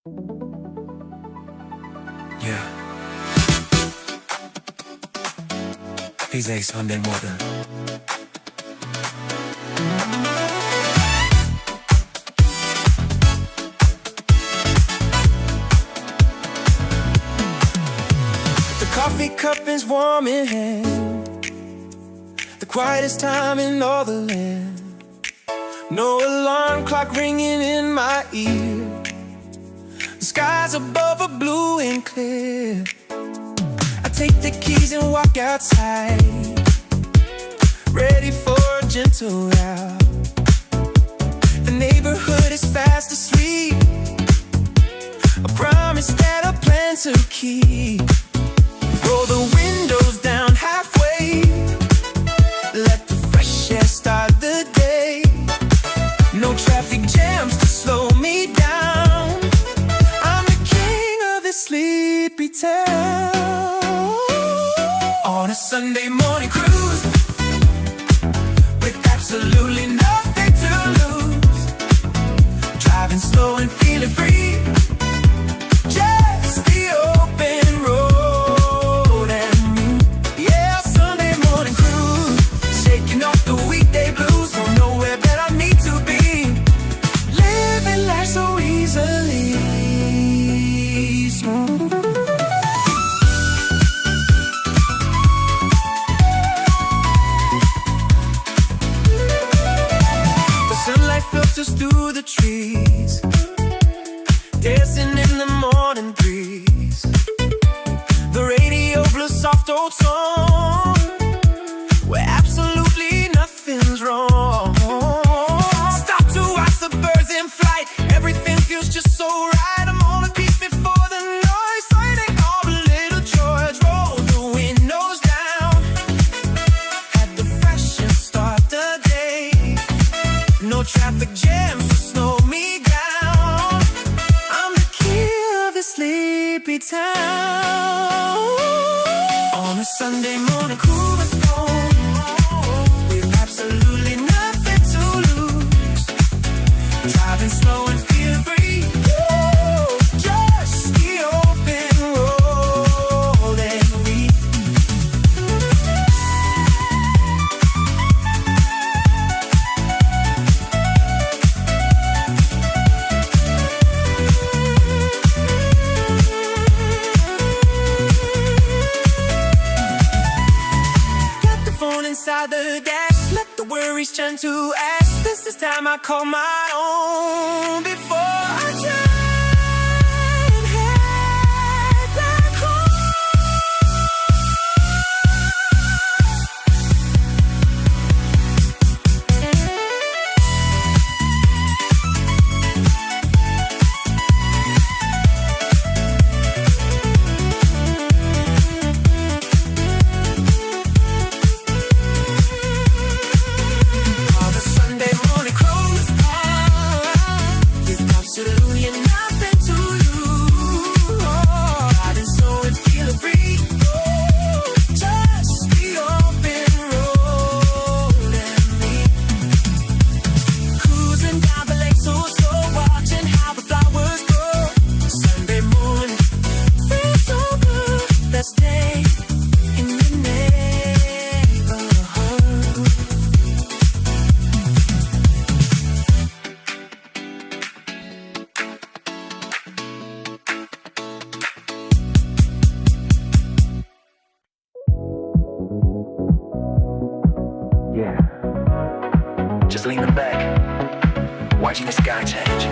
Yeah. He's a Sunday morning. The coffee cup is warm in hand, the quietest time in all the land. No alarm clock ringing in my ear. The skies above are blue and clear. I take the keys and walk outside, ready for a gentle rout. The neighborhood is fast asleep, a promise that I plan to keep. Roll the windows down halfway, let the fresh air start the day. No traffic jams to slow me down. I'm the king of this sleepy town. On a Sunday morning cruise, with absolutely nothing to lose. Driving slow and feeling free, just the open road and me. Yeah, Sunday morning cruise, shaking off the weekday blues. Don't know where but I need to be, living life so easily. The sunlight filters through the trees, dancing in the morning breeze. The radio blows soft old song, where absolutely nothing's wrong. Stop to watch the birds in flight, everything feels just so right. I'm on a piece before the noise, lighting all the little joys. Roll the windows down, had the freshest start the day. No traffic jams to slow me down. I'm the king of this sleepy town. On a Sunday morning cruise, with absolutely nothing to lose. Driving slow and feel free, just the open road and me. Got the phone inside the dash, let the worries turn to ash. This is time I call my own before I try and head back home. On the Sunday morning cruise, there's absolutely nothing to lose. Riding slow and feeling free, just the open road and me. Cruising down the lake so slow, watching how the flowers grow. Sunday morning feels so good. Best day in the neighborhood. Yeah, just leaning back, watching the sky change.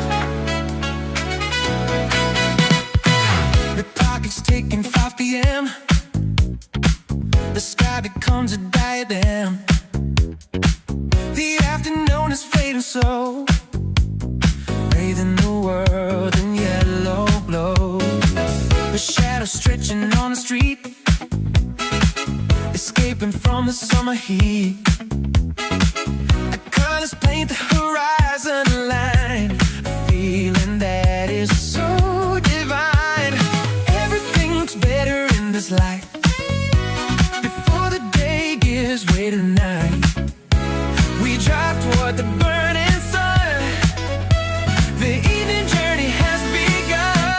The clock is ticking 5 p.m. The sky becomes a diadem. The afternoon is fading slow, bathing the world in yellow glow. The shadows stretching on the street, escaping from the summer heat. The colors paint the horizon line, a feeling that is so divine. Everything looks better in this light, before the day gives way to night. We drive toward the burning sun, the evening journey has begun.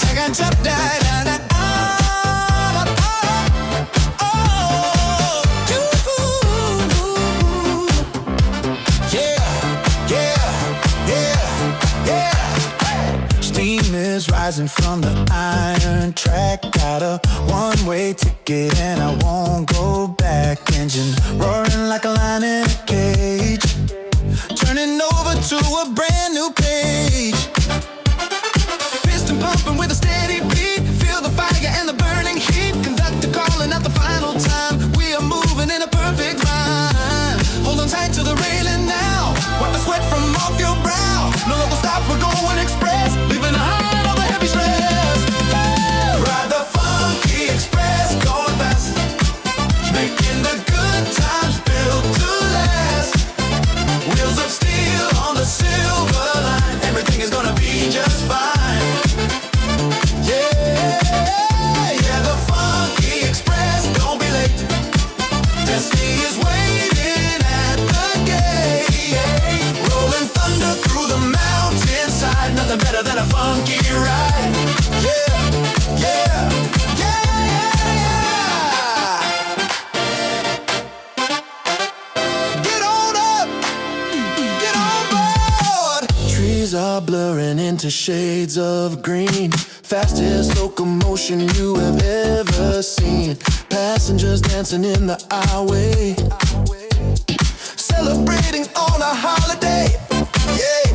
I can chop that. Rising from the iron track, got a one-way ticket and I won't go back. Engine roaring like a lion in a cage, turning over to a brand new page. Piston pumping with a steady beat, feel the fire and the burning heat. Conductor calling out the final time, we are moving in a perfect line. Hold on tight to the railing now, wipe the sweat from off your brow. No local stops, we're going express, leaving behind all the heavy stress. Ride the funky express, going fast, making the good times build to last. Wheels of steel on the silver line, everything is gonna be just fine. Yeah, yeah, the funky express, don't be late. Destiny is waiting at the gate. Rolling thunder through the mountainside, nothing better than a funky ride. Yeah, yeah, yeah, yeah. Get on up, get on board. Trees are blurring into shades of green, fastest locomotion you have ever seen. Passengers dancing in the aisle, celebrating on a holiday. Yeah,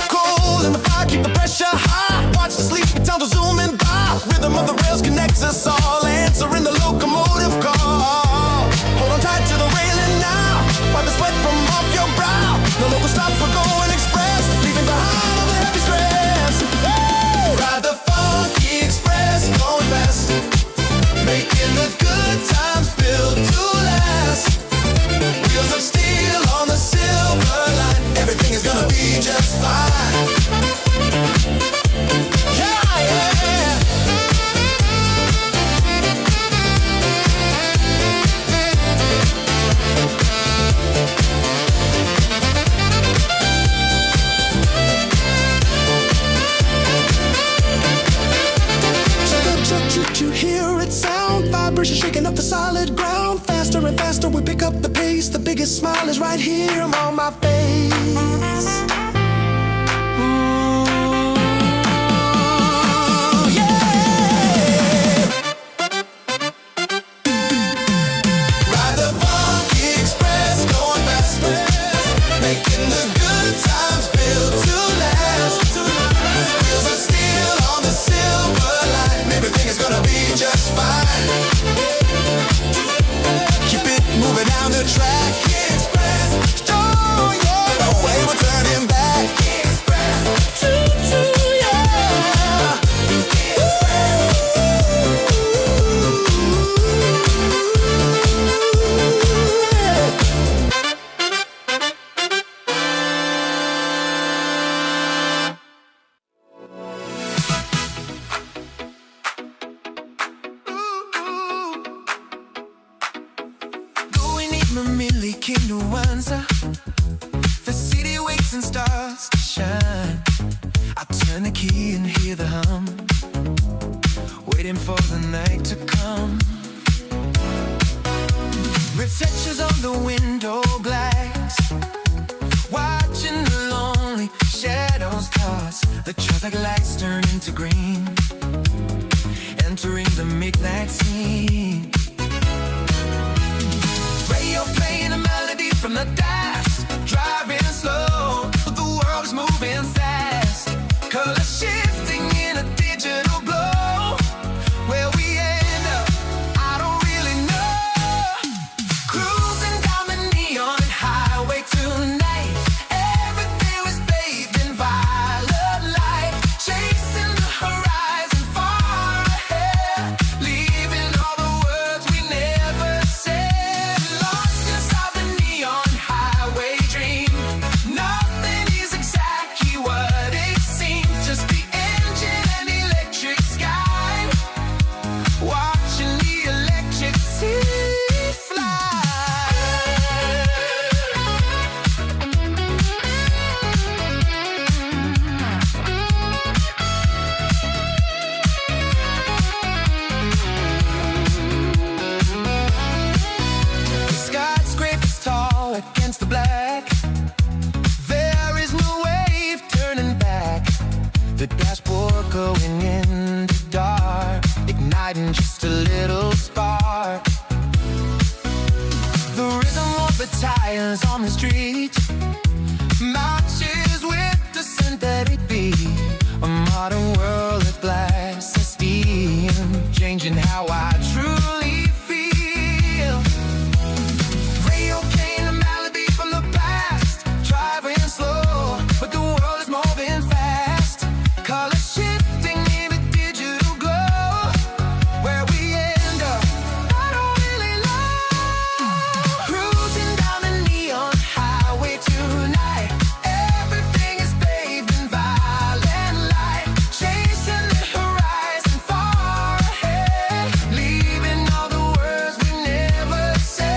cold in the fire, keep the pressure high. Watch the sleepy tunnel zooming by. Rhythm of the rails connects us all, answering the locomotive call. Hold on tight to the railing now, wipe the sweat from off your brow. No local stops, we're going express, leaving behind all the heavy stress. Woo! Ride the funky express, going fast, making the good times build to last. Wheels of steel on the silver line, everything is gonna be just fine. Yeah, yeah. You hear it sound, vibration shaking up the solid ground. Faster and faster we pick up the pace, the biggest smile is right here on my face. The city waits and starts to shine. I turn the key and hear the hum, waiting for the night to come. Reflections on the window glass, watching the lonely shadows toss. The traffic lights turn into green, entering the midnight scene. Radio playing a melody from the dash, driving slow, the world is moving fast. Colors shifting in a digital glow. Where we end up, I don't really know. Cruising down the neon highway tonight, everything was bathed in violet light. Chasing the horizon far ahead, leaving all the words we never said. Lost inside the neon highway. igniting just a little spark. The rhythm of the tires on the street matches with the synthetic beat. A modern world that blasts the steam, changing how I truly feel. Radio came to melody from the past, driving slow, but the world is moving fast. Color shifting in a digital glow. Where we end up, I don't really know. Cruising down the neon highway tonight. Everything is bathed in violent light. Chasing the horizon far ahead, leaving all the words we never said.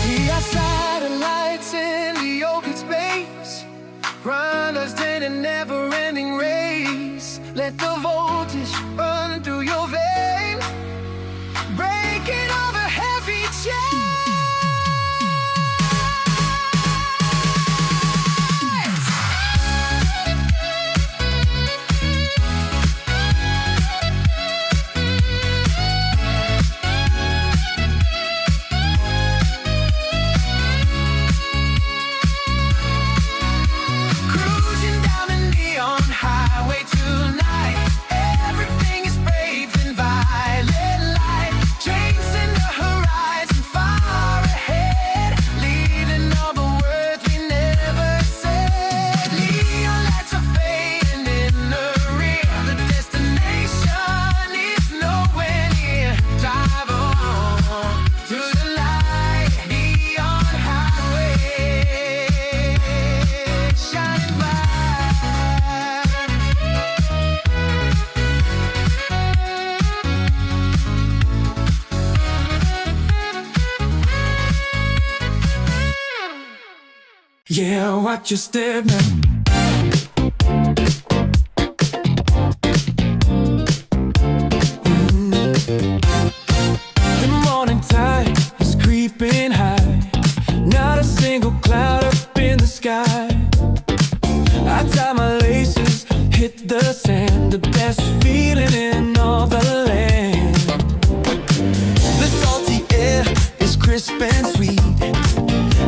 We are satellites in the open space, runners in a never-ending race. Let the voltage run through your veins, breaking all the heavy chains. Cruising down the neon highway tonight. Everything is bathed in violet light. Chasing the horizon far ahead, leaving all the words we never said. Neon lights are fading in the rear. The destination is nowhere near. Drive on to the light. Neon highway shining bright. Yeah, watch your step now. The morning tide is creeping high. Not a single cloud up in the sky. I tie my laces, hit the sand. The best feeling in all the land. The salty air is crisp and sweet.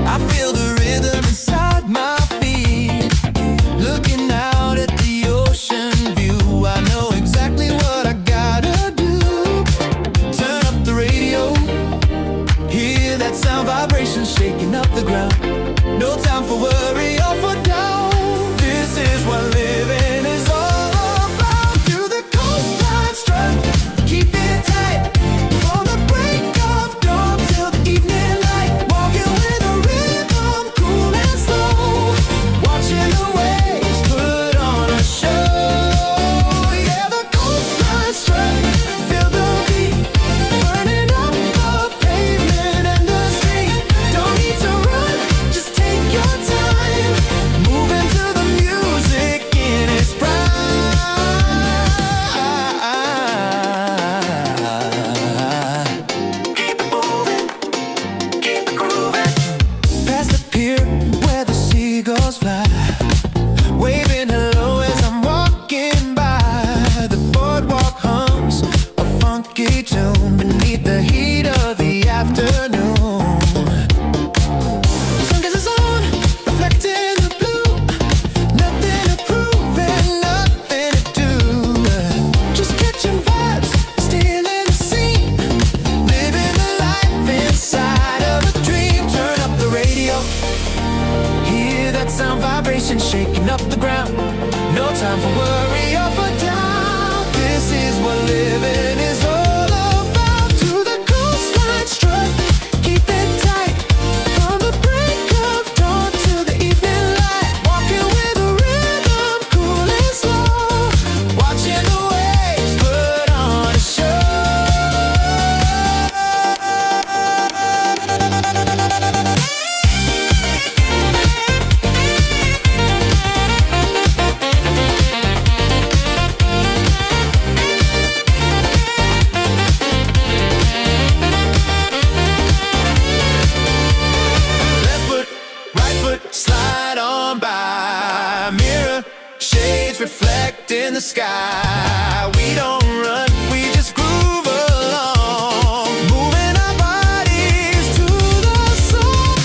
I feel the rhythm inside my feet. sky. We don't run, we just groove along, moving our bodies to the song.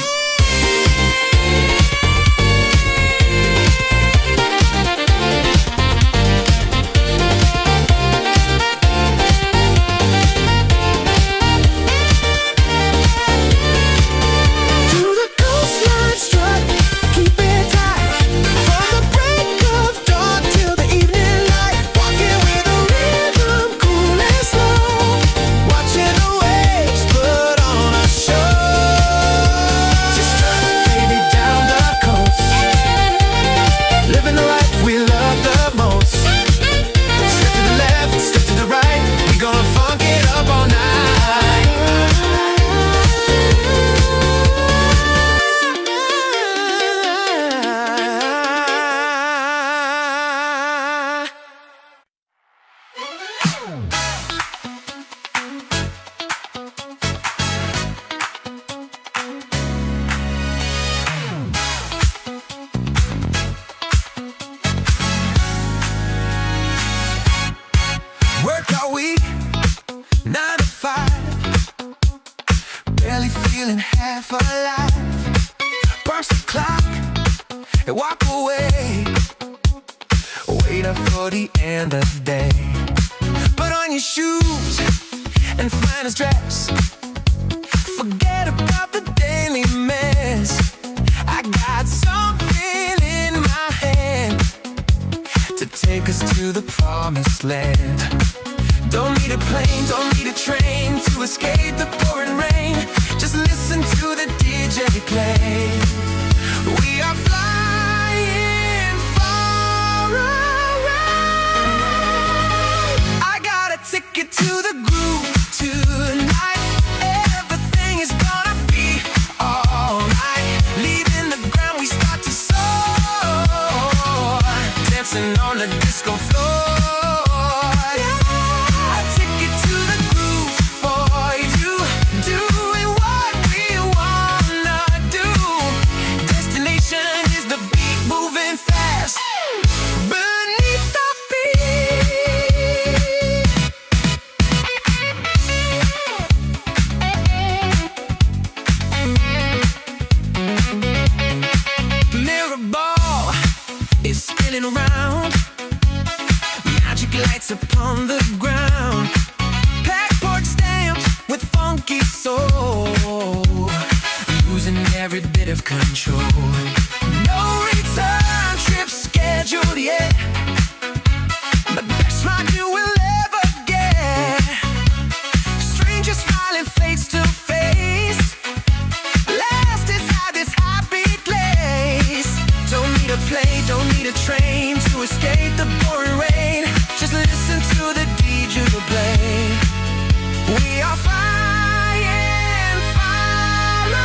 To the coastline strut, keep it tight, from the break of dawn till the evening light. Walking with a rhythm, cool and slow, watching the waves put on a show. Just strut, baby, down the coast, living the life we love the most. Step to the left, step to the right, we gonna funk it up all night. Work all week, 9 to 5, barely feeling half alive. Punch the clock and walk away, wait up for the end of the day. Put on your shoes and finest dress, forget about the daily mess. I got something in my hand to take us to the promised land. Don't need a plane, don't need a train to escape the pouring rain. Just listen to the DJ play. We are flying far away. I got a ticket to the groove tonight. Everything is gonna be alright. Leaving the ground, we start to soar, dancing on the disco floor. Around, magic lights upon the ground, backboard stamped with funky soul, losing every bit of control. No return trip scheduled yet, the best ride you will ever get. Strangers smiling face to face, last inside this happy place. Don't need a plane, don't need a train to escape the pouring rain. Just listen to the DJ play. We are flying far away.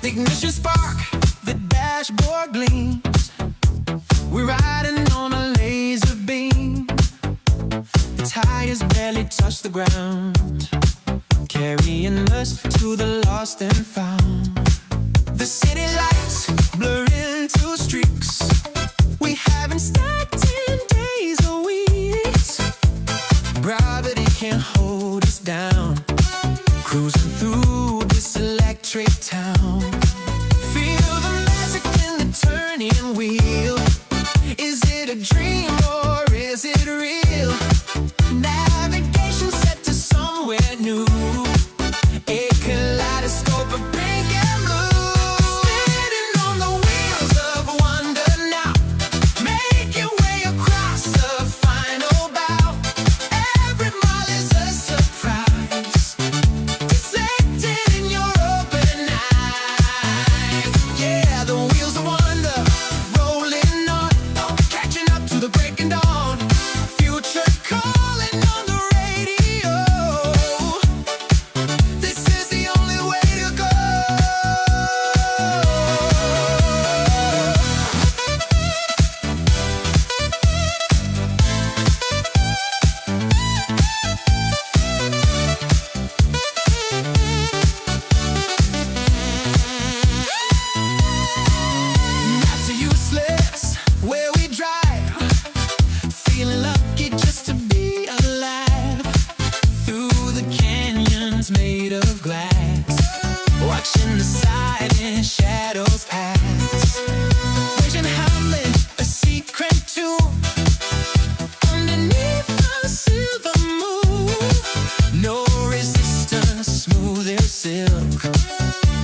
Ignition spark, the dashboard gleams. We're riding on a laser beam. The tires barely touch the ground, carrying us to the lost and found. The city lights blur into streaks. We haven't stopped in days or weeks. Gravity can't hold us down, cruising through this electric town. Feel the magic in the turning wheel. Is it a dream or is it real? Navigation set to somewhere new, a kaleidoscope of pink and blue. Spinning on the wheels of wonder now, making way across the final bow. Every mile is a surprise, reflected in your open eyes. Yeah, the wheels of wonder, rolling on, catching up to the breaking dawn. Future calling on the radio. This is the only way to go. Maps are useless where we drive, feeling lucky just to be alive. Through the canyons made of glass, watching the silent shadows pass. Vision howling a secret tune underneath the silver moon. No resistance, smooth as silk,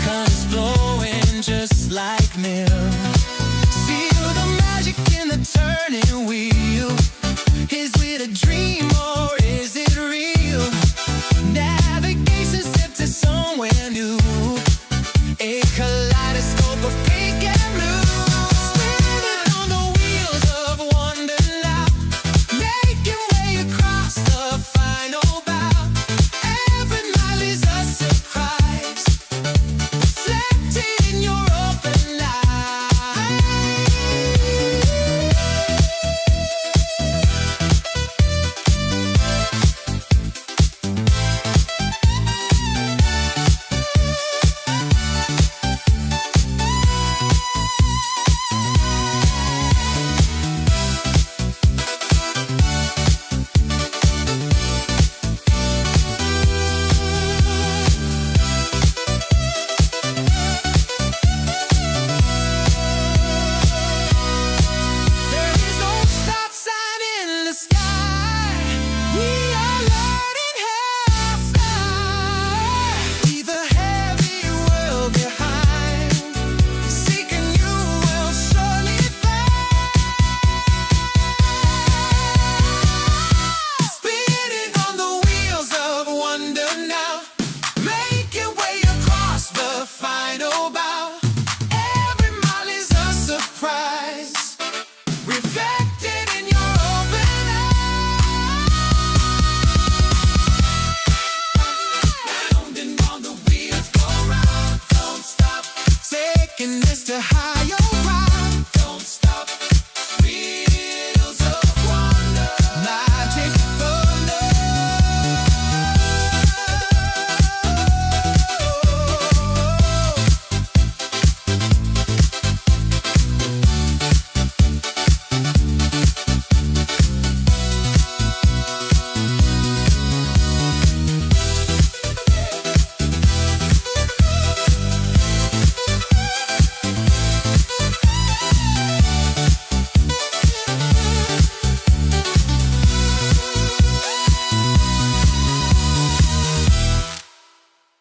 colors flowing just like milk. Feel the magic in the turning wheel. Is it a dream or is it real? Navigation set to somewhere new, a kaleidoscope of pink and blue. Spinning on the wheels of wonder now, making way across the final bow. Every mile is a surprise, reflected in your open eyes. There is no stop sign in the sky. We are learning how to fly. Leave a heavy world behind. Seeking you will surely find. Spinning on the wheels of wonder now, making way across the final bow. Every mile is a surprise, reflected in your open eyes. Round and round the wheels go round, don't stop. Taking us to higher ground, don't stop. Wheels of wonder, magic thunder.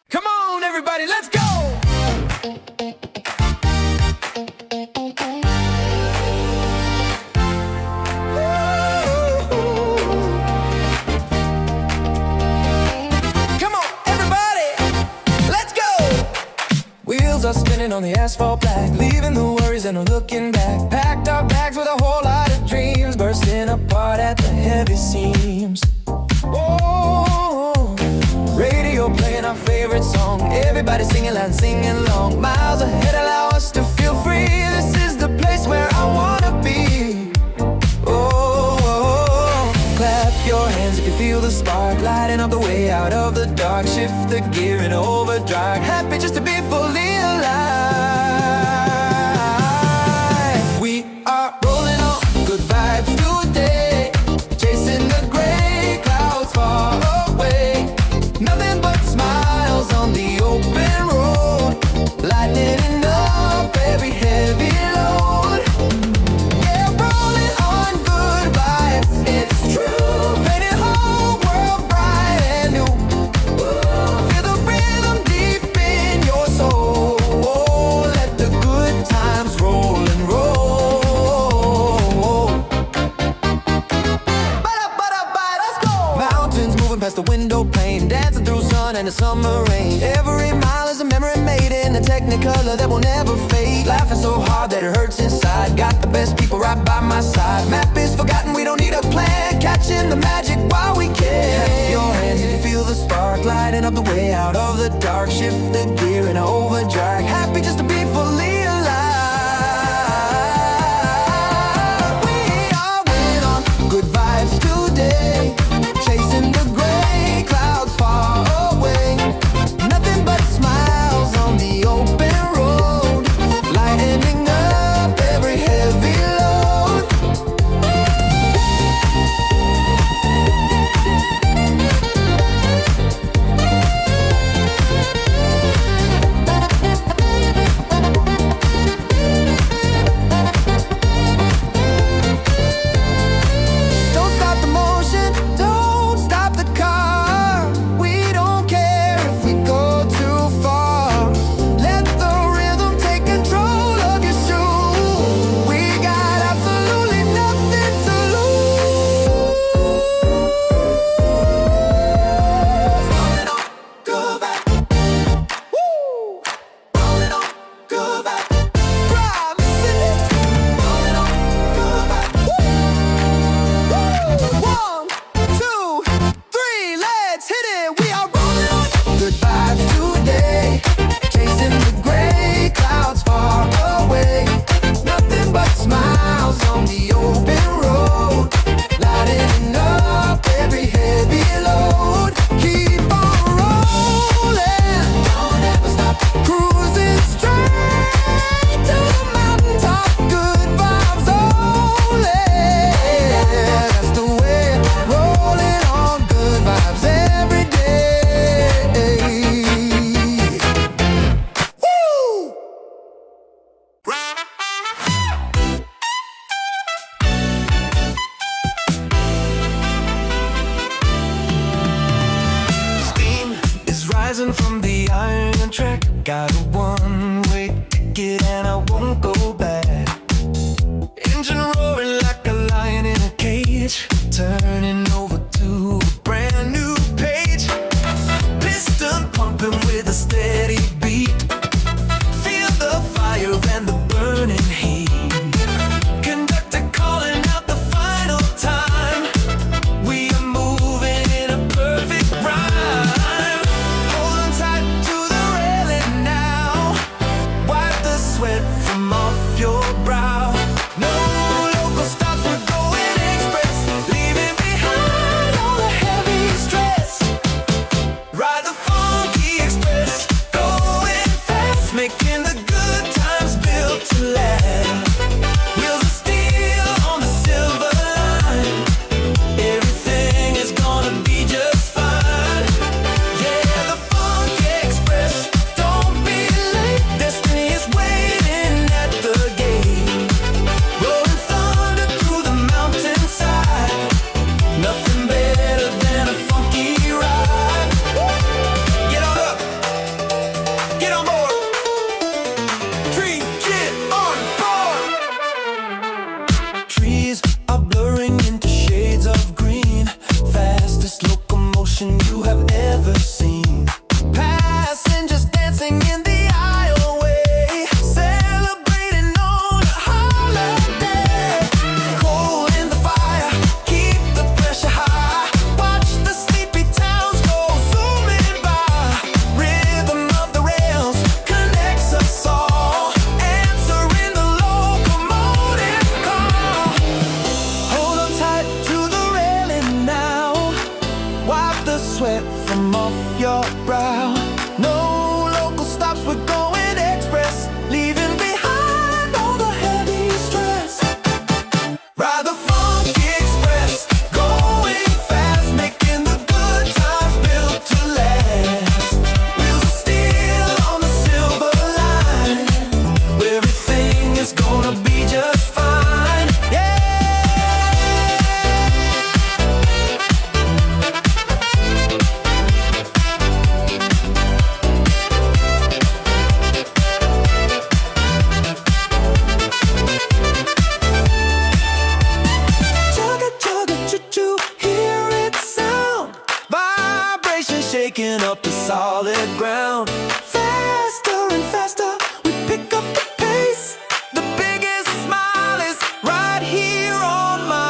Come on, everybody, let's go! Come on, everybody, let's go! Wheels are spinning on the asphalt black, leaving the worries and no looking back. Packed our bags with a whole lot of dreams, bursting apart at the heavy seams. Oh, radio playing our our favorite song. Everybody singing loud and singing along. Miles ahead, allow us to feel free. This is the place where I wanna be. Oh, clap your hands if you feel the spark lighting up the way out of the dark. Shift the gear in overdrive. Happy just to be fully alive. We are rolling on good vibes today, chasing the gray clouds far away. Nothing but smiles on the open road, lightening up every heavy load. Yeah, rolling on good vibes, it's true. Painting whole world bright and new. Feel the rhythm deep in your soul. Let the good times roll and roll. Let's go! Mountains moving past the window pane, dancing through sun and the summer rain. Every mile is a memory made in a technicolor that will never fade. Laughing so hard that it hurts inside. Got the best people right by my side. Map is forgotten, we don't need a plan. Catching the magic while we can. Clap your hands if you feel the spark lighting up the way out of the dark. Shift the gear in overdrive. Happy just to be fully alive. We are winning on good vibes today, chasing the gray clouds far away. Nothing but smiles on the open road, lightening up every heavy load. solid ground. Faster and faster, we pick up the pace. The biggest smile is right here on my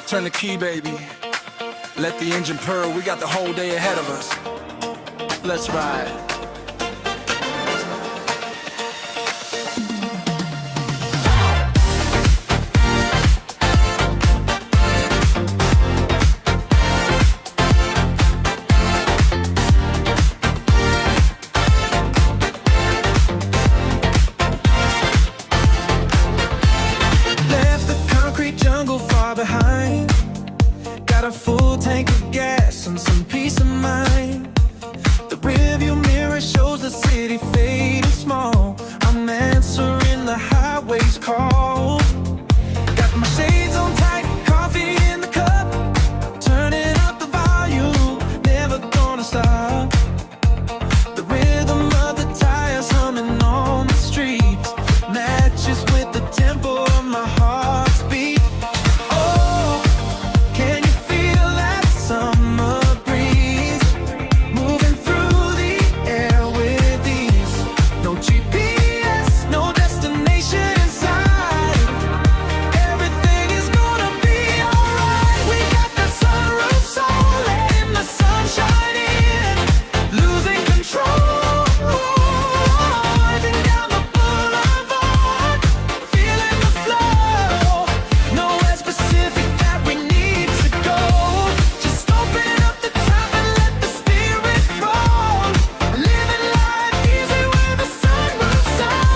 Turn the key, baby. Let the engine purr. We got the whole day ahead of us. Let's ride. Left the concrete jungle far behind. Got a full tank of gas and some peace of mind. The rearview mirror shows the city fading small. I'm answering the highway's call. Got my shades on tight, coffee in the cup. Turning up the volume, never gonna stop. The rhythm of the tires humming on the streets matches with the tempo of my heart's beat. Oh, can you feel that summer breeze moving through the air with ease? No GPS, no destination inside. Everything is gonna be alright. We got the sunroof soul, letting the sunshine in, losing control. Driving down the boulevard, feeling the flow. Nowhere specific that we need to go. Just open up the top and let the spirit roll. Living life easy with the sunroof soul.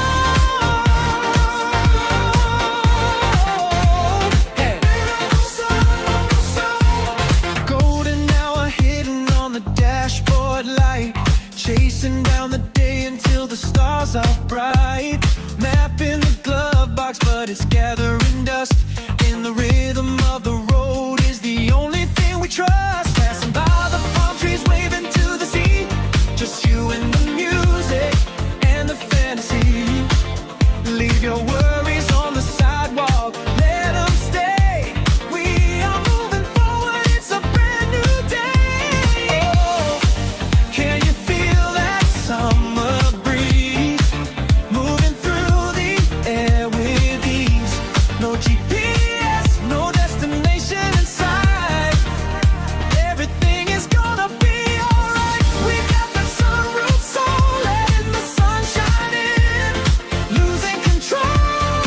Golden hour hidden on the dashboard light, chasing down the day until the stars are bright. Map in the glove box, but it's gathering dust. In the rhythm of the road is the only thing we trust. Passing by the palm trees, waving to the sea. Just you and the music and the fantasy. Leave your worries on the sidewalk, let them stay. We are moving forward, it's a brand new day. Oh, can you feel that summer breeze moving through the air with ease? No GPS, no destination inside. Everything is gonna be alright. We got the sunroof soul, letting the sunshine in, losing control.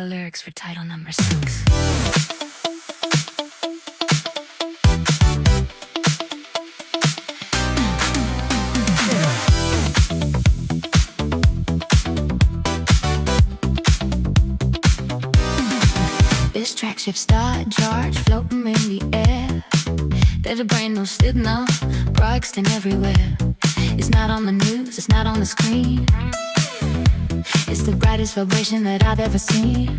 the lyrics for title number 6. This track shift start, charge, floating in the air. There's a brand new signal, broadcasting everywhere. It's not on the news, it's not on the screen. It's the brightest vibration that I've ever seen.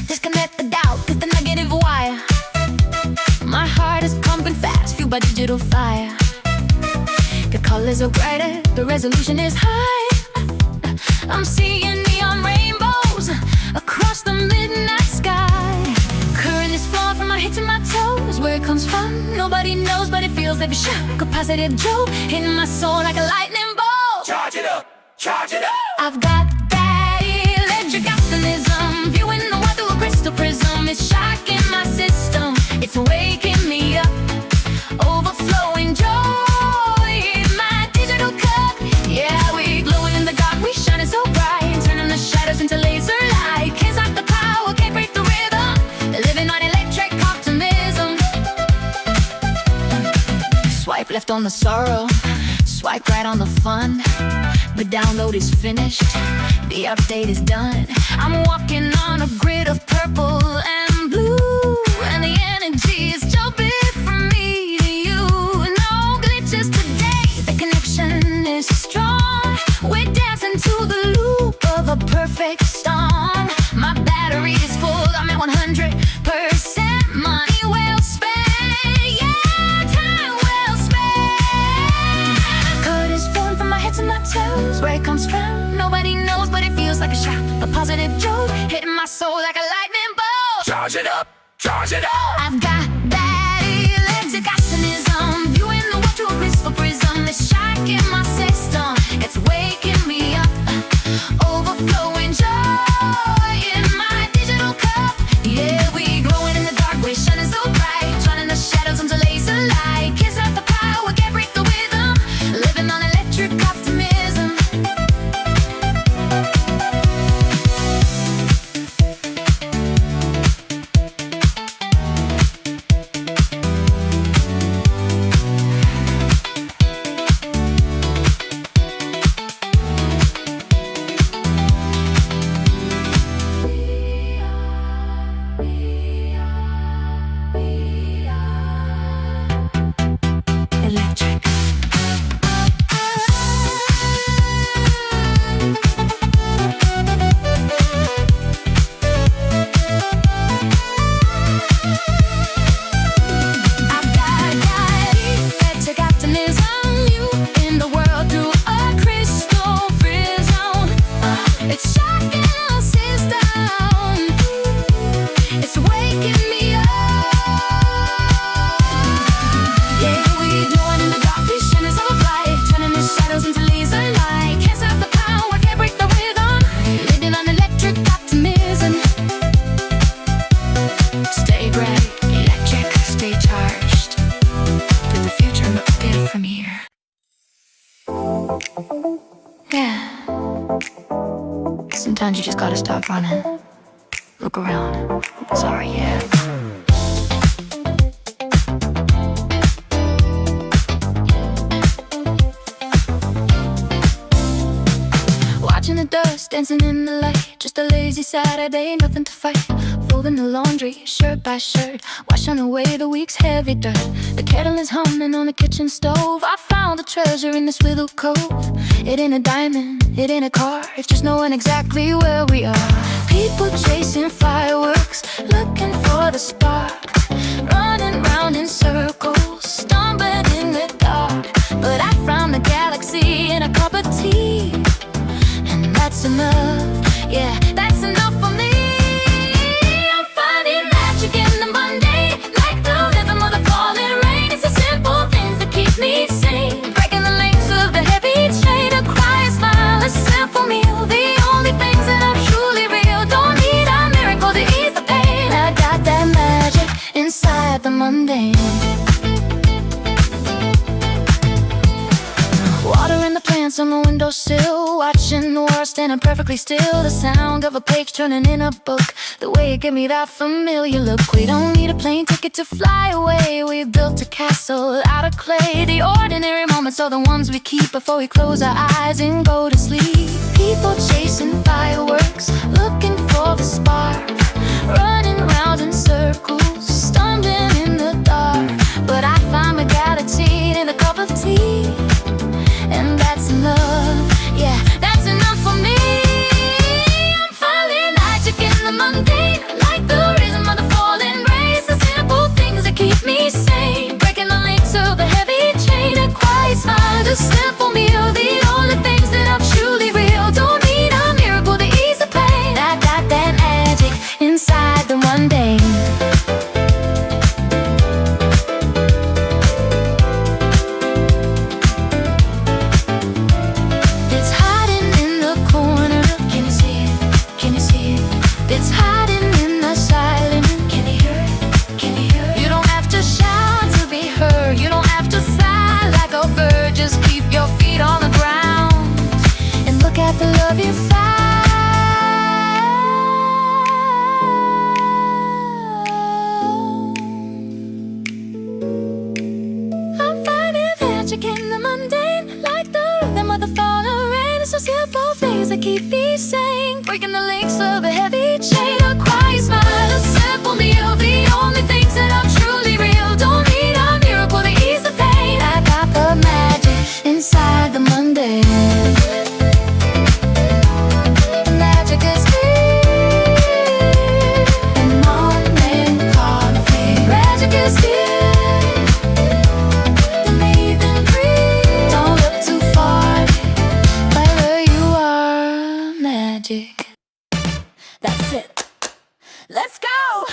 Disconnect the doubt, cause the negative wire. My heart is pumping fast, fueled by digital fire. The colors are brighter, the resolution is high. I'm seeing neon rainbows across the midnight sky. Current is flowing from my head to my toes. Where it comes from, nobody knows, but it feels every shock. A positive jolt hitting my soul like a lightning bolt. Charge it up, charge it up. I've got that electric optimism, viewing the world through a crystal prism. It's shocking my system, it's waking me up. Overflowing joy in my digital cup. Yeah, we glowing in the dark, we shining so bright, turning the shadows into laser light. Can't stop the power, can't break the rhythm. Living on electric optimism. Swipe left on the sorrow, swipe right on the fun. The download is finished, the update is done. I'm walking on a grid of purple and blue, and the energy is jumping from me to you. No glitches today, the connection is strong. We're dancing to the loop of a perfect song. My battery is full, I'm at 100%. Money well spent, yeah, time well spent. Cut is flowing from my head to my toes. Where it comes from, nobody knows, but it feels like a shot. A positive jolt hitting my soul like a lightning bolt. Charge it up, charge it up. I've got that electric optimism, viewing the world through a crystal prism. It's shocking my system, it's waking me up. Overflowing joy in my digital cup. Yeah, we glowing in the dark, we're shining so bright, turning the shadows into laser light. Can't stop the power, can't break the rhythm. Living on electric optimism. Electric. I've got electric optimism, you in the world through a crystal prism. It's shocking our system, it's waking me up. Yeah, we glowing in the dark, we shining so bright, turning the shadows into laser light. Can't stop the power, can't break the rhythm. Living on electric optimism. Stay bright, electric, stay charged. But the future looks good from here. Yeah. Sometimes you just gotta stop running. Look around. Sorry, yeah. Watching the dust, dancing in the light. Just a lazy Saturday, nothing to fight. Folding the laundry, shirt by shirt, washing away the week's heavy dirt. The kettle is humming on the kitchen stove. I found a treasure in this little cove. It ain't a diamond, it ain't a car, it's just knowing exactly where we are. People chasing fireworks, looking for the spark, running round in circles, stumbling in the dark. But I found the galaxy in a cup of tea, and that's enough, yeah, that's enough for me. I'm finding magic in the Monday, like the rhythm of the falling rain. It's the simple things that keep me sane, breaking the links of the heavy chain. A quiet smile, a simple meal, the only things that are truly real. Don't need a miracle to ease the pain. I got that magic inside the mundane. Water in the plants on the windowsill, watching the world stand and perfectly still. The sound of a page turning in a book, the way it gave me that familiar look. We don't need a plane ticket to fly away. We built a castle out of clay. The ordinary moments are the ones we keep before we close our eyes and go to sleep. People chasing fireworks, looking for the spark, running round in circles, stumbling in the dark. But I find reality in a cup of tea, and that's enough, yeah, that's enough for me. I'm finding magic in the mundane, like the rhythm of the falling rays, the simple things that keep me sane, breaking the links of the heavy chain. A quiet smile, a simple meal, the only things that are truly real. Don't need a miracle to ease the pain. I got that magic inside the mundane. It's hiding in the silence. Can you hear it? Can you hear it? You don't have to shout to be heard. You don't have to fly like a bird. Just keep your feet on the ground and look at the love you found. I'm finding magic in the mundane, like the rhythm of the falling rain. It's so simple things that keep me sane, breaking the links of a heavy chain. A quiet smile, a simple meal, the only things that are truly real. Don't need a miracle to ease the pain. I got the magic inside the mundane. The magic is here in morning coffee. Magic is here to leave and breathe. Don't look too far, wherever you are, magic. That's it. Let's go!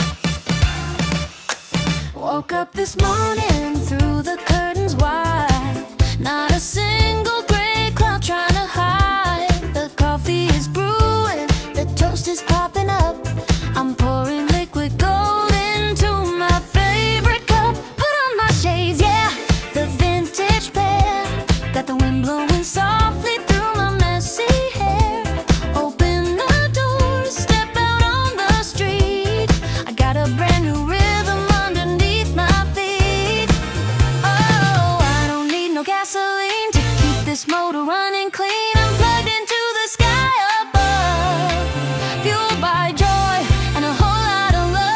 Woke up this morning through the curtains wide. Not a single gray cloud trying to hide. The coffee is brewing, the toast is popping up. I'm pouring liquid gold into my favorite cup. Put on my shades, yeah, the vintage pair. Got the wind blowing softly through my messy hair. Open the door, step out on the street. I got a brand new rhythm underneath my feet. Oh, I don't need no gasoline to keep this motor running clean. I'm plugged into the sky above, fueled by joy and a whole lot of love.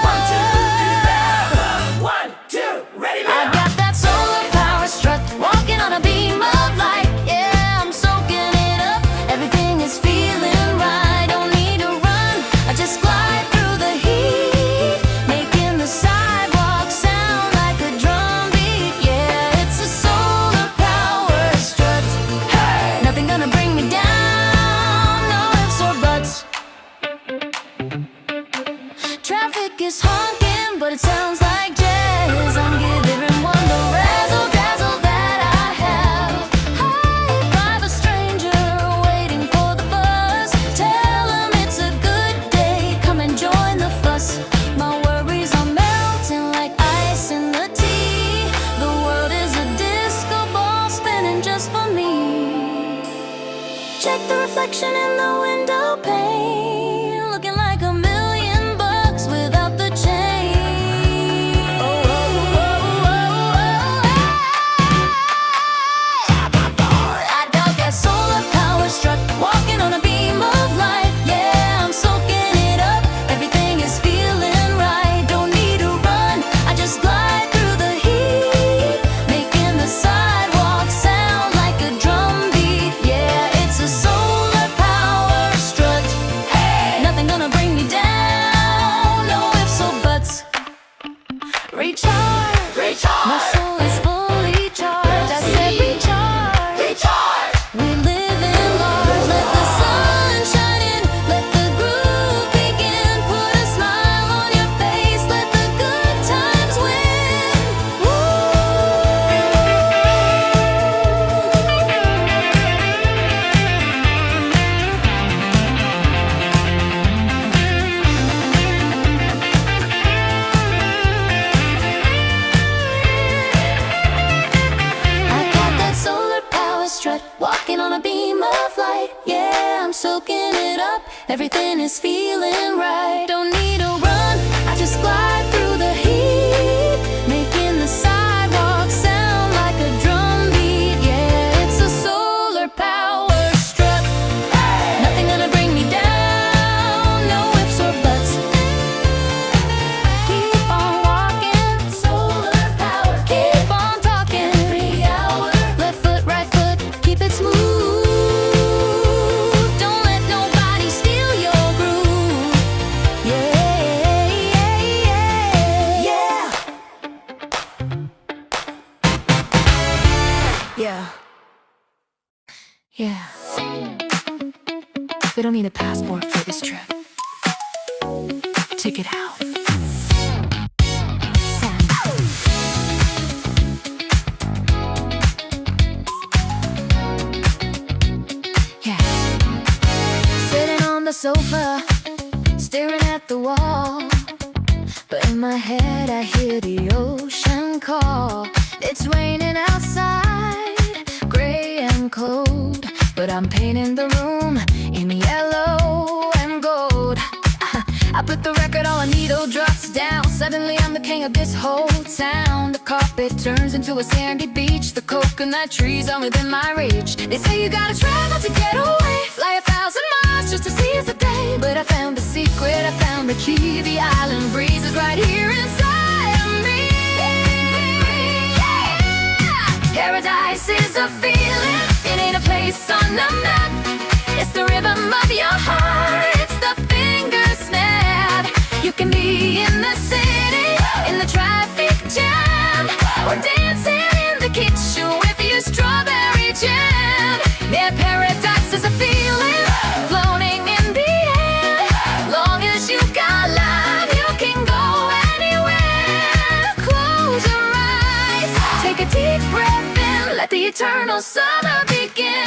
1, 2, ready, I got that solar power strut, walking on a beam of light. Yeah, I'm soaking it up, everything is feeling right. Don't need to run, I just glide through the heat, making the sidewalk sound like a drum beat. Yeah, it's a solar power strut. Hey, nothing gonna bring me down, no ifs or buts. Traffic is honking, but it sounds like jazz. I'm giving one the razzle dazzle that I have. High five a stranger waiting for the bus. Tell him it's a good day, come and join the fuss. My worries are melting like ice in the tea. The world is a disco ball spinning just for me. Check the reflection in the window pane, looking like $1 million without the chain. Oh, oh, oh, oh, oh. I got that solar power strut, walking on a beam of light. Yeah, I'm soaking it up, everything is feeling right. Don't need to run, I just glide through the heat, making the sidewalk sound like a drum beat. Yeah, it's a solar power when it's feeling right. Don't need a run, I just glide through the heat, making the sidewalk sound like a drum beat. Yeah, it's a solar power strut. Nothing gonna bring me down, no ifs or buts. Keep on walking, solar power. Keep on talking, every hour. Left foot, right foot, keep it smooth. Don't let nobody steal your groove. Yeah, yeah, yeah. Yeah. Yeah. We don't need a passport for this trip. Check it out. Sound. Yeah. Sitting on the sofa, staring at the wall, but in my head I hear the ocean call. It's raining outside, gray and cold, but I'm painting the room in yellow and gold. I put the record on, a needle drops down. Suddenly I'm the king of this whole town. The carpet turns into a sandy beach. The coconut trees are within my reach. They say you gotta travel to get away, fly 1,000 miles just to seize the day. But I found the secret, I found the key. The island breeze is right here inside of me. Paradise is a feeling, it ain't a place on a map. It's the rhythm of your heart, it's the finger snap. You can be in the city, in the traffic jam, or dancing in the kitchen with your strawberry jam. Yeah, paradise is a feeling, floating in the air. Long as you got love, you can go anywhere. Close your eyes, take a deep breath in, let the eternal summer begin.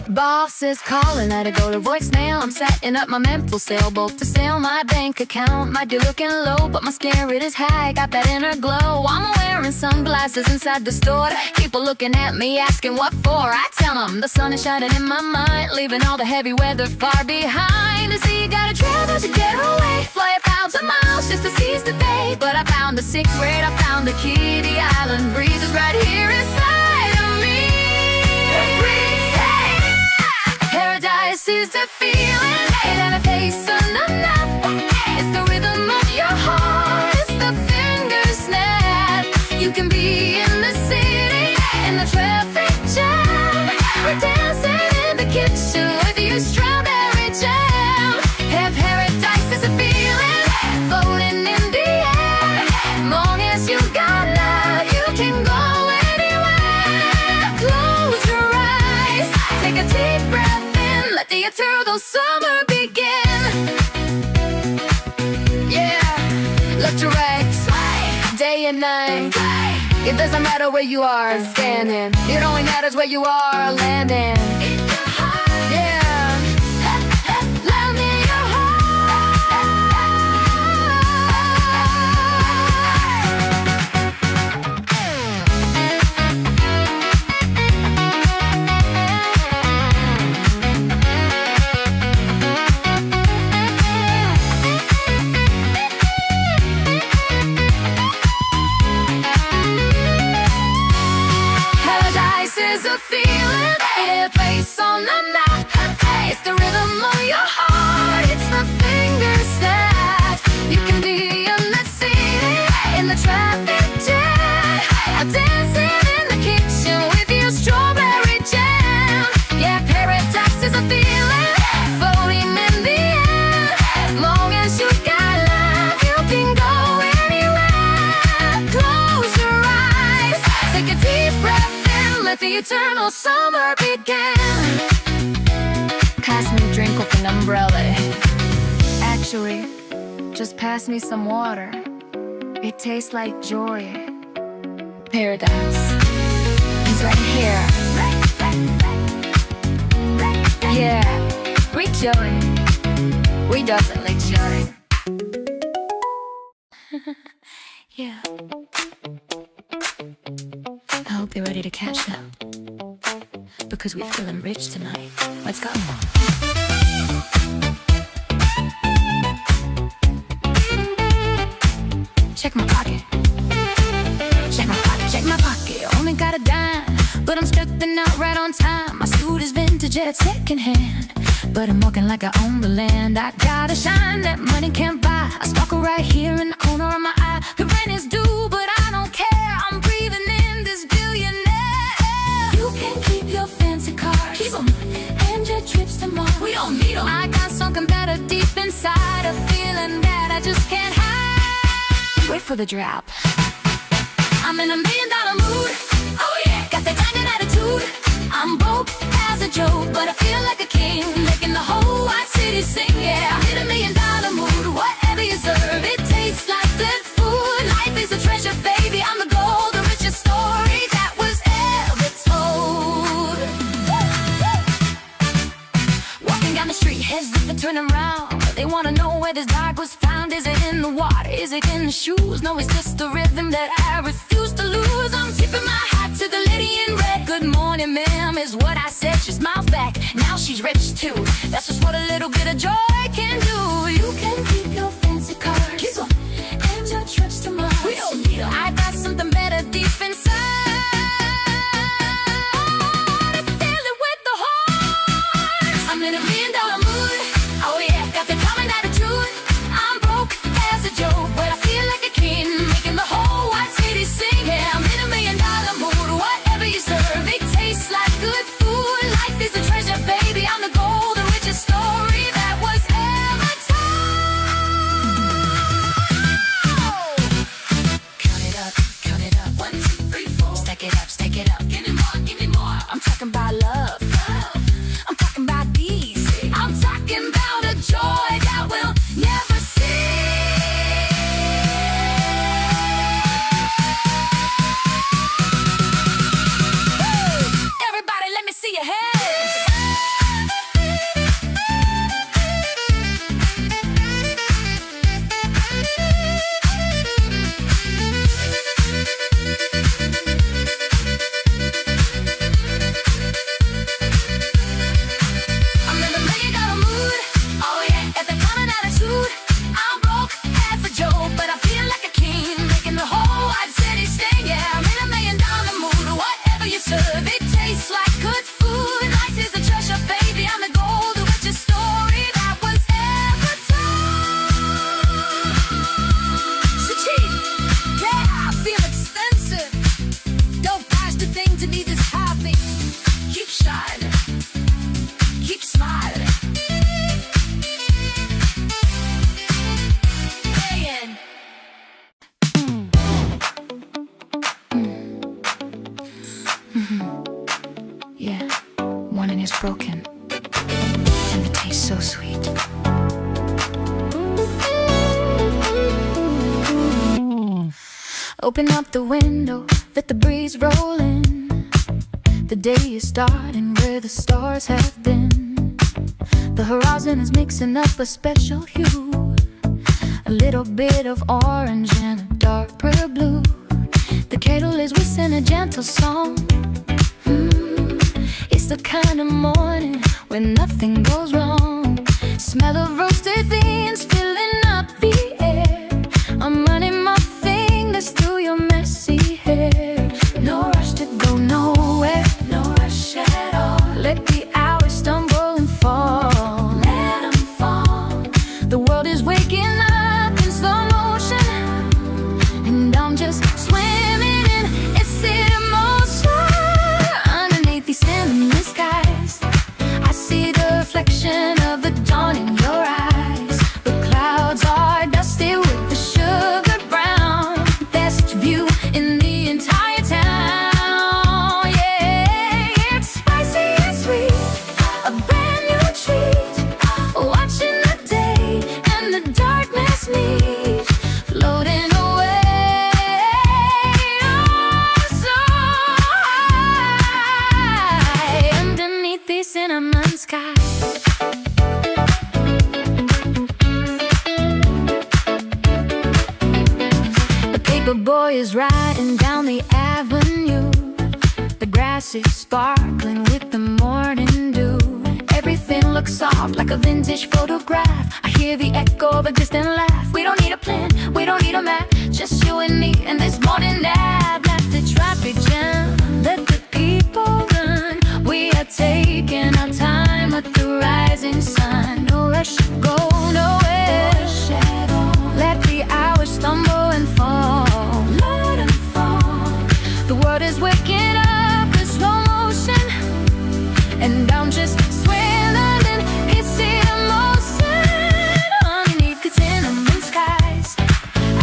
Boss is calling, let it go to voicemail. I'm setting up my mental sailboat to sail. My bank account might be looking low, but my spirit is high, got that inner glow. I'm wearing sunglasses inside the store. People looking at me asking what for. I tell them the sun is shining in my mind, leaving all the heavy weather far behind. They say you gotta travel to get away, fly 1,000 miles just to seize the day. But I found the secret, I found the key. The island breeze is right here inside of me. Paradise is a feeling, it ain't a place on a map. It's the rhythm of your heart, it's the finger snap. You can be in the city, in the traffic jam, or dancing in the kitchen with your strawberry jam. Yeah, paradise is a feeling, floating in the air. Long as you got love, you can go anywhere. Close your eyes, take a deep breath, let the eternal summer begin. Yeah, left to right, day and night. It doesn't matter where you are standing, it only matters where you are landing. Yeah, lend me your is a feeling, a place on the map. It's the rhythm of your heart, it's the finger snap. You can be in the city, in the traffic jam, or dancing in the kitchen with your strawberry jam. Yeah, paradise is a feeling, floating in the air. Long as you got love, you can go anywhere. Close your eyes, take a deep breath, let the eternal summer begin. Pass me a drink with an umbrella. Actually, just pass me some water. It tastes like joy. Paradise is right here. Yeah, we chillin'. We definitely chillin'. Yeah. I hope you're ready to catch them. because we're feeling rich tonight. Let's go. Check my pocket. Check my pocket, check my pocket. Only got a dime, but I'm stepping out right on time. My suit is vintage at second hand, but I'm walking like I own the land. I gotta shine that money can't buy. A sparkle right here in the corner of my eye. The rent is due, but I don't care. I'm breathing in this billionaire. You can keep your fancy cars, keep 'em, and your trips to Mars. We don't need 'em. I got something better deep inside, a feeling that I just can't hide. Wait for the drop. I'm in $1 million mood. Oh yeah, got that diamond attitude. I'm broke as a joke, but I feel like a king, making the whole white city sing. Yeah, I'm in $1 million mood. Whatever you serve, it tastes like good food. Life is a treasure, baby. I'm the gold, the richest story that was ever told. Walking down the street, heads up and turning around. They wanna know where this dog was found. Is it in the water? Is it in the shoes? No, it's just the rhythm that I refuse to lose. I'm tipping my hat to the lady in red. Good morning, ma'am, is what I said. She smiles back, now she's rich too. That's just what a little bit of joy can do. You can keep your fancy cars, keep 'em, and your trips to Mars. We don't need 'em. I got something better deep inside. To feel it with the heart. I'm in $1 million mood. Oh yeah, got the common attitude. I'm broke as a joke, but I feel like a king, making the whole white city sing. Yeah, I'm in $1 million mood. Whatever you serve, it tastes like good food. Life is a treasure, baby. I'm the gold, the richest story that was ever told. Count it up, count it up. 1, 2, 3, 4. Stack it up, stack it up. Give me more, give me more. I'm talking about love. I'm talking about these. I'm talking about a joy that we'll never see. Everybody, let me see your hands. I'm in $1 million mood. Oh yeah, got the common attitude. I'm broke as a joke, but I feel like a king, making the whole white city sing. Yeah, I'm in $1 million mood. Whatever you serve, it tastes like good food. Life is a treasure, baby. I'm the gold, the richest story that was ever told. So cheap, yeah, I feel expensive. Don't price the thing to be this happy. Keep shining, keep smiling. Playing. Yeah, one and it's broken, and the taste so sweet. Open up the window, let the breeze roll in. The day is starting where the stars have been. The horizon is mixing up a special hue, a little bit of orange and a darker blue. The kettle is whistling a gentle song. It's the kind of morning when nothing goes wrong. Smell of roasted beans filling up the air. I'm running my fingers through your messy hair. No rush to go nowhere, no rush at all. Let the hours stumble and fall. Let 'em fall. The world is waking up in slow motion, and I'm just swimming in its emotion. Underneath these cinnamon skies, I see the reflection of the dawn in your eyes. The clouds are dusty with the sugar brown. Best view in the entire town. Yeah, it's spicy and sweet, a brand new treat. Watching the day and the darkness meet, floating away, oh so high, underneath these cinnamon skies. The paper boy is riding down the avenue. The grass glasses sparkling with the morning dew. Everything looks soft like a vintage photograph. I hear the echo of a distant laugh. We don't need a plan, we don't need a map, just you and me and this morning nap. Let the traffic jam, let the people run. We are taking our time with the rising sun. No rush to go nowhere. Let the hours stumble and fall. Let them fall. The world is waking up in slow motion, and I'm just swirling in its emotion. Underneath the cinnamon skies,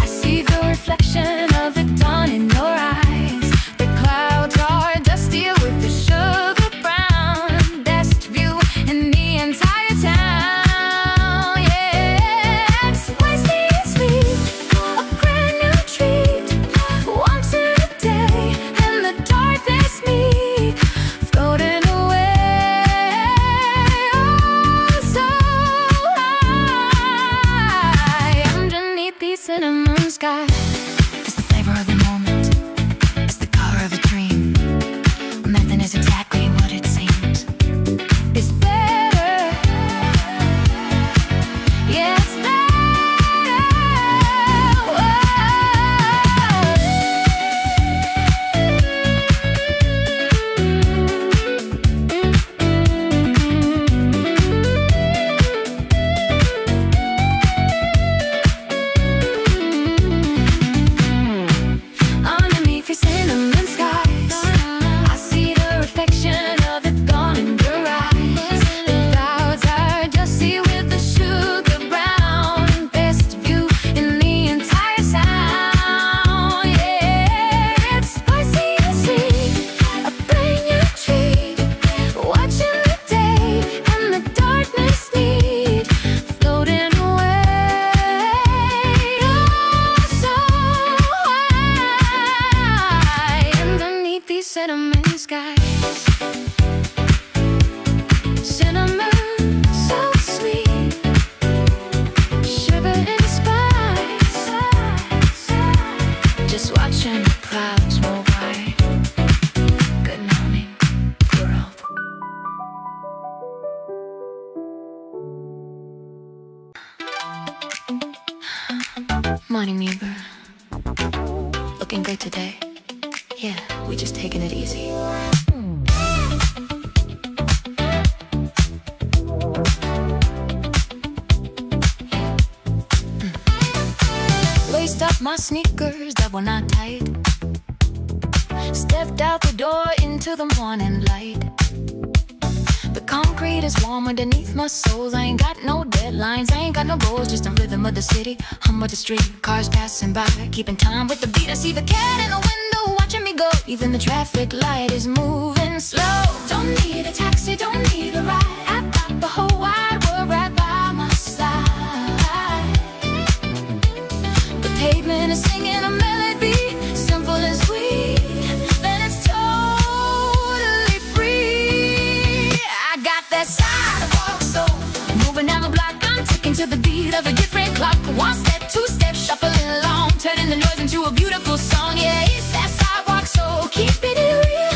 I see the reflection of the dawn in your eyes. The clouds are dusty with the sugar brown, best view in the entire town. Yeah, spicy and sweet, a brand new treat. Once in a day, and the darkness meet, floating away, oh so high. Underneath these cinnamon skies, it's the flavor of the moment, it's the color of a dream. Nothing is exactly what it seems. It's better, yeah, it's underneath your cinnamon skies, I see the reflection of the dawn in your eyes. The clouds are dusty with the sugar brown, best view in the entire sound. Yeah, it's spicy and sweet, a brand new treat. Watching the day and the darkness need, floating away, oh so high. Underneath these cinnamon skies, cinnamon so sweet, sugar and spice. Just watching the clouds roll by. Good morning, world. Morning, neighbor. Looking good today. Yeah, we just taking it easy. Laced up my sneakers that were not tight, stepped out the door into the morning light. The concrete is warm underneath my soles. I ain't got no deadlines, I ain't got no goals, just the rhythm of the city, hum of the street, cars passing by, keeping time with the beat. I see the cat in the window watching me go. Even the traffic light is moving slow. Don't need a taxi, don't need a ride, I've got the whole wide world right by my side. The pavement is singing a melody, simple and sweet, then it's totally free. I got that sidewalk soul, moving down the block, I'm ticking to the beat of a different clock. One step, two steps, shuffling along, turning the noise into a beautiful song. Yeah, it's that sidewalk soul, keeping it real.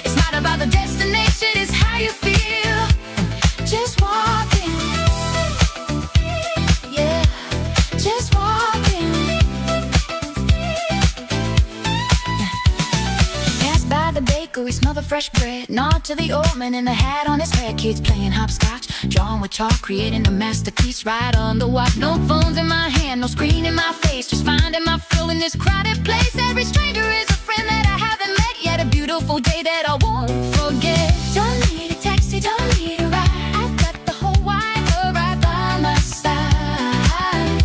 It's not about the destination, it's how you feel. Just walking, yeah, just walking. Pass by the bakery, smell the fresh bread, nod to the old man in the hat on his head. Kids playing hopscotch, drawing with chalk, creating a masterpiece right on the watch. No phones in my hand, no screen in my face, just finding my fill in this crowded place. Every stranger is a friend that I haven't met yet, a beautiful day that I won't forget. Don't need a taxi, don't need a ride, I've got the whole wide world right by my side.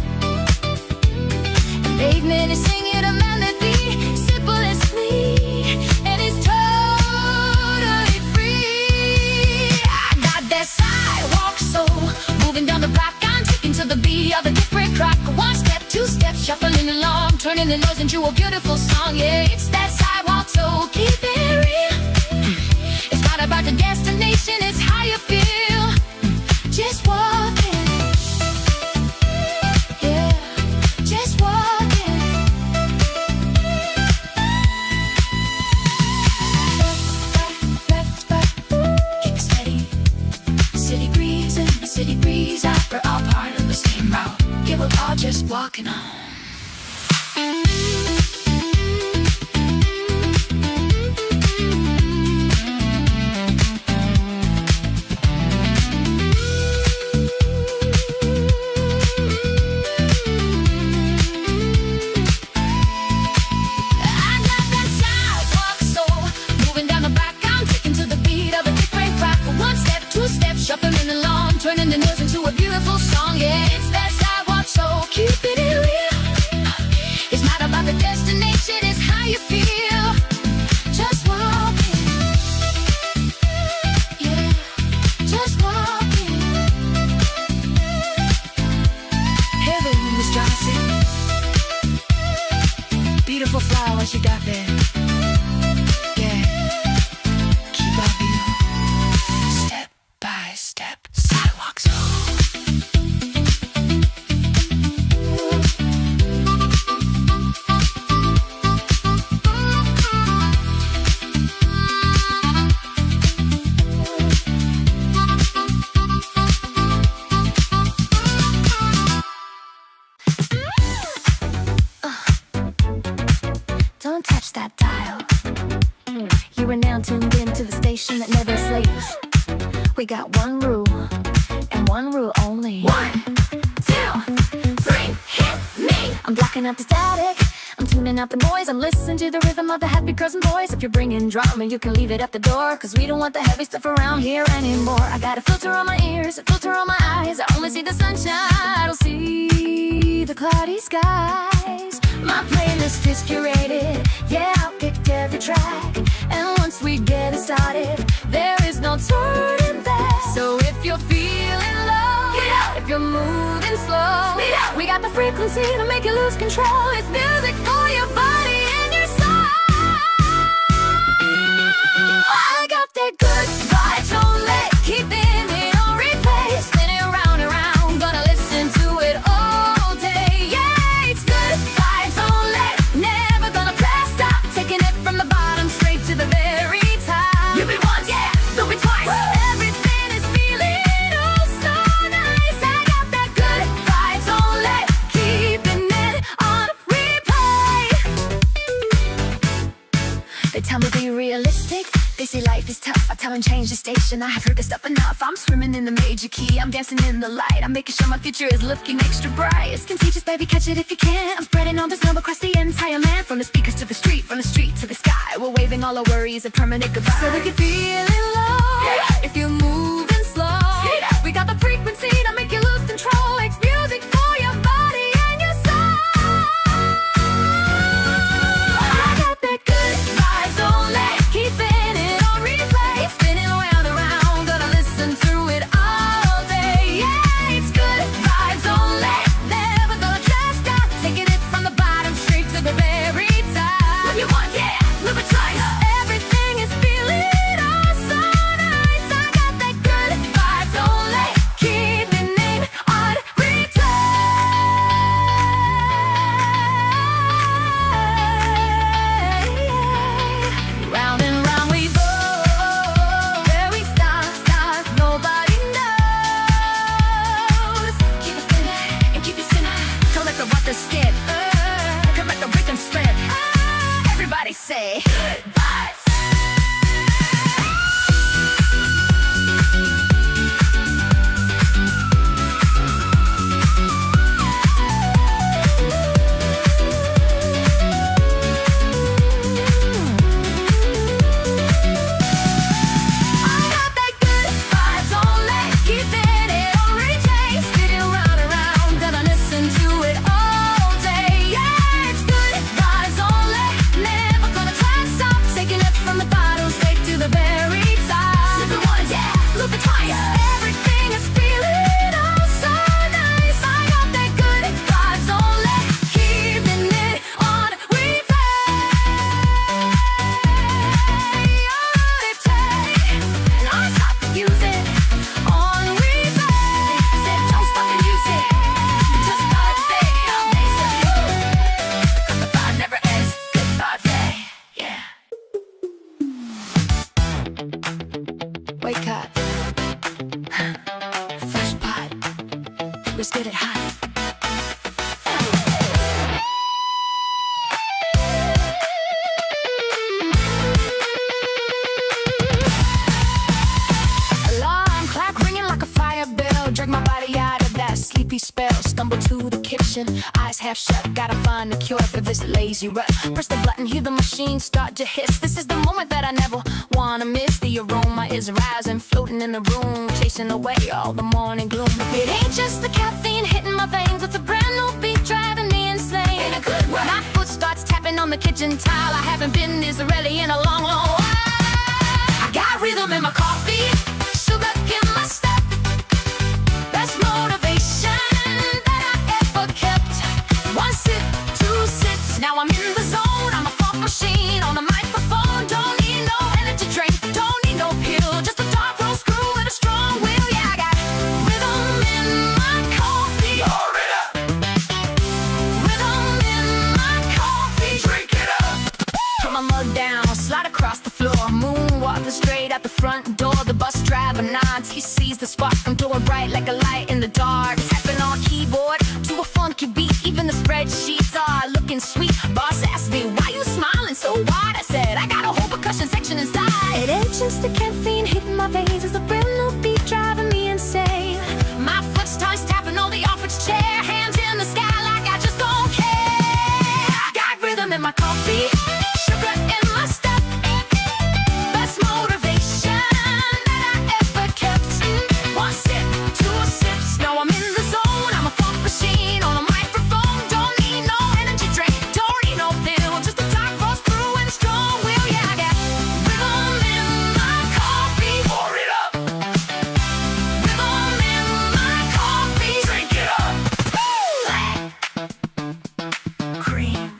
The pavement is singing a melody, simple and sweet, and it's totally free. I got that sidewalk soul, moving down the block, I'm ticking to the beat of a different clock. One step, two steps, shuffling along, turning the noise into a beautiful song. Yeah, it's that sidewalk soul, keep it real. It's not about the destination, it's how you feel. Just walking, yeah, just walking. up, we're all part of the same route. Yeah, we're all just walking on. Shuffling in the lawn, turning the noise into a beautiful song. Yeah, it's that sidewalk, so keep it real. It's not about the destination, it's how you feel. Just walking, yeah, just walking. Heaven is Johnson. Beautiful flowers you got there. Yeah, keep our view. Step by step, sidewalk zone. Don't touch that dial. You are now tuned in to the station that never sleeps. We got one rule, and one rule only. 1, 2, 3, hit me. I'm blocking out the static, I'm tuning out the noise. I'm listening to the rhythm of the happy girls and boys. If you're bringing drama, you can leave it at the door, cause we don't want the heavy stuff around here anymore. I got a filter on my ears, a filter on my eyes. I only see the sunshine, I don't see the cloudy skies. My playlist is curated, yeah, I picked every track. And once we get it started, there is no turning back. So if you're feeling low, if you're moving slow, we got the frequency to make you lose control. It's music for your body and your soul. I got that good vibes only, keeping it on replay, spinning round and round, gonna listen to it all day. Yeah, it's good vibes only, never gonna press stop, taking it from the bottom straight to the very top. You'll be once, yeah, you'll be twice. Everything is feeling oh so nice. I got that good vibes only, keeping it on replay. They tell me be realistic, they say life is tough. I tell them change the station, I have heard this stuff enough. I'm swimming in the major key, I'm dancing in the light. I'm making sure my future is looking extra bright. It's contagious, baby, catch it if you can. I'm spreading all this love across the entire land. From the speakers to the street, from the street to the sky. We're waving all our worries, a permanent goodbye. So if you're feeling low, if you're moving slow, we got the frequency to make you lose control. It's music for your body and your soul. I got that good vibes only, keeping it on replay, spinning around and round, gonna listen to it all day. Yeah, it's good vibes only, never gonna just stop, taking it from the bottom straight to the very top. What you want, yeah, live a choice. Everything is feeling oh so nice. I got that good let's get it hot. Alarm clock ringing like a fire bell. Drag my body out of that sleepy spell. Stumble to the kitchen, eyes half shut. Gotta find a cure for this lazy rut. Press the button, hear the machine start to hiss. This is the moment that I never wanna miss. The aroma is rising, floating in the room, chasing away all the morning gloom. It ain't just the caffeine hitting my veins, it's a brand new beat driving me insane. In a good way. My foot starts tapping on the kitchen tile. I haven't been this ready in a long, long while. I got rhythm in my coffee, sugar in my step. Best motivation that I ever kept. One sip, two sips, now I'm in the zone. I'm a funk machine on the microphone. Don't need no energy drink, don't need no pill, just a dark roast screw with a strong will. Yeah, I got rhythm in my coffee. Pour it up, Rhythm in my coffee. drink it up. Put my mug down, slide across the floor, moonwalking straight out the front door. The bus driver nods, he sees the spark. I'm doing bright like a light in the dark. Tapping on keyboard to a funky beat. Even the spreadsheets are looking sweet. Boss asked me, why you smiling so wide? I said, I got a whole percussion section inside. It ain't just the caffeine hitting my veins, it's a brand new beat driving me insane. My foot starts tapping on the office chair, hands in the sky like I just don't care. I got rhythm in my coffee, sugar in my step. Best motivation that I ever kept. One sip, two sips, now I'm in the zone. I'm a funk machine on a microphone. Don't need no energy drink, don't need no pill, just a dark roast brew and a strong will. Yeah, I got rhythm in my coffee. Pour it up, Rhythm in my coffee. drink it up. Black cream,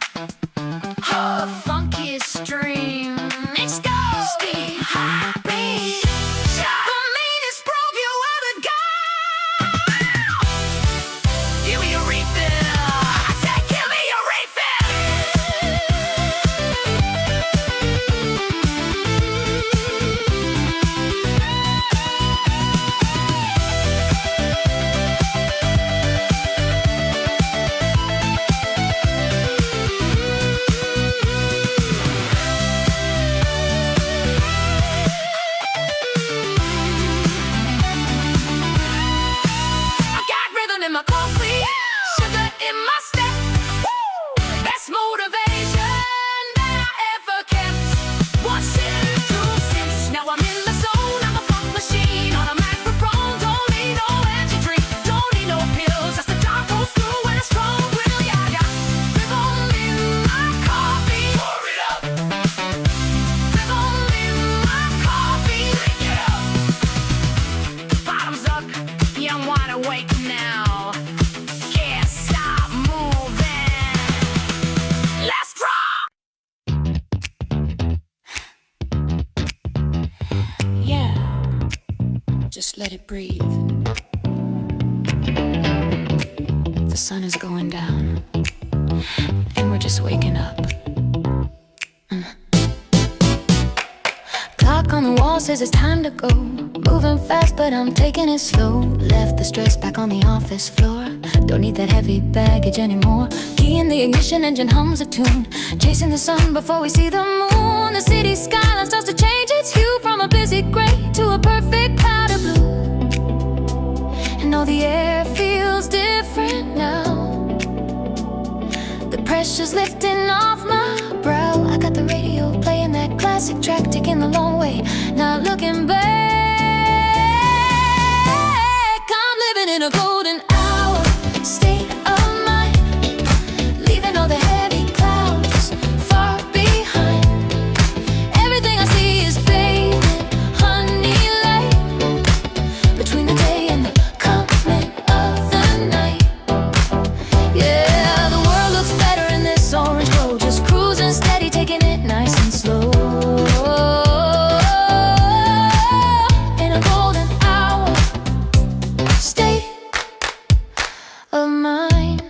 a funky stream. Let's go. Speed, high beat. The meanest broke you ever got. Give me a refill. I said, give me a I got rhythm in my coffee, sugar in my step. Best motivation that I ever kept. One sip, two sips, now I'm in the zone. I'm a funk machine on a microphone. Don't need no energy drink, don't need no pills, just a dark old screw and a strong will. Yeah, I got rhythm in my coffee. Pour it up, Rhythm in my coffee. drink it up. Bottoms up, yeah, I'm wide awake now. Can't stop moving. Let's rock! Yeah, just let it breathe. The sun is going down, and we're just waking up. Clock on the wall says it's time to go. Moving fast, but I'm taking it slow. Left the stress back on the office floor. Don't need that heavy baggage anymore. Key in the ignition, engine hums a tune. Chasing the sun before we see the moon. The city skyline starts to change its hue from a busy gray to a perfect powder blue. And all the air feels different now. The pressure's lifting off my brow. I got the radio playing that classic track, taking the long way, not looking back. I'm living in a golden hour, state of mind, leaving all the heavy clouds far behind. Everything I see is bathed in honey light, between the day and the coming of the night. Yeah, the world looks better in this orange glow, just cruising steady, taking it nice and slow. In a golden hour, state of mind.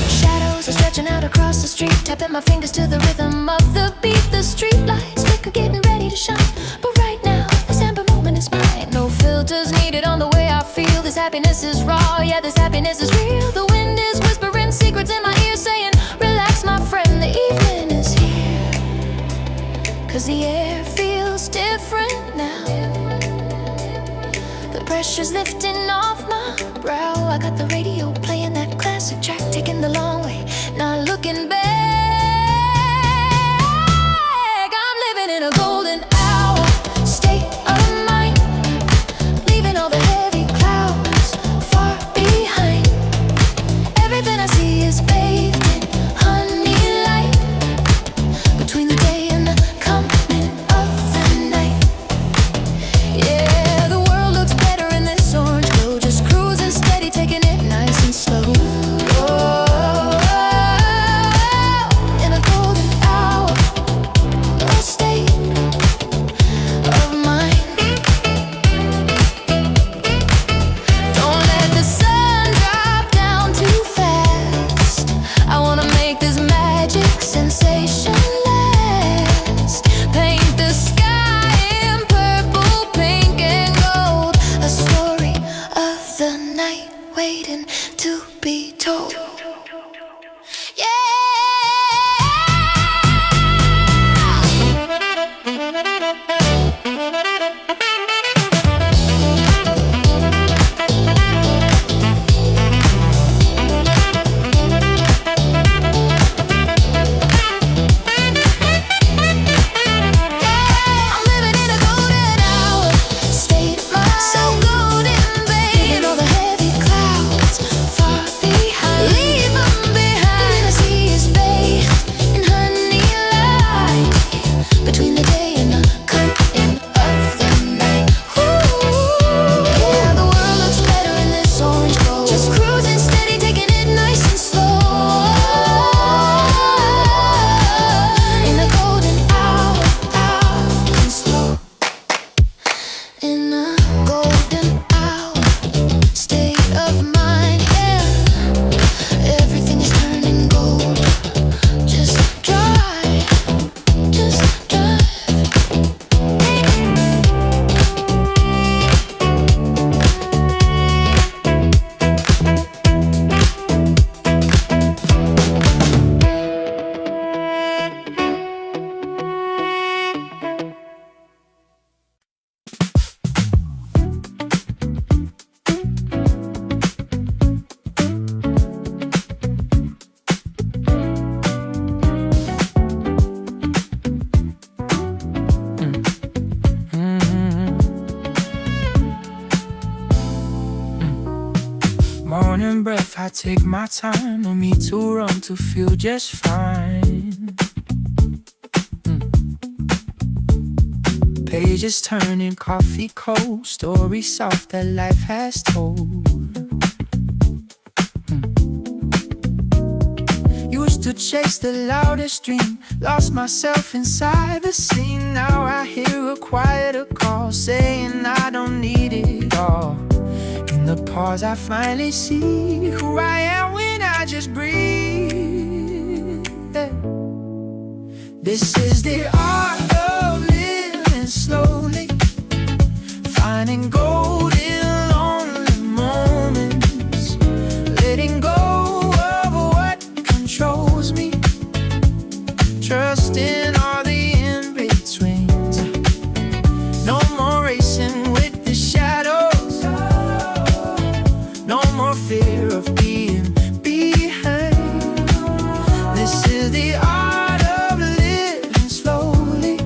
Shadows are stretching out across the street, tapping my fingers to the rhythm of the beat. The street lights flicker, getting ready to shine, but right now this amber moment is mine. No filter filters needed on the way I feel. This happiness is raw, yeah, this happiness is real. The wind is whispering secrets in my ear, saying, relax my friend, the evening is here. 'Cause the air feels different now. The pressure's lifting off my brow. I got the radio playing that classic track, taking the long way, not looking back. I'm living in a golden hour, state of mind, leaving all the heavy clouds far behind. Everything I see is bathed in honey light, between the day and the coming of the night. Yeah, the world looks better in this orange glow, just cruising steady, taking it nice and slow. In a golden hour, a state of mind. Don't let the sun drop down too fast. I wanna make this magic sensation last. Paint the sky in purple, pink, and gold. A story of the night waiting to be told. I'm living in a golden hour, state of mind. So golden, babe. Leaving all the heavy clouds far behind. Leave them behind. Everything I see is bathed in honey light, between the day and the coming of the night. Ooh, yeah, the world looks better in this orange glow. Just cruising steady, taking it nice and slow. In a golden hour, and slow. In a golden hour, state of mind, yeah. Everything is turning gold. Just drive, just drive. Morning breath, I take my time. No need to run to feel just fine. Pages turning, coffee cold, stories soft that life has told. Used to chase the loudest dream, lost myself inside the scene. Now I hear a quieter call saying I don't need it all. In the pause I finally see who I am when I just breathe. This is the art of living slowly, finding gold in lonely moments, letting go of what controls me, trusting all the in-betweens. No more racing with the shadows, no more fear of being behind. This is the art of living slowly,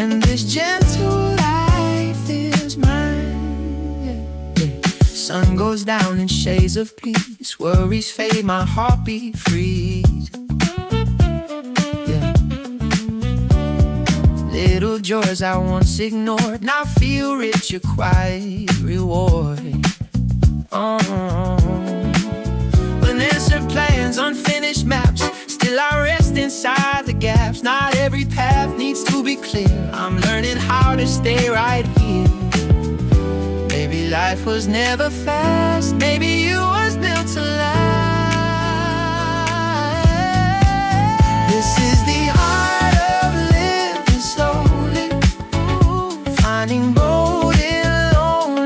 and this gentle life is mine. Sun goes down in shades of peace, worries fade, my heartbeat freeze. Little joys I once ignored now feel rich, a quiet reward. Unanswered plans, unfinished maps, still I rest inside the gaps. Not every path needs to be clear, I'm learning how to stay right here. Maybe life was never fast, maybe you was built to last. This is the art of living slowly, finding gold in lonely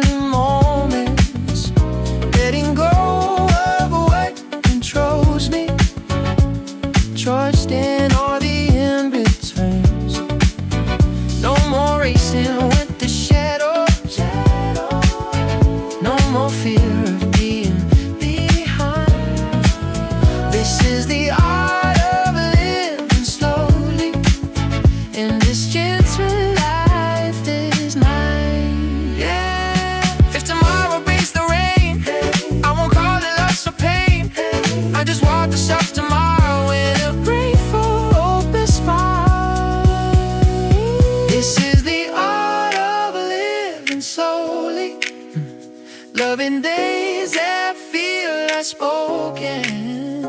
slowly, loving days that feel unspoken,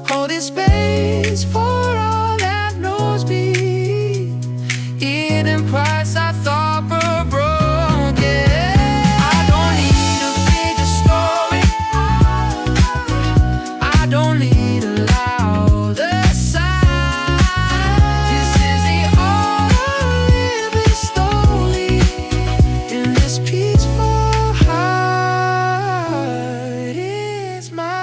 holding space for all that knows me, hidden price I thought were broken. I don't need a bigger story, I don't need a louder sign. This is the art of living slowly in this peaceful heart is mine.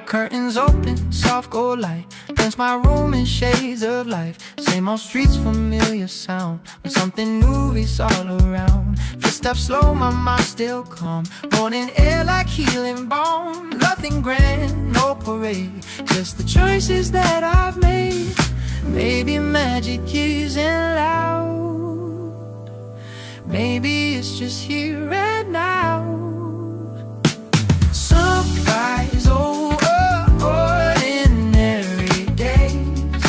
Curtains open, soft gold light paints my room in shades of life. Same old streets, familiar sound, when something new is all around. Footsteps slow, my mind still calm, morning air like healing balm. Nothing grand, no parade, just the choices that I've made. Maybe magic isn't loud, maybe it's just here and now. Sunrise over ordinary days,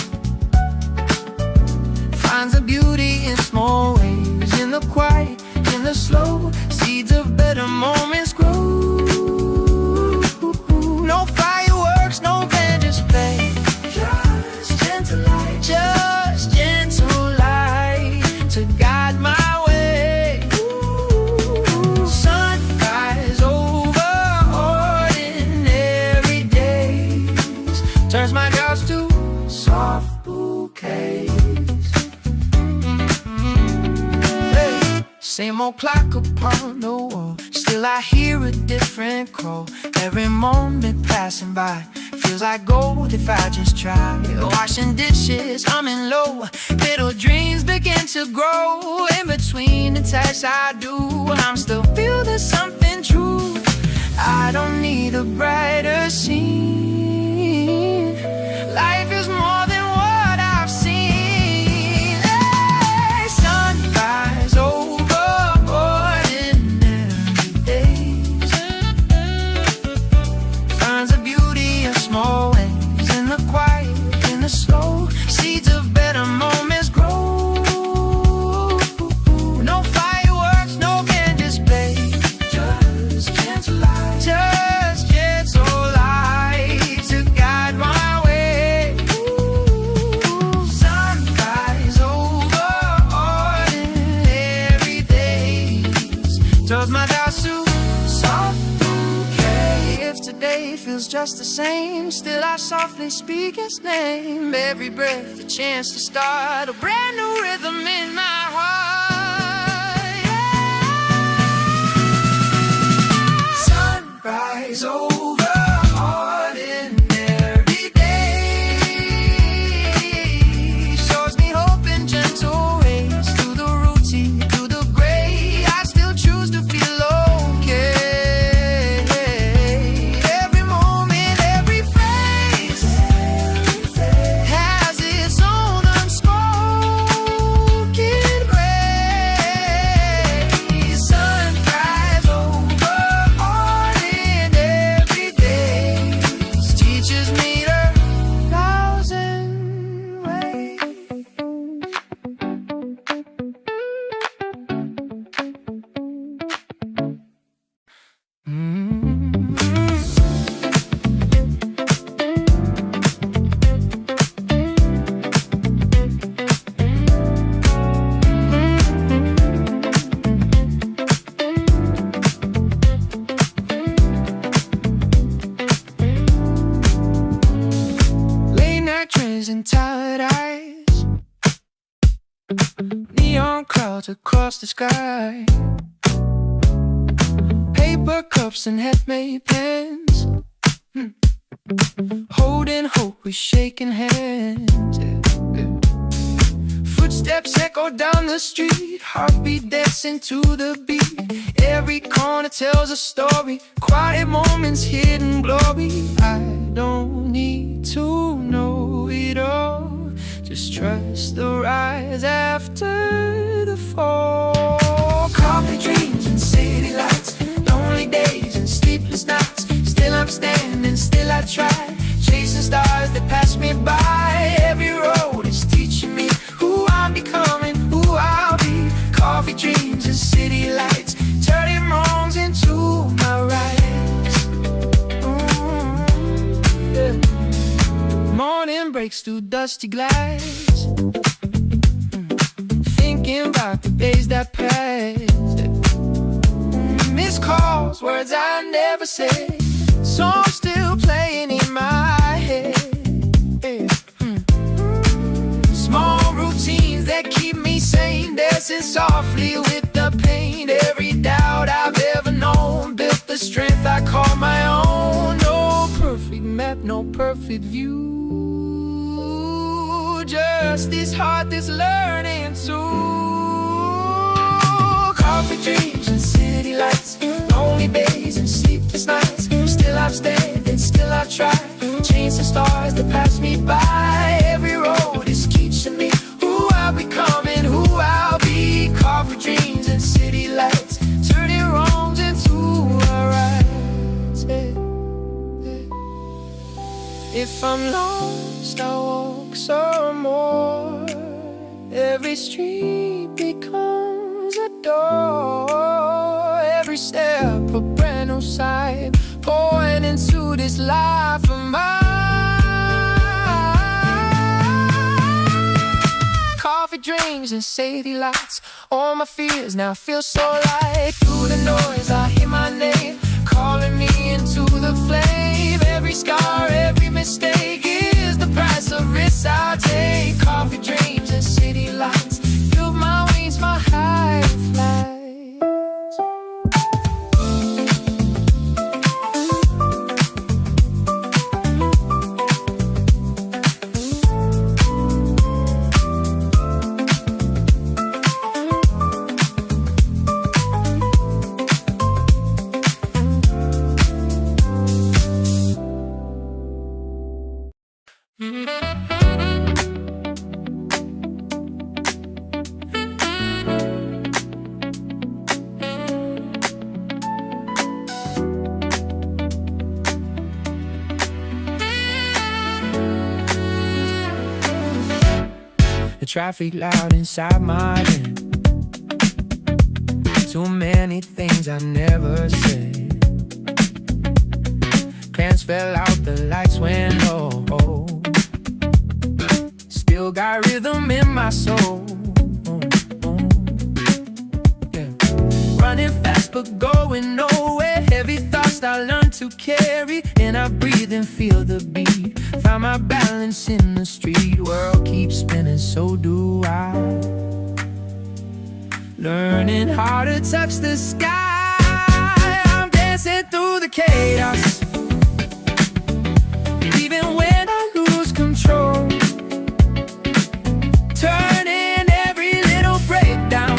finds a beauty in small ways, in the quiet, in the slow, seeds of better moments grow. No fireworks, no grand display, just gentle light, just gentle light to guide my way. Sunrise over ordinary days, turns my doubts to soft bouquets. Hey. Same old clock upon the wall, still I hear a different call. Every moment passing by feels like gold if I just try. Washing dishes, humming low, little dreams begin to grow. In between the tasks I do, I'm still building something true. I don't need a brighter scene, life is more than what I've seen. Hey, sunrise over ordinary days, finds a beauty in small ways, in the quiet, in the slow, seeds of better moments grow. No fireworks, no grand display, just gentle light, just gentle light to guide my way. Sunrise over ordinary days, turns my doubts to soft bouquet. If today feels just the same, still I softly speak his name. Every breath a chance to start a brand new rhythm in my heart. Yeah. Sunrise over ordinary days, shows me hope in gentle ways. Through the routine, through the gray, I still choose to feel okay. Every moment, every phrase has its own unspoken grace. Sunrise over ordinary days, teaches me a thousand ways. Late night trains and tired eyes, neon clouds across the sky, paper cups and half-made pens, holding hope with shaking hands. Footsteps echo down the street, heartbeat dancing to the beat. Every corner tells a story, quiet moments, hidden glory. I don't need to know it all Just trust the rise after the fall. Coffee dreams and city lights, lonely days and sleepless nights. Still I'm standing, still I try, chasing stars that pass me by. Every road is teaching me who I'm becoming, who I'll be. Coffee dreams and city lights, turning wrongs into my rights. Yeah. Morning breaks through dusty glass, thinking about the days that passed. Missed calls, words I never said, songs still playing in my head. Small routines that keep me sane, dancing softly with the pain. Every doubt I've ever known built the strength I call my own. No perfect map, no perfect view, just this heart that's learning to. Coffee dreams and city lights, lonely days and sleepless nights. Still I'm standing, still I try, chasing stars that pass me by. Every road is teaching me who I'll become and who I'll be. Coffee dreams and city lights, turning wrongs into a rights. If I'm lost, I'll walk some more. Every street becomes a door. Every step a brand new sign, pouring into this life of mine. Coffee dreams and city lights, all my fears now feel so light. Through the noise I hear my name, calling me into the flame. Every scar, every mistake is the price of risks I'll take. Coffee dreams and city lights, build my wings, my high flights. The traffic loud inside my head, too many things I never said. Plans fell out, the lights went low. Still got rhythm in my soul. Yeah. Running fast but going nowhere. Heavy thoughts I learned to carry, and I breathe and feel the beat. Found my balance in the street. World keeps spinning, so do I. Learning how to touch the sky. I'm dancing through the chaos, even when I lose control. Turning every little breakdown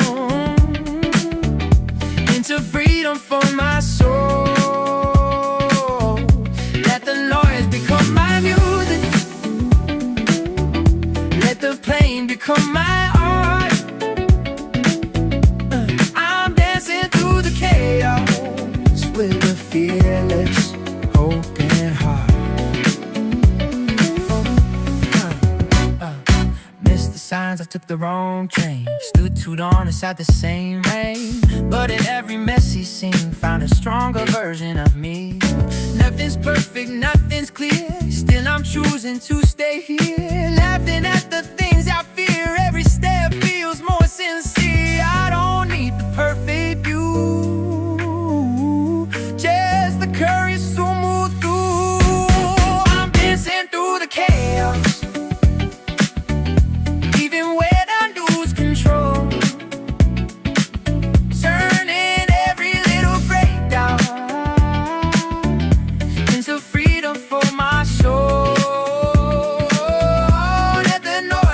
into freedom for my soul. Let the noise become my music, let the pain become my art. I'm dancing through the chaos with a fearless hope and heart. Missed the signs, I took the wrong train. Stood too long inside the same rain, but in every messy scene found a stronger version of me. Nothing's perfect, nothing's clear, still I'm choosing to stay here. Laughing at the things I fear, every step feels more sincere. I don't need the perfect view, just the courage to move through. I'm dancing through the chaos, even when I lose control. Turning every little breakdown into freedom for my soul. Let the noise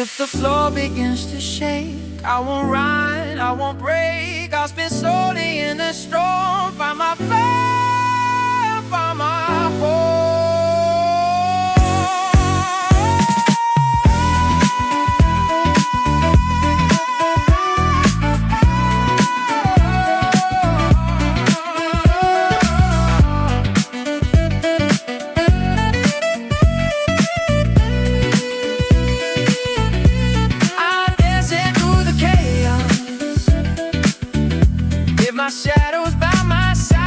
If the floor begins to shake, I won't run, I won't break. I'll spend slowly in the storm, find my faith, find my hope. My shadows by my side,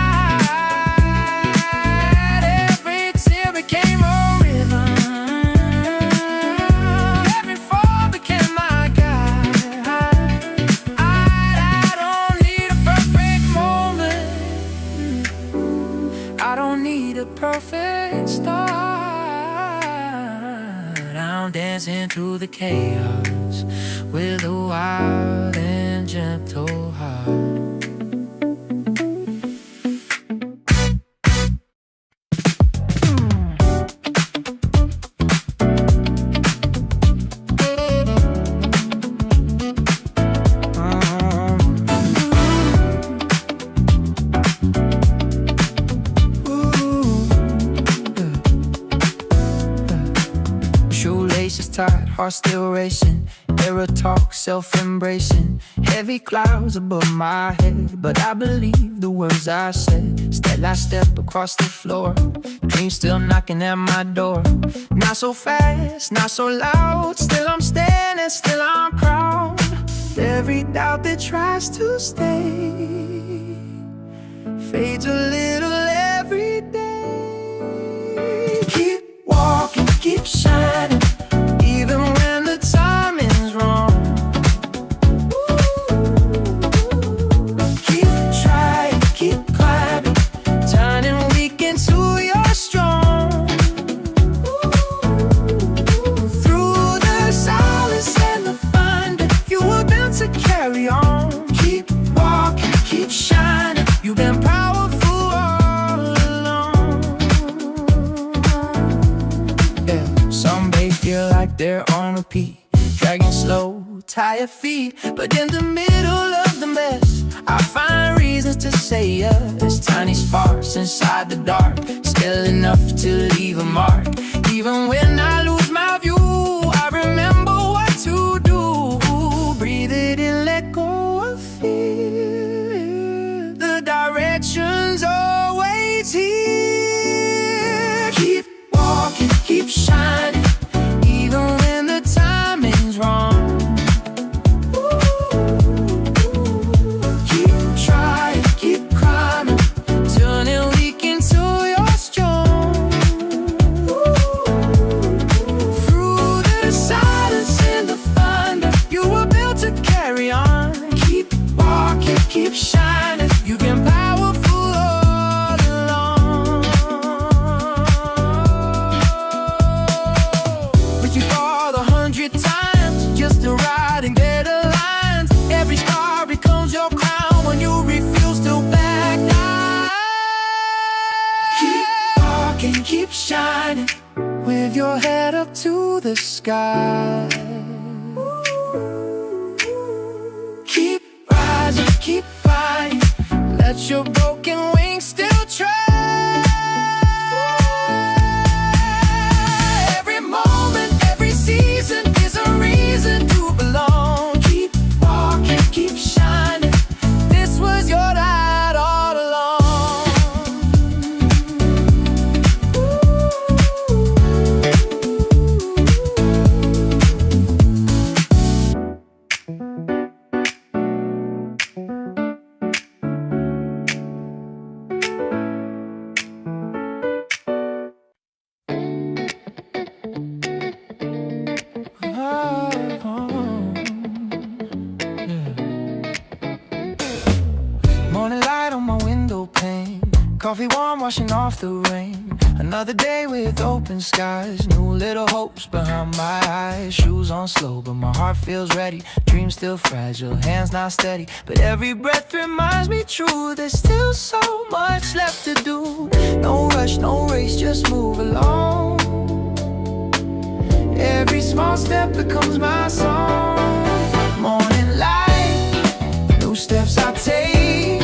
every tear became a rhythm, every fall became my guide. I don't need a perfect moment, I don't need a perfect start. I'm dancing through the chaos with a wild and gentle heart. Tired, heart still racing, error talk, self-embracing. Heavy clouds above my head, but I believe the words I said. Still I step across the floor, dreams still knocking at my door. Not so fast, not so loud, still I'm standing, still I'm proud. Every doubt that tries to stay fades a little every day. Keep walking, keep shining, even when the timing's wrong. Keep trying, keep climbing, turning weak into your strong. Through the silence and the thunder, you were meant to carry on. Keep walking, keep shining, you've been powerful all along. Yeah, some may feel like they're on repeat, dragging slow, tired feet. But in the middle of the mess, I find reasons to say yes. Tiny sparks inside the dark, still enough to leave a mark. Even when I lose my view, I remember what to do. Breathe it in, let go of fear. The direction's always here. Keep walking, keep shining, even when the timing's wrong. Keep trying, keep climbing, turning weak into your strong. Through the silence and the thunder, you were built to carry on. Keep walking, keep shining, you've been powerful all along. But you fall 100 times just to ride and get aligned. Every star becomes your crown when you refuse to back down. Keep walking, keep shining, with your head up to the sky. Keep rising, keep flying, let your broken wings still try. Every moment, every season is a reason to belong. Keep walking, keep shining, this was your ride all along. Morning light on my window pane, coffee warm washing off the rain. Another day with open skies, new little hopes behind my eyes. Shoes on slow, but my heart feels ready. Dreams still fragile, hands not steady, but every breath reminds me true. There's still so much left to do. No rush, no race, just move along. Every small small step becomes my song. Morning light, new steps I take.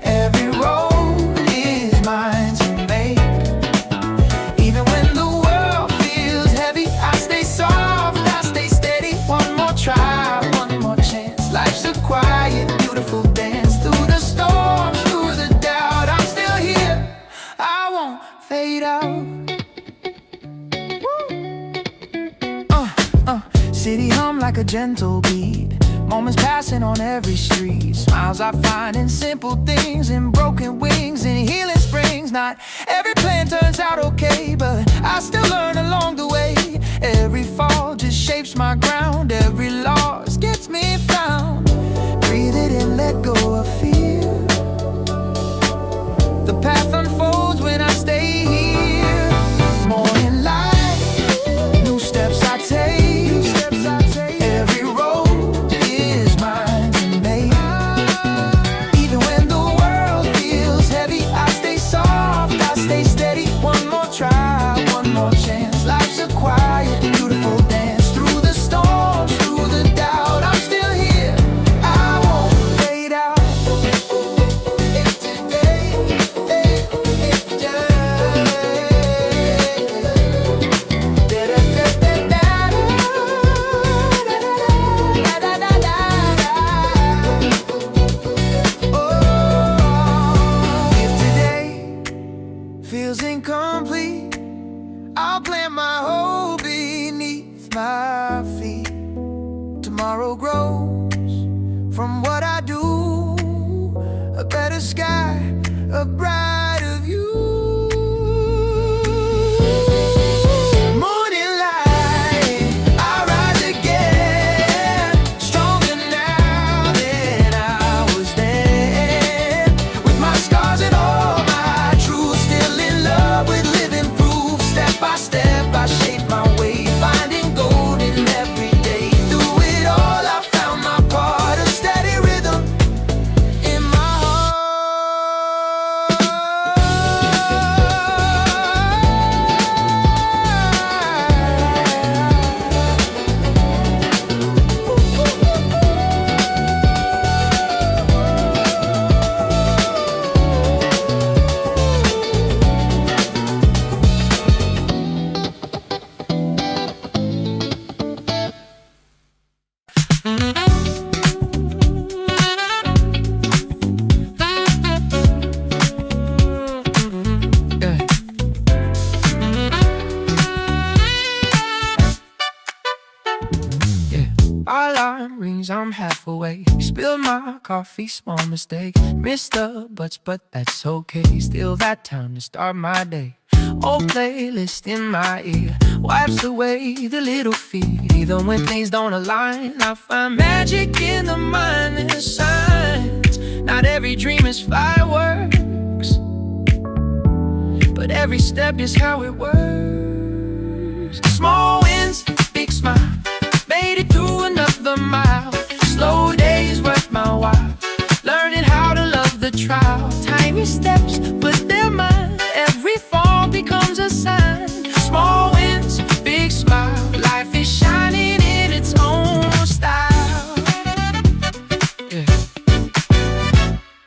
Every road is mine to make. Even when the world feels heavy, I stay soft, I stay steady. One more try, one more chance. Life's a quiet, beautiful dance. Through the storms, through the doubt, I'm still here. I won't fade out. City hum like a gentle beat. Moments passing on every street. Smiles I find in simple things, in broken wings, in healing springs. Not every plan turns out okay, but I still learn along the way. Every fall just shapes my ground. Every loss gets me found. Breathe it in, let go of fear. The path unfolds when I stay here. Morning light, new steps I take. Quiet, beautiful dance. Through the storms, through the doubt, I'm still here. I won't fade out. It's today, it's if today feels incomplete, I'll plant my hole beneath my feet. Tomorrow grows from what I do. A better sky, a brighter view. Morning light, I rise again. Stronger now than I was then. With my scars and all my truths, still in love with living proof. Step by step I shape my way, finding gold in every day. Through it all I found my part, a steady rhythm in my heart. Alarm rings, I'm half awake. Spilled my coffee, small mistake. Missed the butts, but that's okay. Still that time to start my day. Old playlist in my ear wipes away the little fear. Even when things don't align, I find magic in the mindless signs. Not every dream is fireworks, but every step is how it works. Small wins, big smile. Made it through another mile. Slow days worth my while. Learning how to love the trial. Tiny steps, but they're mine. Every fall becomes a sign. Small wins, big smile. Life is shining in its own style.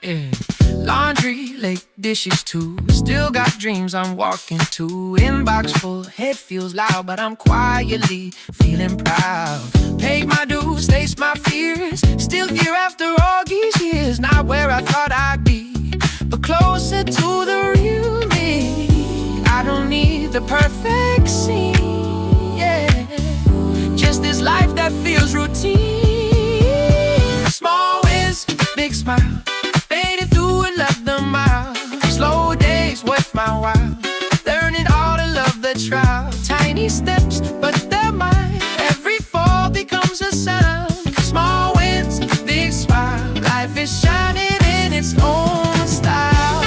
Yeah. Laundry, late dishes too. Still got dreams I'm walking to. Inbox full, head feels loud, but I'm quietly feeling proud. Paid my dues, faced my fears. Still here after all these years. Not where I thought I'd be, but closer to the real me. I don't need the perfect scene, yeah. Just this life that feels routine. Small wins, big smile. Made it through another mile. Slow days worth my while. Learning all to love the trial. Tiny steps, but they're mine. Every fall becomes a sound. Small wins, big smile. Life is shining in its own style.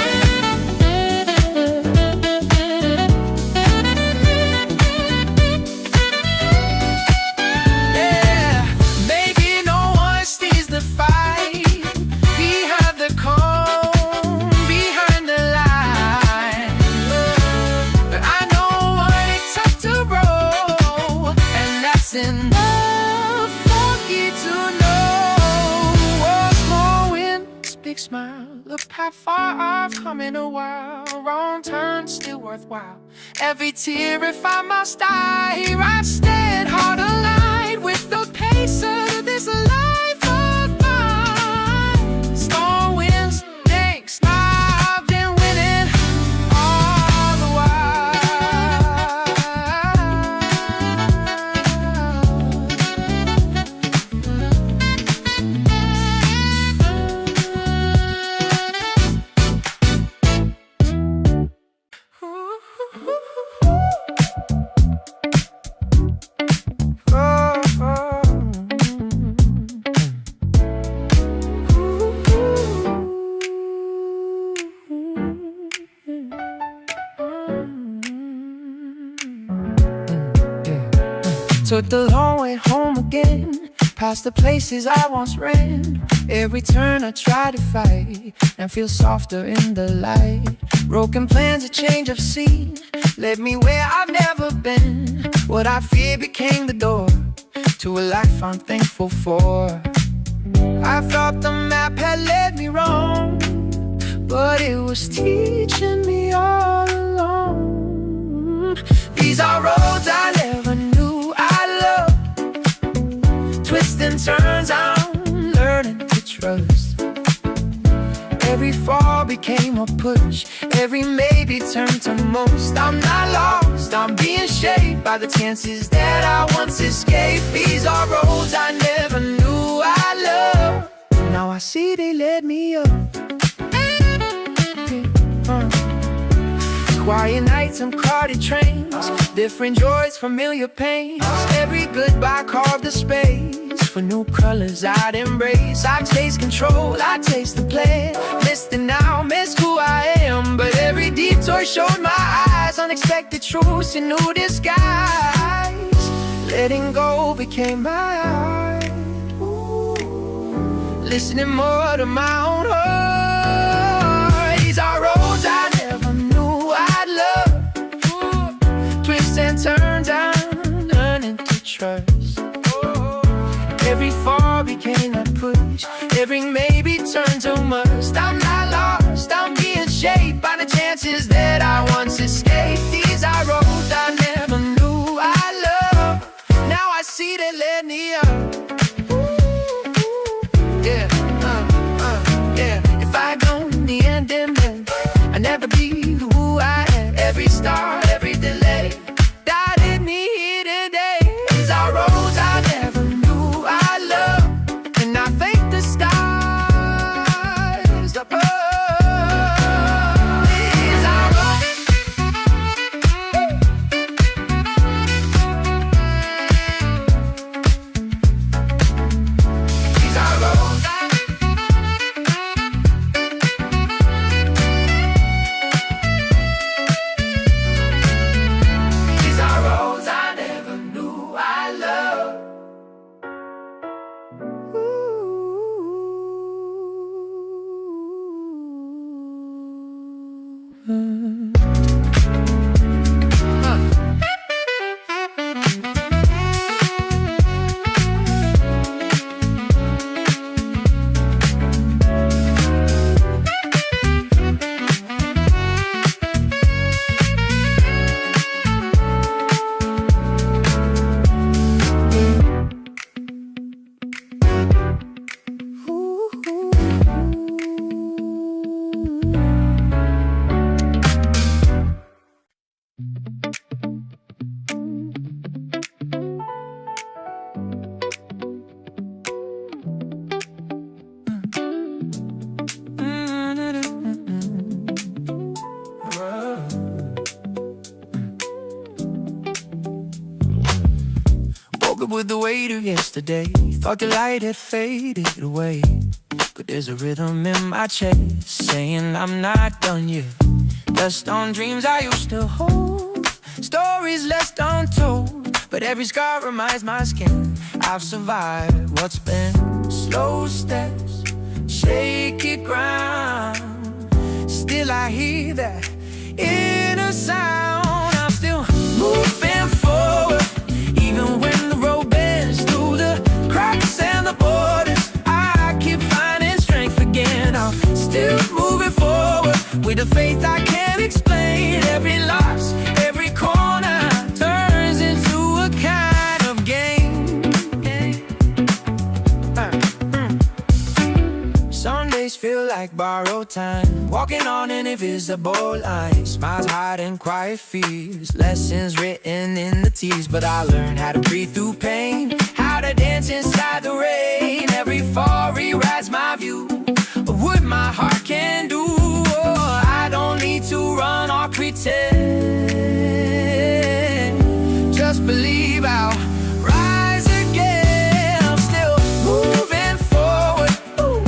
Yeah, maybe no one sees the fight behind the calm, behind the line. But I know what it took to roll. path far off, coming a while. Wrong turn, still worthwhile. Every tear, if I must die, here I stand, hard aligned with the pace of this life of mine. Storm winds, thanks, I've been winning all the Took the long way home again, past the places I once ran. Every turn I try to fight and feel softer in the light. Broken plans, a change of scene led me where I've never been. What I feared became the door to a life I'm thankful for. I thought the map had led me wrong, but it was teaching me all along. These are roads I never knew I loved. Twists and turns I'm learning to trust. Every fall became a push, every maybe turned to most. I'm not lost, I'm being shaped by the chances that I once escaped. These are roads I never knew I loved. Now I see they led me up. Quiet nights and crowded trains, different joys, familiar pains. Every goodbye carved a space for new colors I'd embrace. I taste control, I taste the plan. Missed it now, missed who I am. But every detour showed my eyes unexpected truths in new disguise. Letting go became my art, listening more to my own heart. These are roads I never knew I'd love. Twists and turns I'm learning to trust. Every fall became a push, every maybe turned to must. I'm not lost, I'm being shaped by the chances that I once escaped. These are roads I never knew I loved. Now I see they led me up. If I go in the end, then I never be who I am. Every start, every delay, guided me here today. These are roads I never knew I loved, and I thank the stars above. These are roads. These are roads. These are roads I never knew I loved. Woke up with the weight of yesterday. Thought the light had faded away, but there's a rhythm in my chest saying I'm not done yet. Dust on dreams I used to hold, stories left untold, but every scar reminds my skin I've survived what's been. Slow steps, shaky ground, still I hear that inner sound. I'm still moving forward, even when the road bends through the cracks and the borders. I keep finding strength again. I'm still moving with a faith I can't explain. Every loss, every corner turns into a kind of game. Some days feel like borrowed time, walking on an invisible line. Smiles hiding quiet fears, lessons written in the tears. But I learned how to breathe through pain, how to dance inside the rain. Every fall rewrites my view of what my heart can do. Oh, I don't need to run or pretend, just believe I'll rise again. I'm still moving forward,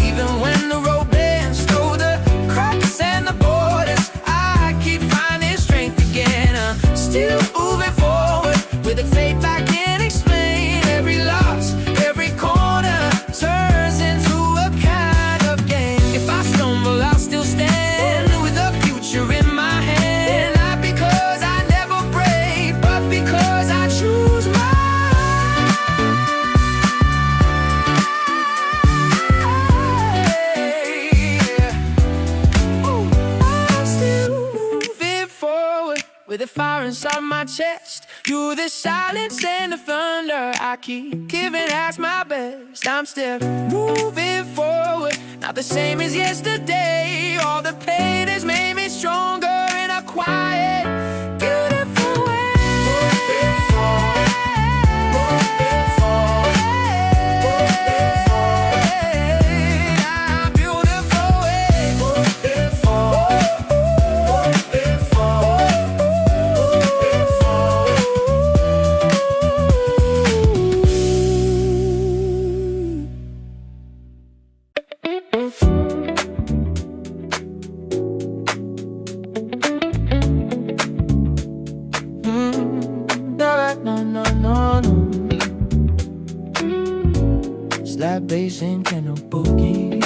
even when the road bends through the cracks and the borders. I keep finding strength again. I'm still moving forward with a faith I can't explain. Every loss, every corner turns into a kind of game. If I stumble, I'll still stand with a future in my hand. Not because I never break, but because I choose my. I'm still moving forward with a fire inside my chest. You're the silence and the thunder I keep giving as my best. I'm still moving forward, not the same as yesterday. All the pain has made me stronger in a quiet, beautiful way. Slap bass and piano boogie.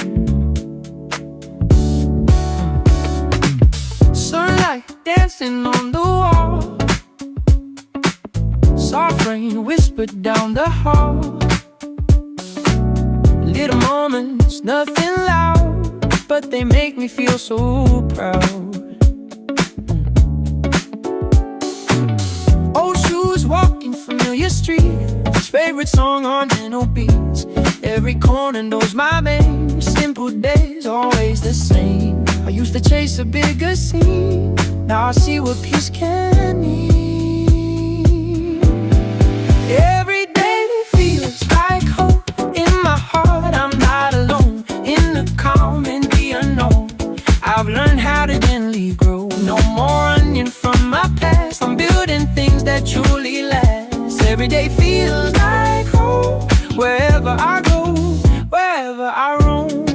Sunlight dancing on the wall, soft rain whispered down the hall. Little moments, nothing loud, but they make me feel so proud. Old shoes walking familiar streets, favorite song on mental beats. Every corner knows my name. Simple days, always the same. I used to chase a bigger scene, now I see what peace can mean. Every day feels like home in my heart. I'm not alone in the calm and the unknown. I've learned how to gently grow. No more running from my past. I'm building things that truly last. Every day feels like home, wherever I go, wherever I roam.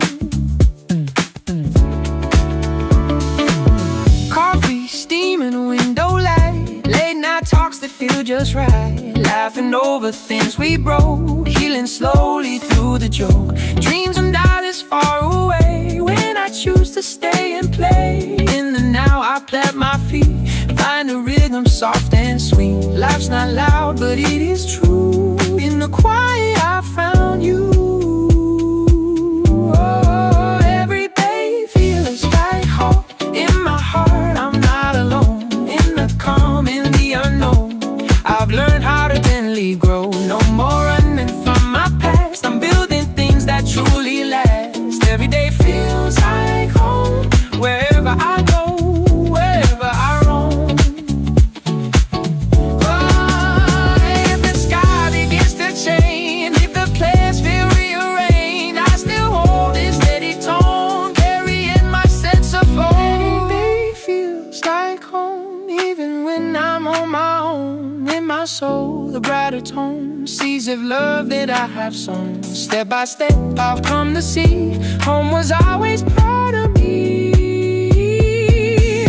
Coffee, steaming, window light, late night talks that feel just right. Laughing over things we broke, healing slowly through the joke. Dreams and dollars far away, when I choose to stay and play. In the now I plant my feet, find a rhythm soft and sweet. Life's not loud, but it is true. In the quiet I found you. Oh, every day feels like home in my heart. I'm not alone in the calm, in the unknown. I've learned how to gently grow. No more running from my past. I'm building things that truly last. Every day feels like home, wherever I go, wherever I roam. Oh, if the sky begins to change, if the plans feel rearranged, I still hold this steady tone, carrying my sense of home. Every day feels like home, even when I'm on my own. In my soul, the brighter tone, seeds of love that I have sown. Step by step, I've come to see home was always part of me.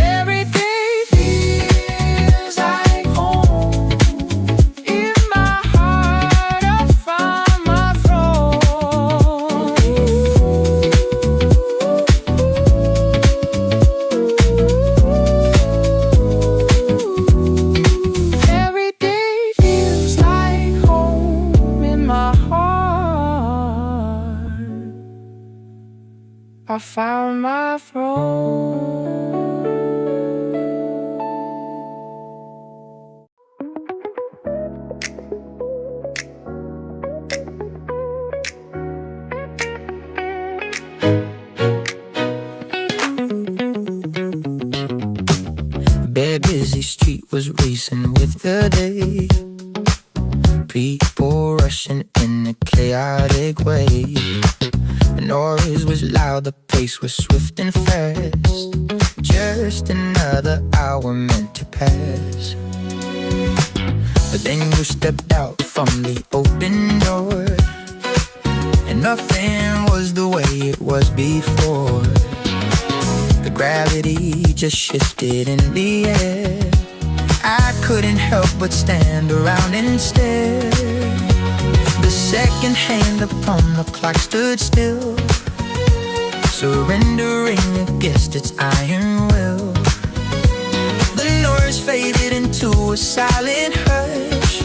Every day feels like home. In my heart, I find my throne. Every day feels like home in my heart. I found my throne. busy street was racing with the day. People rushing in a chaotic way. The noise was loud, the pace was swift and fast. Just another hour meant to pass. But then you stepped out from the open door, and nothing was the way it was before. The gravity just shifted in the air. I couldn't help but stand around and stare. The second hand upon the clock stood still, surrendering against its iron will. The noise faded into a silent hush.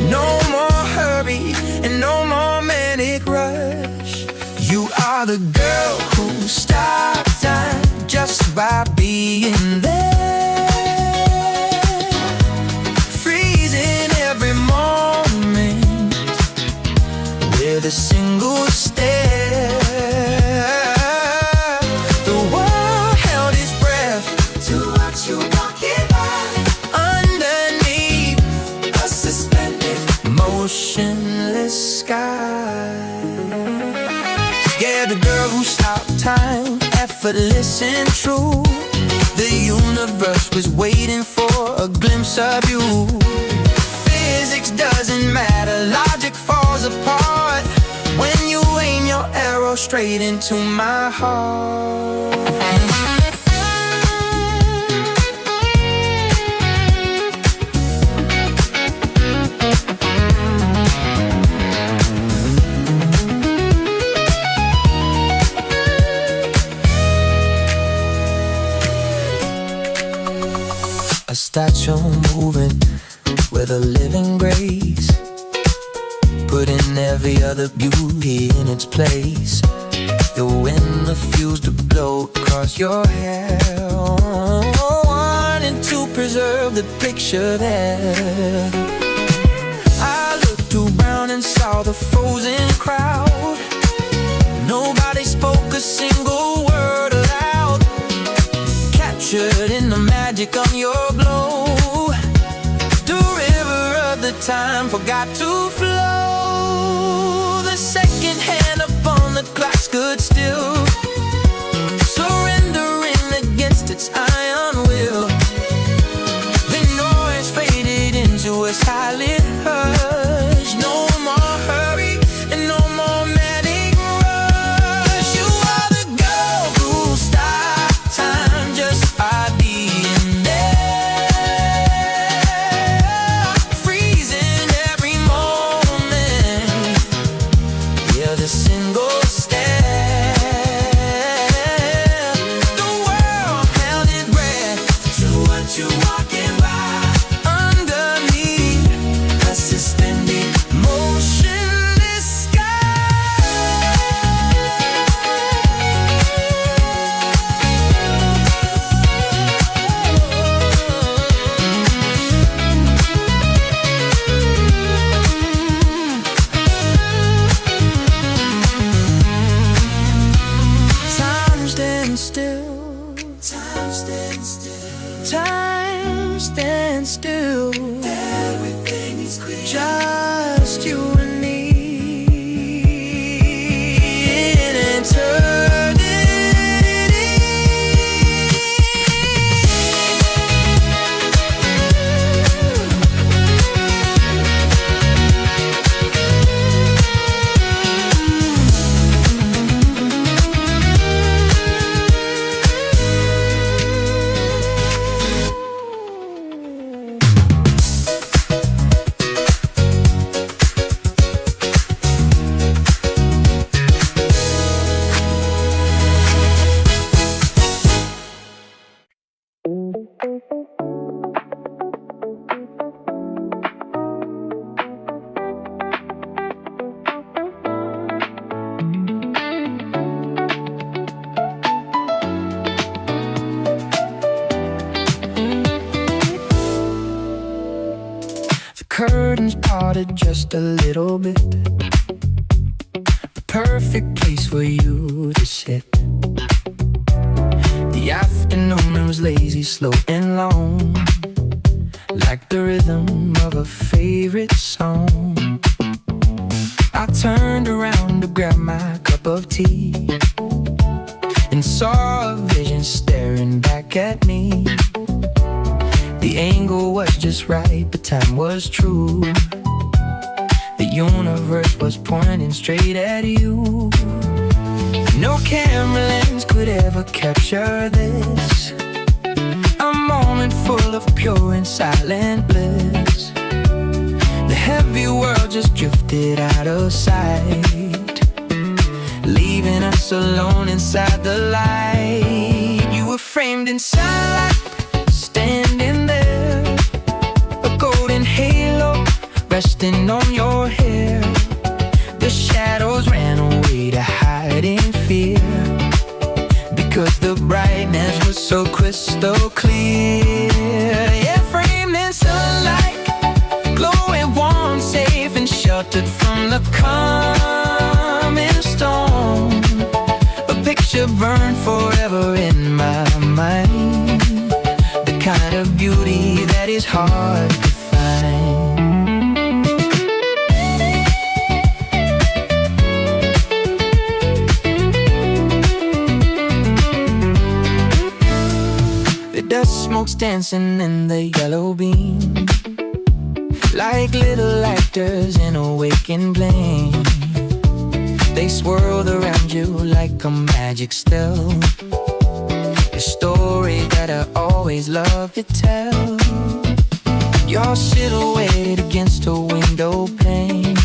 No more hurry and no more manic rush. You are the girl who stopped time just by being there, freezing every moment with a single stare. The world held its breath to watch you walking by underneath a suspended, motionless sky. Yeah, the girl who stopped time, effortless and true. The universe was waiting for a glimpse of you. Physics doesn't matter, logic falls apart when you aim your arrow straight into my heart. A statue moving with a living grace, putting every other beauty in its place. The wind refused to blow across your hair, wanting to preserve the picture there. I looked around and saw the frozen crowd. Nobody spoke a single word aloud, captured in the magic of your glow. The river of the time forgot to flow. The second hand upon the clock stood still, surrendering against its iron will. The noise faded into a silent hush. No more hurry and no more manic rush. You are the girl who stopped time just by being there, freezing every moment. Yeah, the single stare. The world held its breath to watch you walking by underneath a suspended, motionless sky. Time stands still. Time stands still. Time stands still. Everything is clear. Just you and me in eternity. Curtains parted just a little bit, the perfect place for you to sit. The afternoon was lazy, slow and long. like the rhythm of a favorite song. I turned around to grab my cup of tea and saw a vision staring back at me. The angle was just right, the time was true. The universe was pointing straight at you. No camera lens could ever capture this, a moment full of pure and silent bliss. The heavy world just drifted out of sight, leaving us alone inside the light. You were framed in sunlight, standing there, a golden halo resting on your hair. The shadows ran away to hide in fear, because the brightness was so crystal clear. Yeah, framed in sunlight, glowing warm, safe and sheltered from the coming storm. A picture burned forever in my mind, the kind of beauty that is hard to find. Dust smoke's dancing in the yellow beam, like little actors in a waking flame. They swirled around you like a magic spell, a story that I always loved to tell. You're silhouetted against a window pane,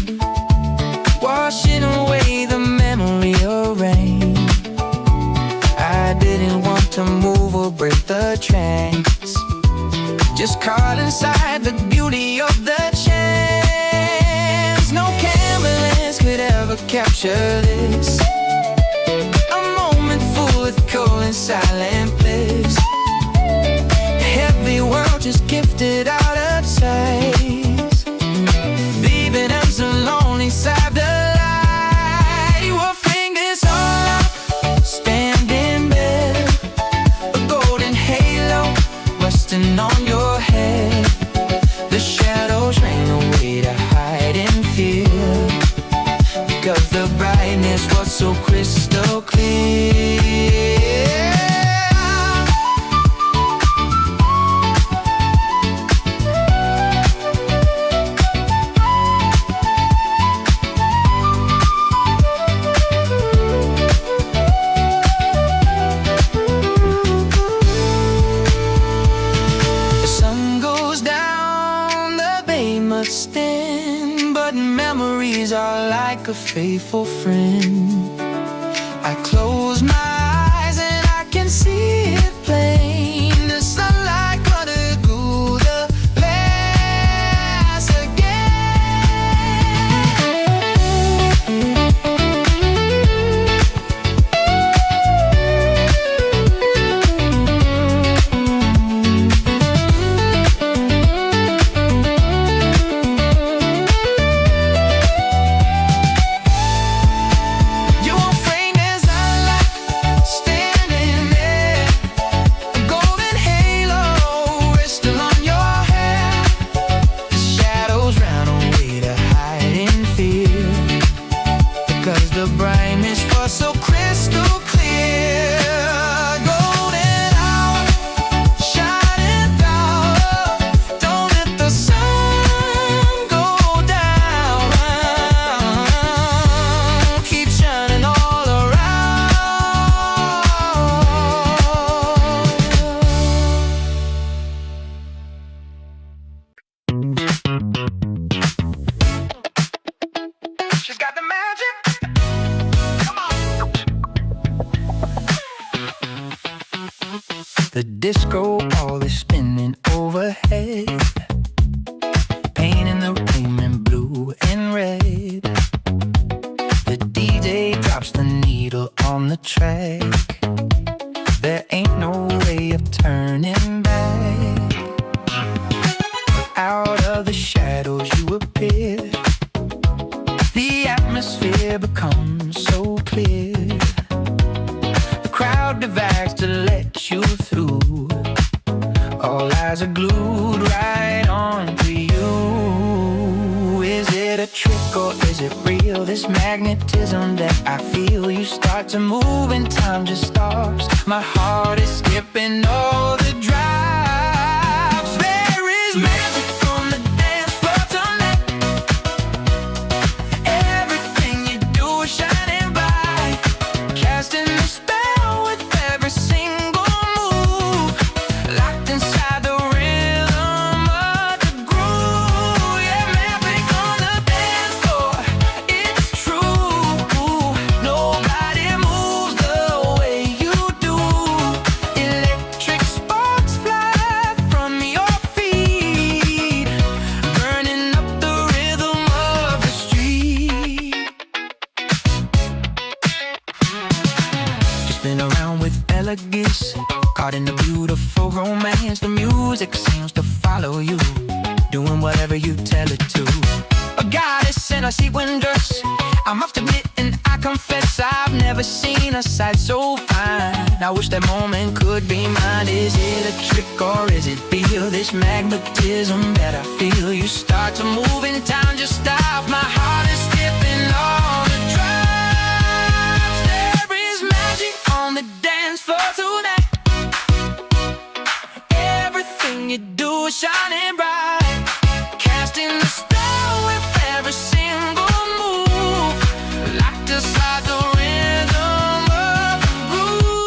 washing away the memory of rain. I didn't want to move or break the trance, just caught inside the beauty of the chance. No camera lens could ever capture this, a moment full of cold and silent bliss. The heavy world just gifted out of sight, leaving us alone inside the light. Your fingers all up, standing there, a golden halo resting on your head. The shadows ran away to hide in fear, because the brightness was so crystal clear. But memories are like a faithful friend. I close my eyes and I can see it plain. The sunlight gonna go the glass The disco ball is spinning overhead, painting the room in blue and red. The DJ drops the needle on the track. There ain't no way of turning back. Out of the shadows you appear, the atmosphere becomes so clear. The crowd divides to let you through. All eyes are glued right on feel this magnetism that I feel. You start to move and time just stops. My heart is skipping all the drops. There is magic on the dance floor tonight. Everything you do is shining bright, casting a spell with every single move, locked inside the rhythm of the groove. Yeah, magic on the dance floor, it's true. Nobody moves the way you do. Electric sparks fly from your feet, burning up the rhythm of the street. Just been around with elegance, caught in the beautiful romance. The music seems to follow you, doing whatever you tell it to. A goddess in a sequin dress, I must admit and I confess I've never seen a sight so fine. I wish that moment could be mine. Is it a trick or is it real? This magnetism that I feel. You start to move and time just stops. My heart is skipping all the drops. There is magic on the dance floor tonight. Everything you do is shining bright, casting a spell with every single move, locked inside the rhythm of the groove.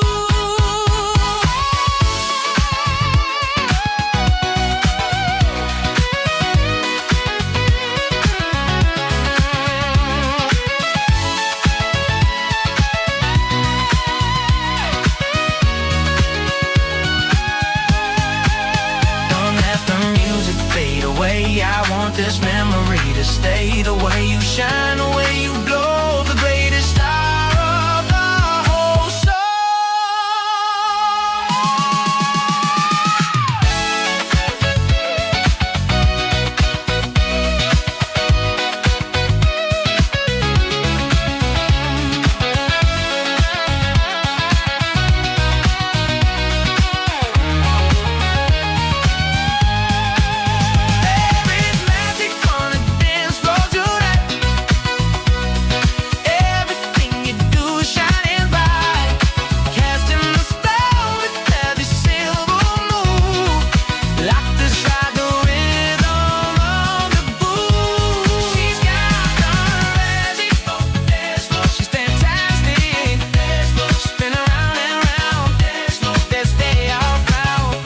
Don't let the music fade away. I want this memory to stay. The way you shine, the way you glow, the greatest star of the whole show. There is magic on the dance floor tonight. Everything you do is shining bright, casting a spell with every single move, locked inside the rhythm of the groove. She's got the magic on the dance floor. She's fantastic. Spin around and round. Let's stay all round.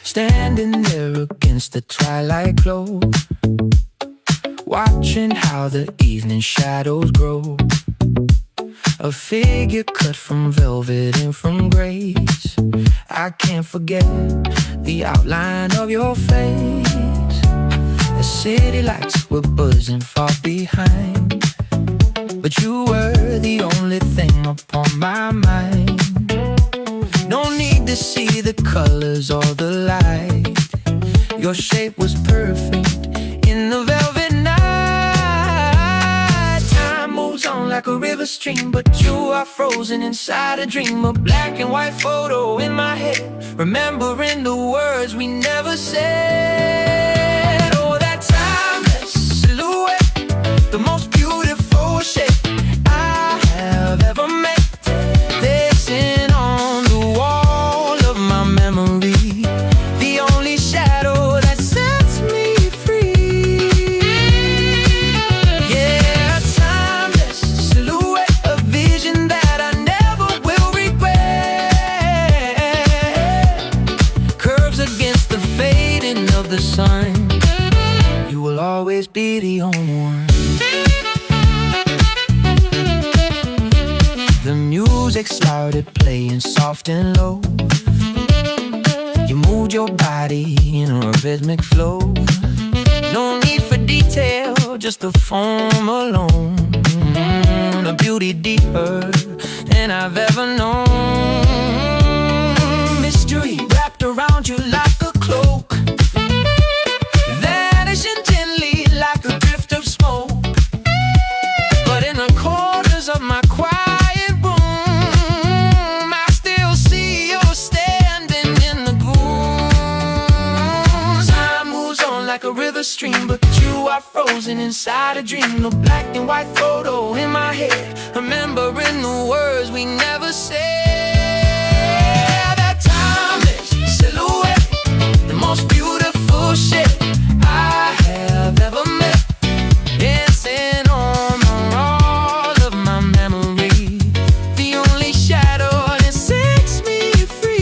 Standing there against the twilight glow, watching how the evening shadows grow. A figure cut from velvet and from grace. I can't forget the outline of your face. The city lights were buzzing far behind, but you were the only thing upon my mind. No need to see the colors or the light. Your shape was perfect in the velvet night. Time moves on like a river stream, but you are frozen inside a dream. A black and white photo in my head, remembering the words we never said. Oh, that timeless silhouette, the most beautiful shape I have ever met. Dancing on the wall of my memory, the only shadow that sets me free. Yeah, a timeless silhouette, a vision that I never will regret. Curves against the fading of the sun, you will always be the only one. The music started playing soft and low. You moved your body in a rhythmic flow. No need for detail, just the form alone. A beauty deeper than I've ever known. Mystery wrapped around you like a cloak. river stream, but you are frozen inside a dream. No black and white photo in my head, remembering the words we never said. That timeless silhouette, the most beautiful shape I have ever met, dancing on the wall of my memory, the only shadow that sets me free.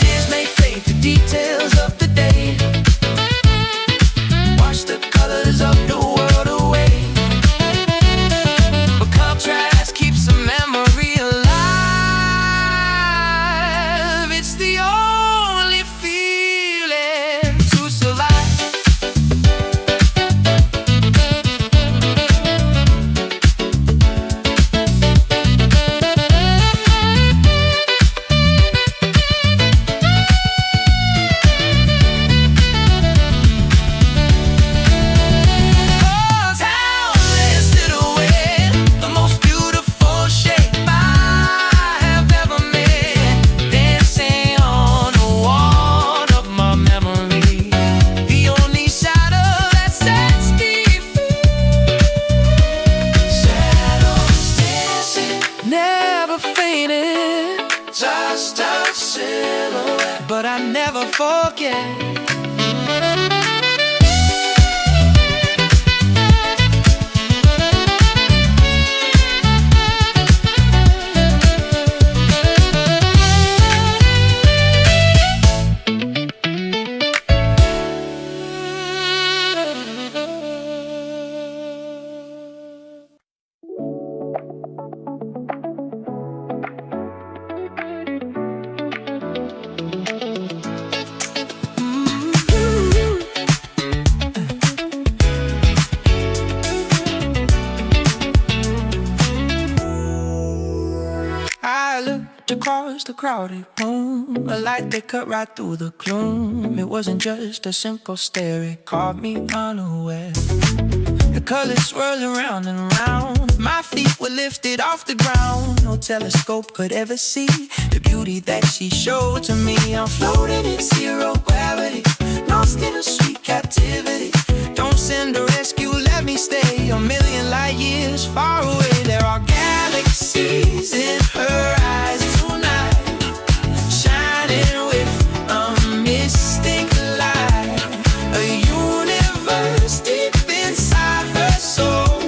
Years may fade the details of the day, wash the colors of the world away, but contrast keeps a memory alive. It's the only feeling to survive. Timeless silhouette, the most beautiful shape I have ever met, dancing on the wall of my memory, the only shadow that sets me free. Shadows dancing, never fainted, just a silhouette, but I never forget. I looked across the crowded room, a light that cut right through the gloom. It wasn't just a simple stare, it caught me unaware. The colors swirled around and around, my feet were lifted off the ground. No telescope could ever see the beauty that she showed to me. I'm floating in zero gravity, lost in a sweet captivity. Don't send a rescue, let me stay a million light years far away. There are galaxies in her eyes tonight, shining with a mystic light, a universe deep inside her soul,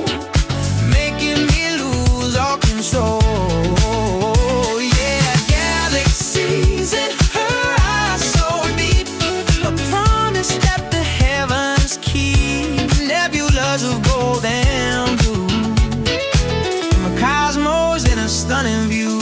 making me lose all control. Yeah, galaxies in her eyes so deep, a promise that the heavens keep, nebulas of gold and blue, a cosmos in a stunning view.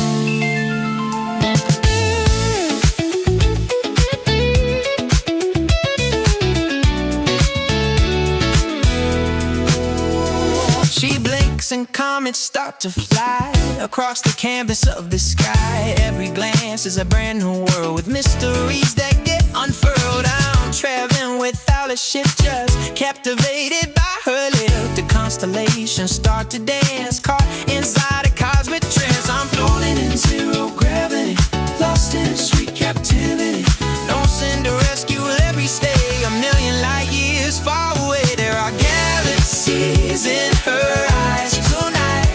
She blinks and comets start to fly across the canvas of the sky. Every glance is a brand new world with mysteries that get unfurled. I'm traveling without a ship, just captivated by her lips. The constellations start to dance, caught inside a cosmic trance. I'm floating in zero gravity, lost in sweet captivity. Don't send a rescue, let me stay a million light years far away. There are galaxies in her eyes tonight,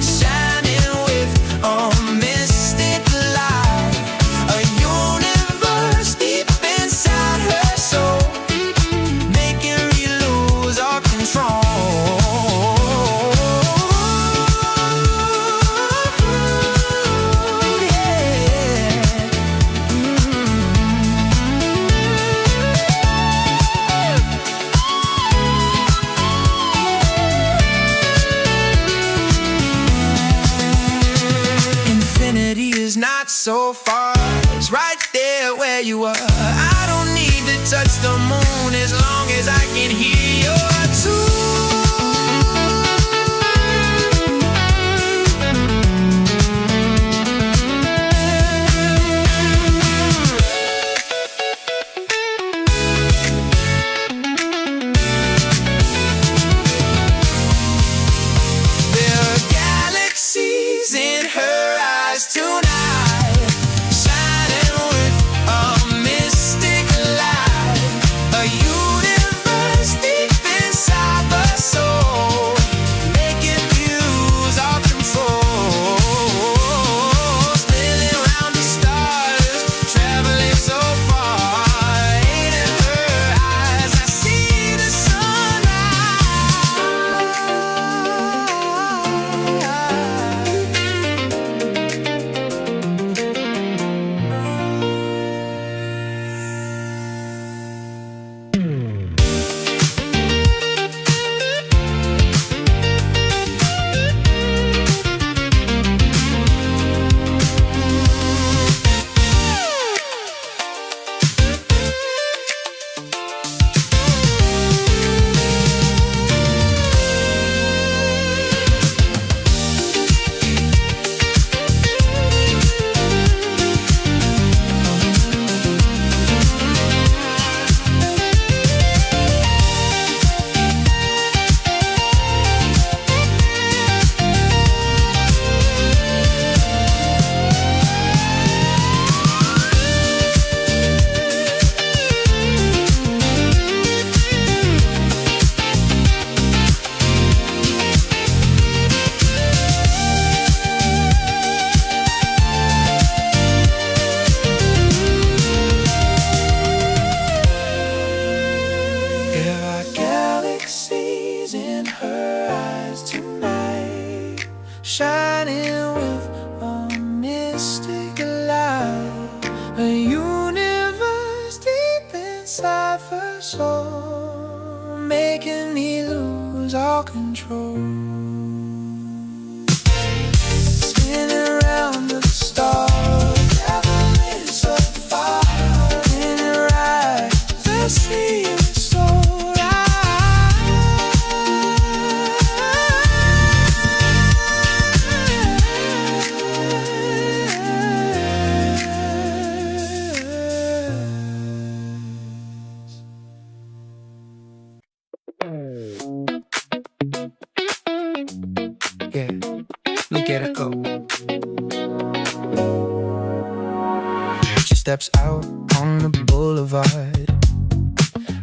shining with a mystic light, a universe deep inside her soul, making me lose all control. Infinity is not so far, it's right there where you are. I don't need to touch the moon as long as I can hear your tune. shining with a mystic light, a universe deep inside the soul, making me lose all control. Spinning around the stars, never lit so far, in your eyes I see you so yeah, look at her go. She steps out on the boulevard,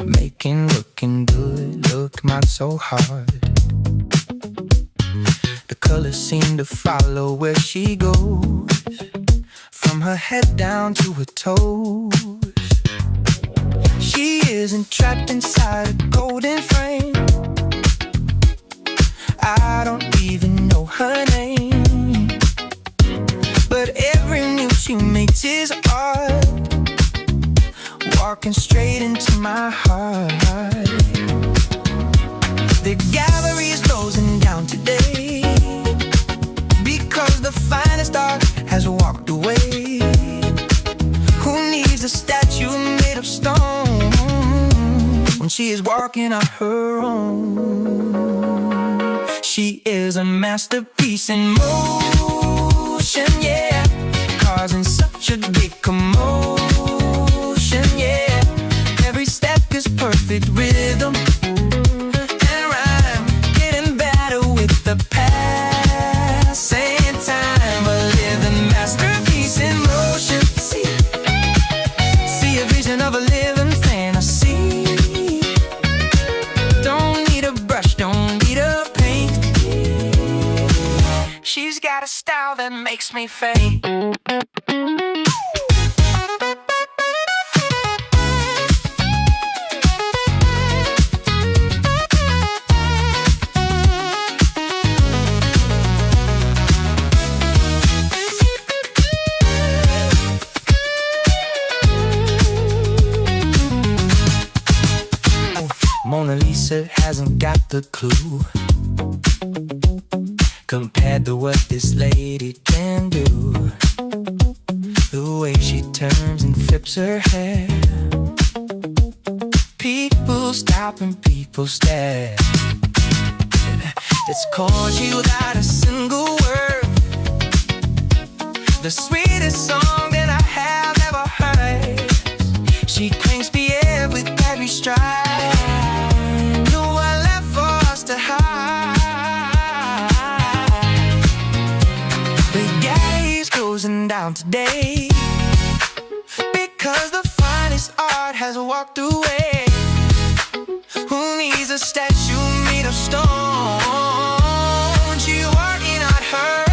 looking good, looking out so hard. The colors seem to follow where she goes, from her head down to her toes. She isn't trapped inside a golden frame. I don't even know her name, but every move she makes is art, walking straight into my heart. The gallery is closing down today, because the finest art has walked away. Who needs a statue made of stone when she is walking on her own? She is a masterpiece in motion, yeah, causing such a big commotion, yeah. Every step is perfect rhythm and rhyme, getting better with the passing time. A living masterpiece in motion. See a vision of a living fantasy. Don't need a brush, don't need a paint. She's got a style that makes me faint. Mona Lisa hasn't got the clue compared to what this lady can do. The way she turns and flips her hair, people stop and people stare. That's chords without a single word, the sweetest song that I have ever heard. She cranks me up with every stride. No one left for us to hide. The gallery's closing down today, because the finest art has walked away. Who needs a statue made of stone? She's working on her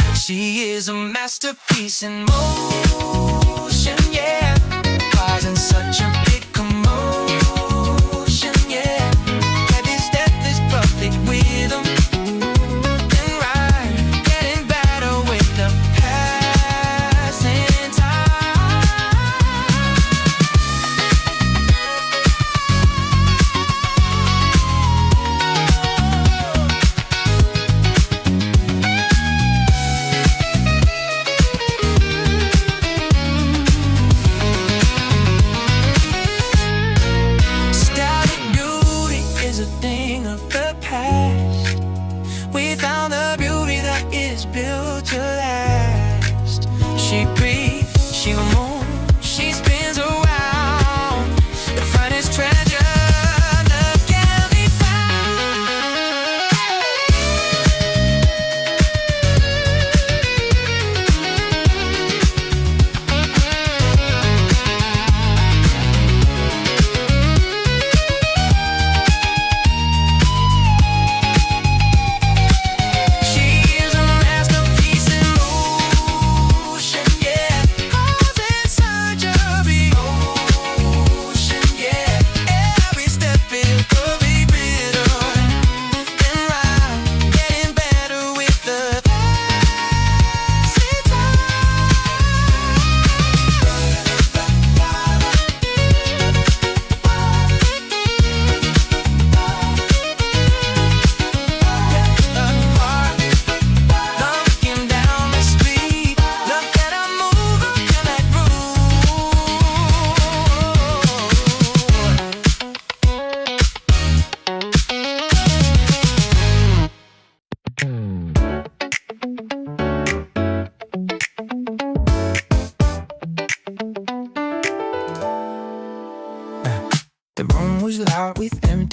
own. She is a masterpiece in motion, yeah, causing such a big commotion, yeah. Every step is perfect rhythm and rhyme, getting better with the passing time. Static beauty is a thing of the past. We found the beauty that is built to last. She breathes, she moves, she spins around. The finest treasure that can be She is a masterpiece in motion, yeah.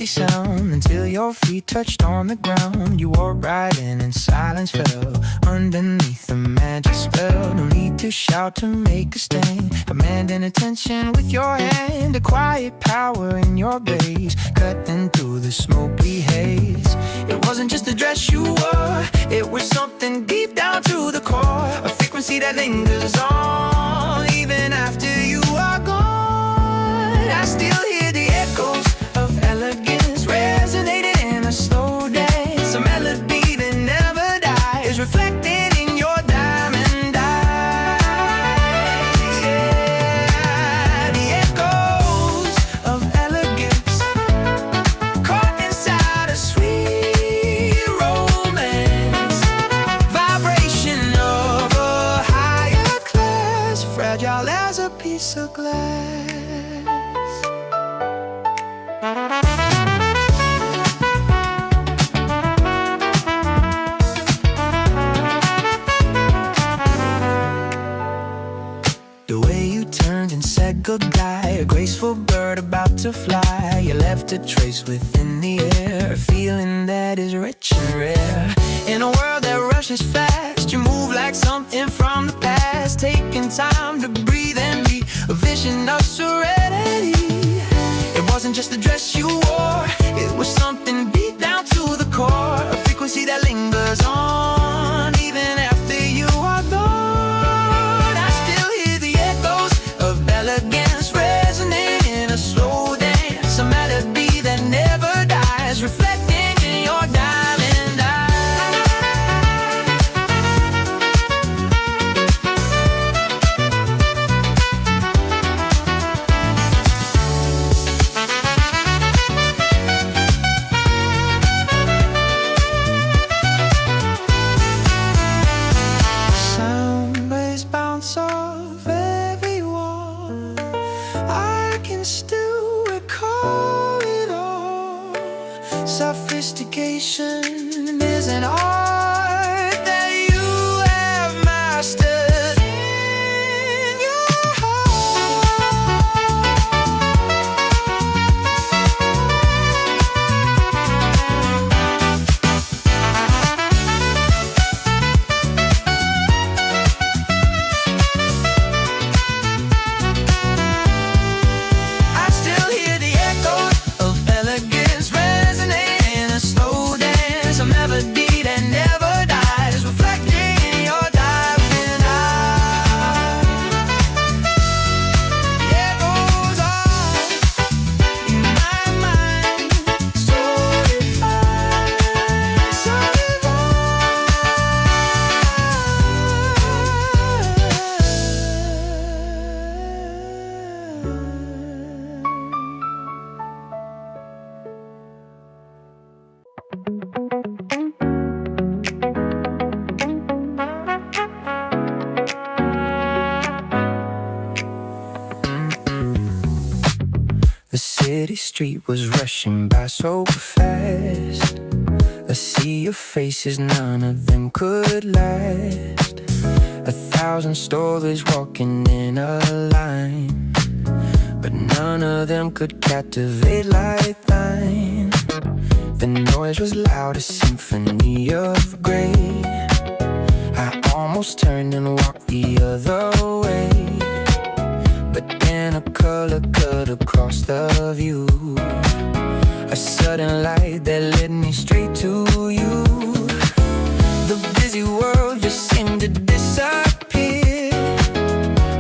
sound until your feet touched on the ground. You walked right in and silence fell underneath the magic spell. No need to shout to make a stand, commanding attention with your hand. A quiet power in your gaze, cutting through the smoky haze. It wasn't just the dress you wore, it was something deep down to the core. A frequency that lingers on even after you are gone. I still hear the echoes of elegance resonating in a slow dance. A melody that never dies, reflecting in your diamond eyes. Yeah, the echoes of elegance, caught inside a sweet romance. Vibration of a higher class, fragile as a piece of glass. The way you turned and said goodbye, a graceful bird about to fly. You left a trace within the air, a feeling that is rich and rare. In a world that rushes fast, you move like something from the past, taking time to breathe and be a vision of serenity. It wasn't just the dress you wore, it was something deep down to the core. A frequency that lingers on even after you are gone. I still hear the echoes of elegance resonating in a slow dance. A melody that never dies, reflecting in your diamond eyes. Sound waves bounce off every wall, I can still recall it all. Sophistication is an art that you have mastered in your I still hear the echoes of elegance resonating in a slow dance. A melody that never dies, reflecting in your diamond eyes. The echoes are in my mind, so refined, so The city street was rushing by so fast. A sea of faces, none of them could last. 1,000 stories walking in a line, but none of them could captivate like thine. The noise was loud, a symphony of gray. I almost turned and walked the other way, but then a color cut across the view. A sudden light that led me straight to you. The busy world just seemed to disappear.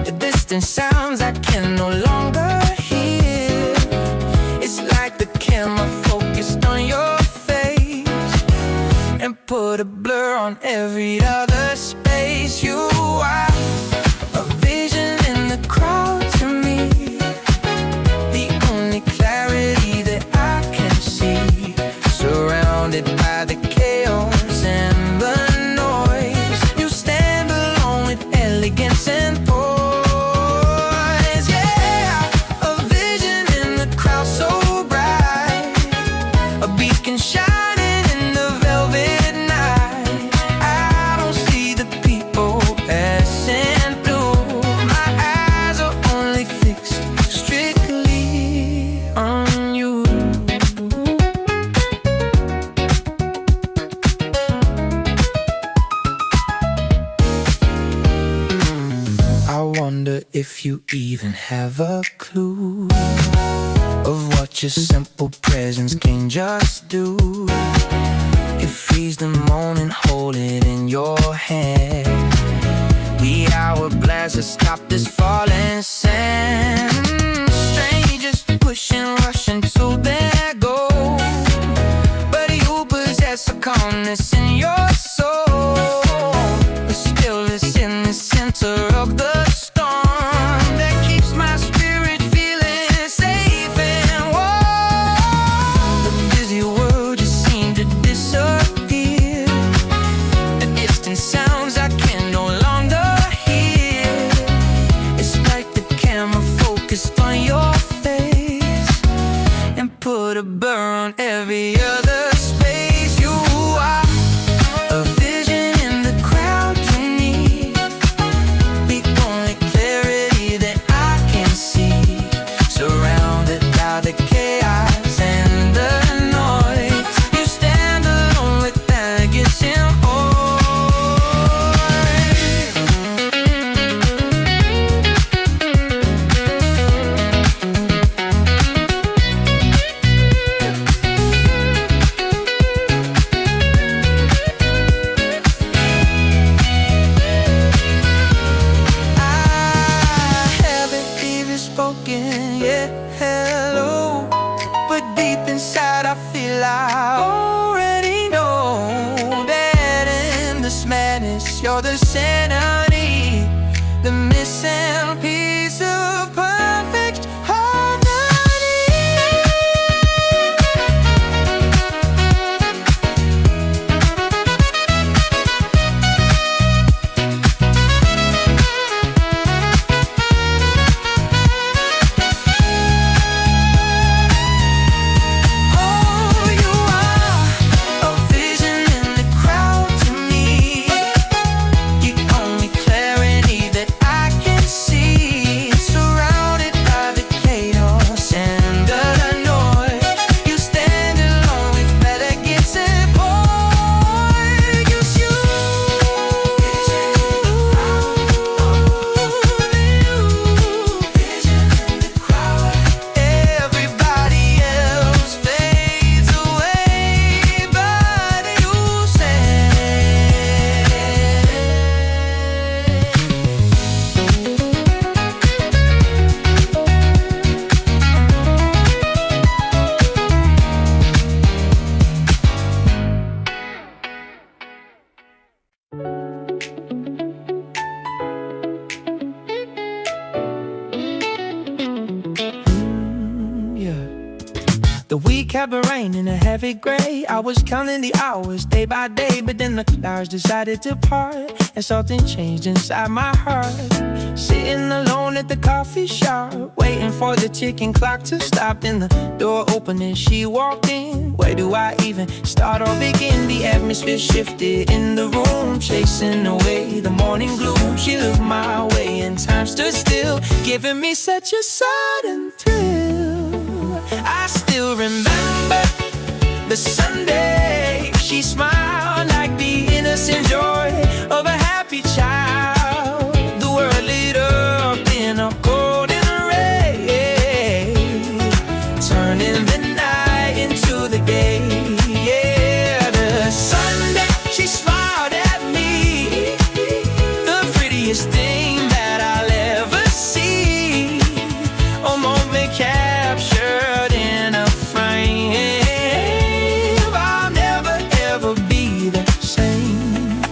The distant sounds I can no longer hear. It's like the camera focused on your face and put a blur on every other space. You are a vision in the crowd to me, the only clarity that I can see. Surrounded by the chaos and the noise, you stand alone with elegance and poise. Yeah, a vision in the crowd so bright, a beacon shining in the velvet night. I don't see the people passing wonder if you even have a clue of what your simple presence can just do. It frees the morning, hold it in your hand. We hourglass to stop this falling sand. Strangers pushing, rushing to their goal, but you possess a calmness in your soul. The stillness in the center of the storm that keeps my spirit feeling safe and warm. The busy world just seemed to disappear. The distant sounds I can no longer hear. It's like the camera focused on your face and put a blur on every other space. You are a vision in the crowd to me, the only clarity that I can see. Surrounded by the chaos and the noise, you stand alone with arrogance and spoken, yeah, hello. But deep inside I feel I already know that in this madness you're the sanity, the missing piece of perfect harmony. The week had been raining a heavy gray. I was counting the hours day by day, but then the clouds decided to part and something changed inside my heart. Sitting alone at the coffee shop, waiting for the ticking clock to stop. Then the door opened and she walked in. Where do I even start or begin? The atmosphere shifted in the room, chasing away the morning gloom. She looked my way and time stood still, giving me such a sudden thrill. I still remember the Sunday she smiled like the innocent joy of a happy child. The world lit up in a golden ray, turning the night into the day. Yeah, the Sunday she smiled at me, the prettiest thing that I'll ever see. A moment captured in a frame. I'll never ever be the same.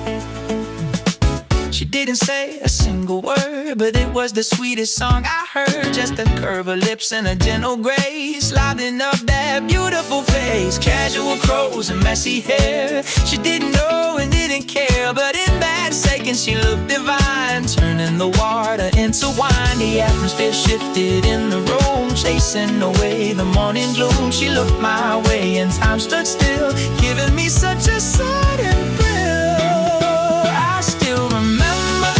She didn't say a single word, but it was the sweetest song I heard. Just a curve of lips and a gentle grace, lighting up that beautiful face. Casual clothes and messy hair. She didn't know and didn't care, but in that second she looked divine, turning the water into wine. The atmosphere shifted in the room, chasing away the morning gloom. She looked my way and time stood still, giving me such a sudden thrill. I still remember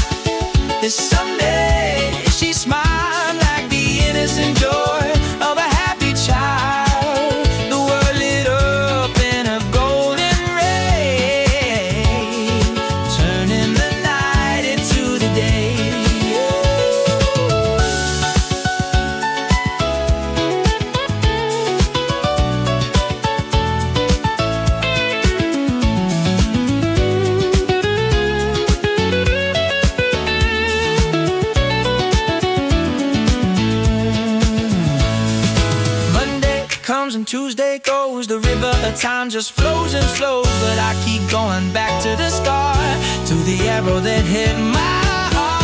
this Sunday she smiled like the innocent joy of a happy child. The world lit up in a golden ray, turning the night into the day. Time just flows and flows, but I keep going back to the start, to the arrow that hit my heart.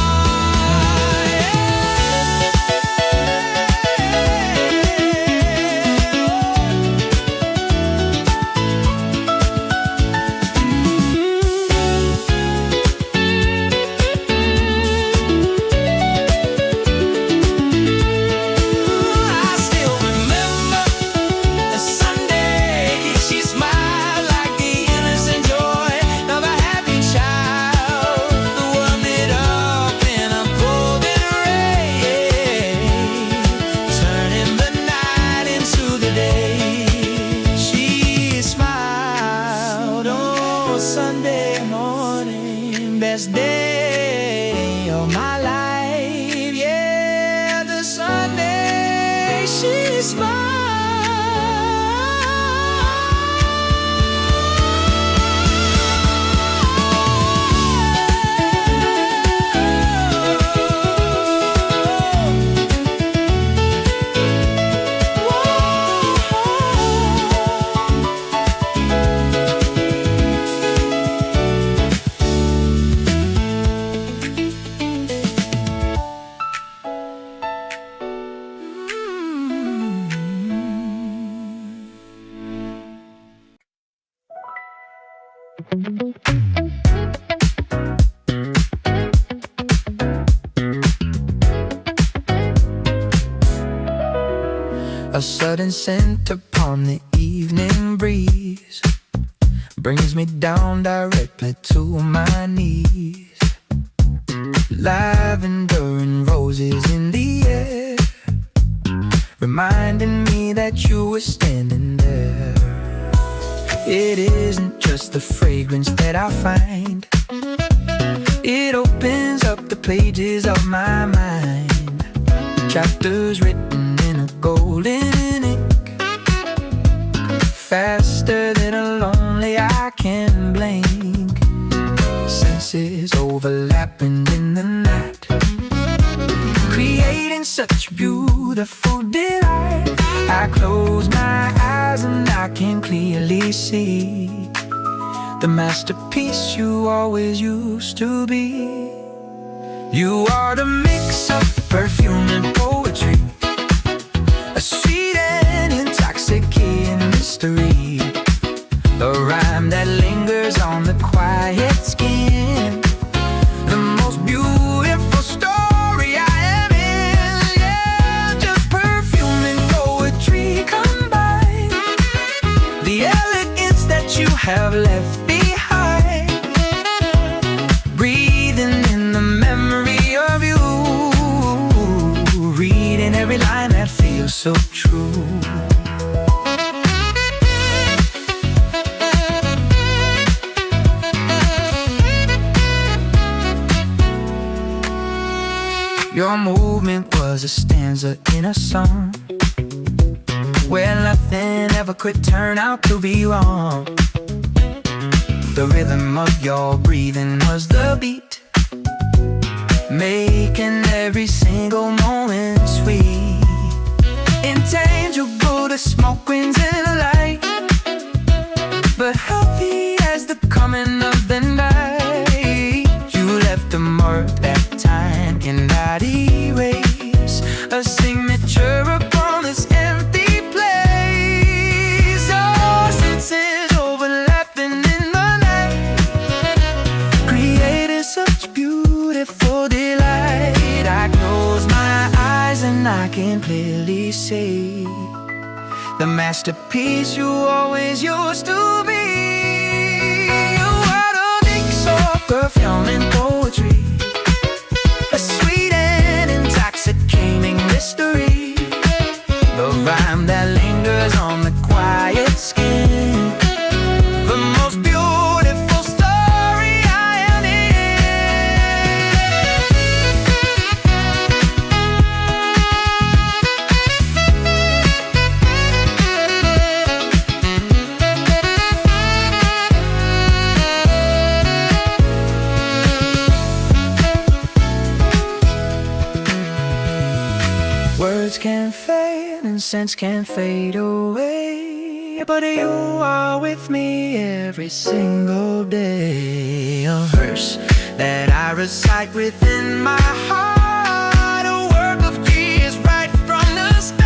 Sunday morning, best day of my life. Yeah, the Sunday she smiled. A sudden scent upon the evening breeze brings me down directly to my knees. Lavender and roses in the air, reminding me that you were standing there. It isn't just the fragrance that I find, it opens up the pages of my mind. Chapters written in a golden ink, faster than a lonely eye can blink. Senses overlapping in the night, creating such beautiful delight. I close my eyes and I can clearly see the masterpiece you always used to be. You are the mix of perfume and poetry, a sweet and intoxicating mystery, the rhyme that lingers on the quiet skin, the most beautiful story I am in. Yeah, just perfume and poetry combined, the elegance that you have left behind, breathing in the memory of you, reading every line that feels so true. Your movement was a stanza in a song, where nothing ever could turn out to be wrong. The rhythm of your breathing was the beat, making every single moment sweet. Intangible to smoke rings in the light, but healthy as the coming of the night. You left a mark that time cannot erase, a signature upon this empty place. Our senses overlapping in the night, creating such beautiful delight. I close my eyes and I can clearly see the masterpiece you always used to be. You are the mix of perfume and poetry, a sweet and intoxicating mystery, the rhyme that lingers on the quiet skin, the most beautiful story I am Words can fade and scents can fade away. but you are with me every single day. A verse that I recite within my heart, a work of Jesus right from the start.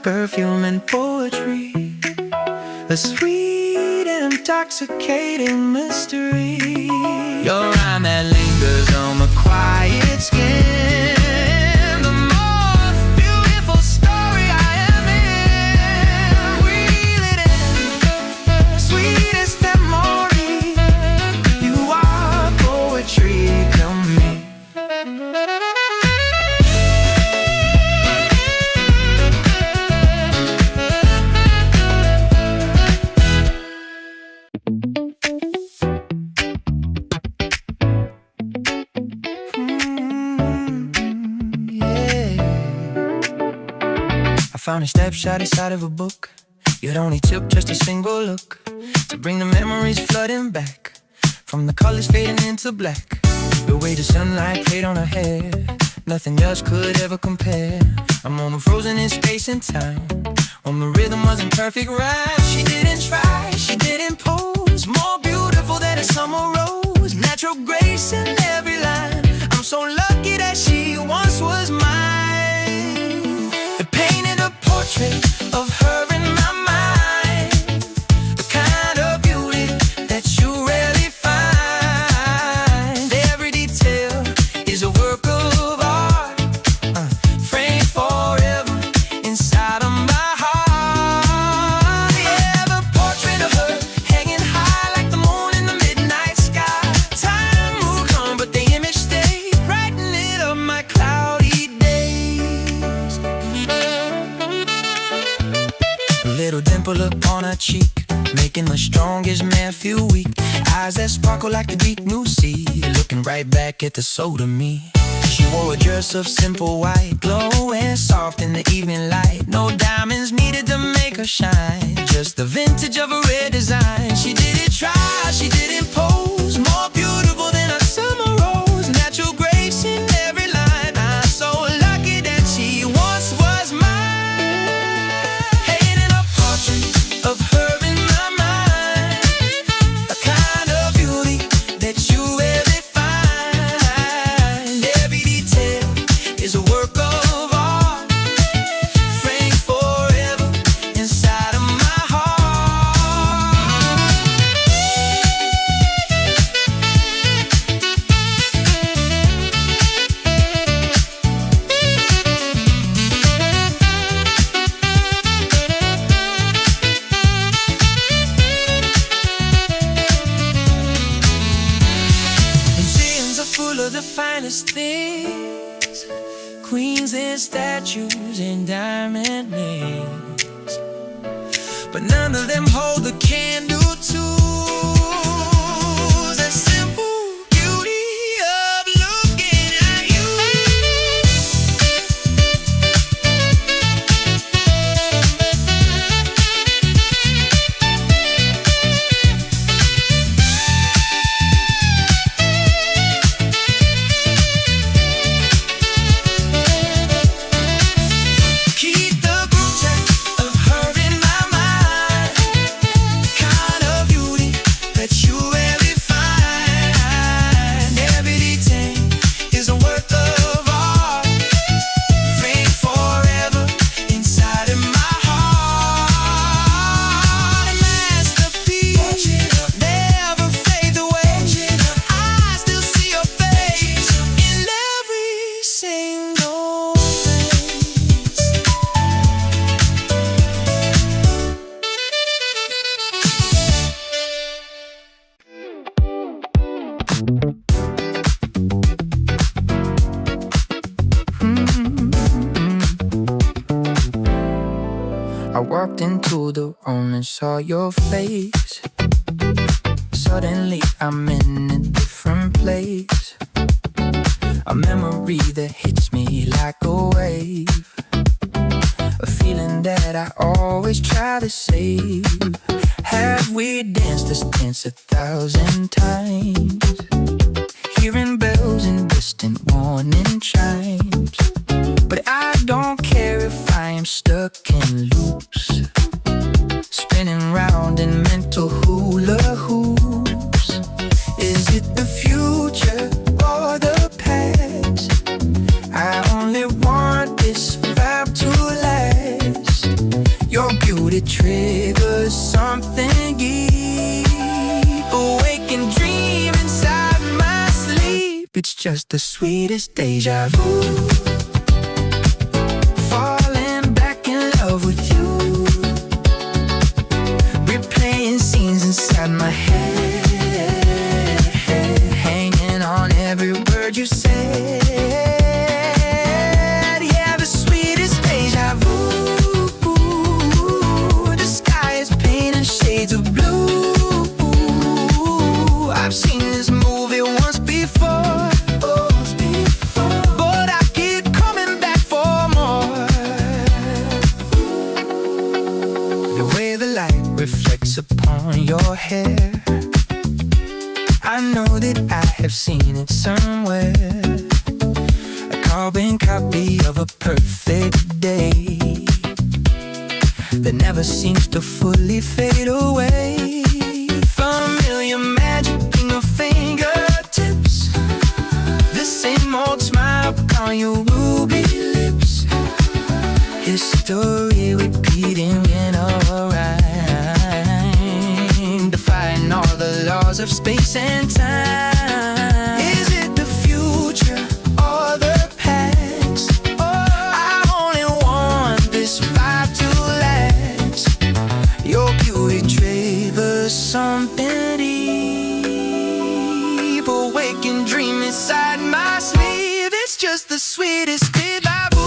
Perfume and poetry, a sweet intoxicating mystery. Your rhyme that lingers on my quiet skin, the most beautiful story I am in. Reel it in, sweetest memory. You are poetry, come me. Found a snapshot inside of a book. It only took just a single look to bring the memories flooding back, from the colors fading into black. The way the sunlight played on her hair, nothing else could ever compare. A moment frozen in space and time, when the rhythm wasn't perfect rhyme. She didn't try, she didn't pose, more beautiful than a summer rose. Natural grace in every line. I'm so lucky that she once was mine. It painted a portrait of her in my mind, the kind of beauty that you rarely find. Every detail is a work of art, framed forever inside of my heart. Yeah, the portrait of her hanging high like the moon in the midnight sky. Time moved on, but the image stayed, brightening up my cloudy days. A little dimple upon her cheek, making the strongest man feel weak. Eyes that sparkle like the deep blue sea, looking right back at the soul of me. She wore a dress of simple white, glowing soft in the evening light. No diamonds needed to make her shine, just the vintage of a red design. She didn't try, she didn't pose, more beautiful than a summer rose. Natural grace in every line. I'm so lucky that she once was mine. Painting a portrait of her in my mind, a kind of beauty that you rarely find. Every detail is a work of art, framed forever inside of my heart. Museums are full of the finest things, queens and statues and diamond rings, but none of them hold the candle to the simple beauty of looking at you. Keep the group check of her in my mind, kind of beauty that you rarely find. Every detail is a work of art, framed forever inside of my heart. A masterpiece, never fade away. I still see your face in every single face. I walked into the room and saw your face. Suddenly I'm in a different place, a memory that hits me like like a wave, a feeling that I always try to save. Have we danced this dance 1,000 times, hearing bells and distant warning chimes? But I don't care if I am stuck in loops, spinning round in mental hula hoops. Is it the future or the past? I only want this vibe to last. Your beauty triggers something deep, awake and dream inside my sleep. It's just the sweetest deja vu, falling back in love with you, replaying scenes inside my head, hanging on every word you said. Yeah, the sweetest deja vu. The sky is painted shades of blue. I've seen this movie once before, but I keep coming back for more. The way the light reflects upon your hair, I know that I have seen it somewhere. A carbon copy of a perfect day that never seems to fully fade away. Familiar magic in your fingertips, the same old smile on your ruby lips. History repeating in a rhyme, defying all the laws of space and time. Is it the future or the past? I only want this vibe to last. Your beauty triggers something deep, awake and dream inside my sleep. It's just the sweetest deja vu,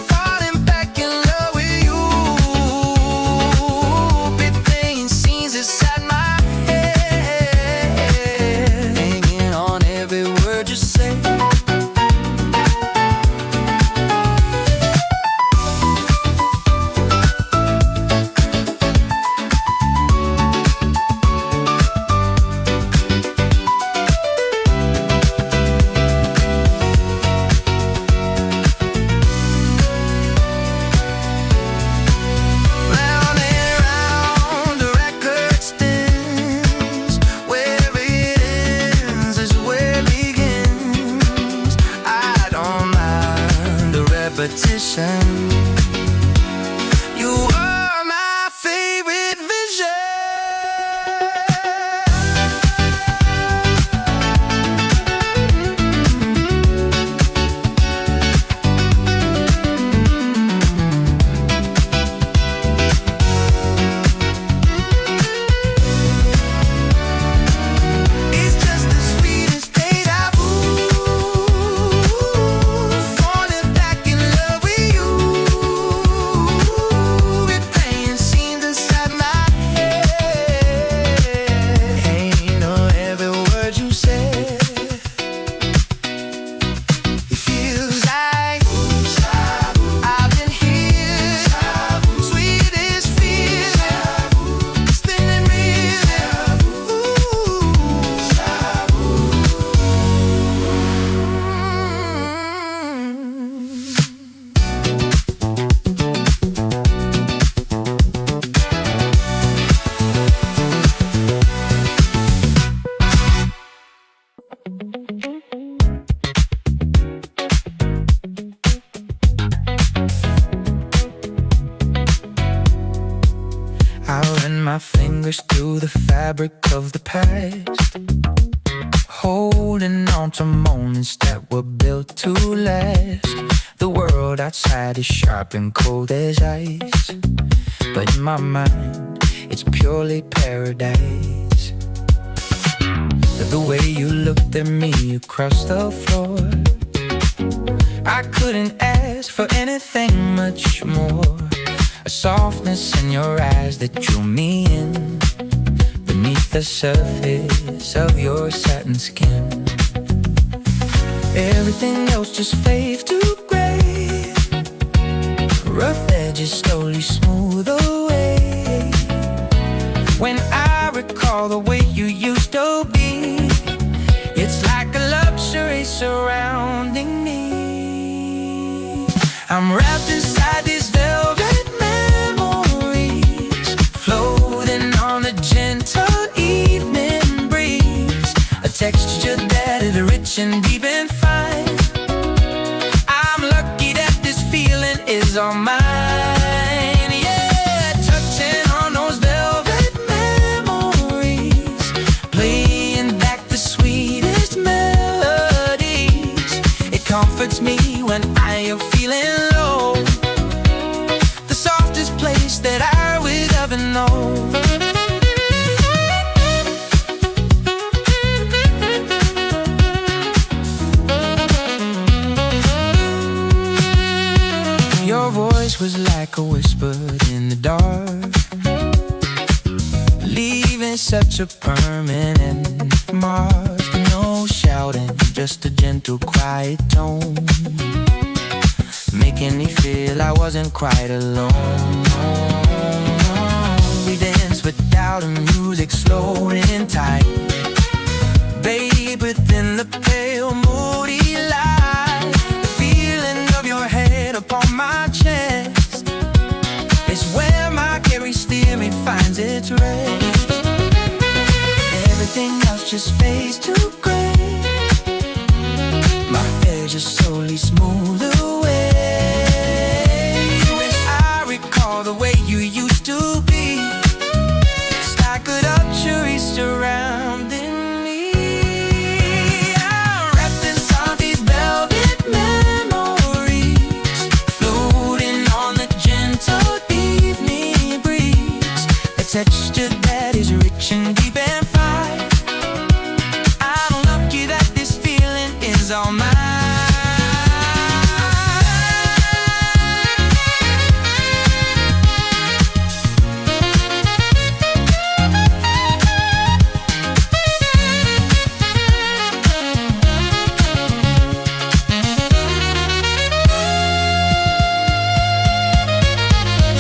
falling back in love with you, replaying scenes inside my head, hanging on every word you say. Round and round the record spins, where it ends is where it begins. I don't mind the repetition. You are my favorite vision. It's just the sweetest deja vu, falling back in love with you, replaying scenes inside my head, hanging on every word you said. It feels like I've been here, sweetest feeling, spinning real. I run my fingers through the fabric of the past, holding on to moments that were built to last. The world outside is sharp and cold as ice, but in my mind, it's purely paradise. The way you looked at me across the floor, I couldn't ask for anything much more. A softness in your eyes that drew me in, beneath the surface of your satin skin. Everything else just fades to gray. Rough edges slowly smooth away. When I recall the way you used to be, it's like a luxury surrounding me. I'm wrapped inside these velvet memories, floating on the gentle evening breeze. A texture that is rich and deep and fine. I'm lucky that this feeling is all mine. Yeah, touching on those velvet memories, playing back the sweetest melodies. It comforts me when I am feeling low, the softest place that I would ever know. Your voice was like a whisper in the dark, leaving such a permanent mark. No shouting, just a gentle, quiet tone, making me feel I wasn't quite alone. We danced without a music, slow and tight, babe, within the pale, moody light. The feeling of your head upon my chest is where my carry steering finds its rest. Everything else just fades to gray. My hair just slowly smooth away. When I recall the way you used to be, it's like a luxury surrounding me. I'm wrapped inside these velvet memories, floating on the gentle evening breeze. A texture that is rich and deep and fine. I'm lucky that this feeling is all mine.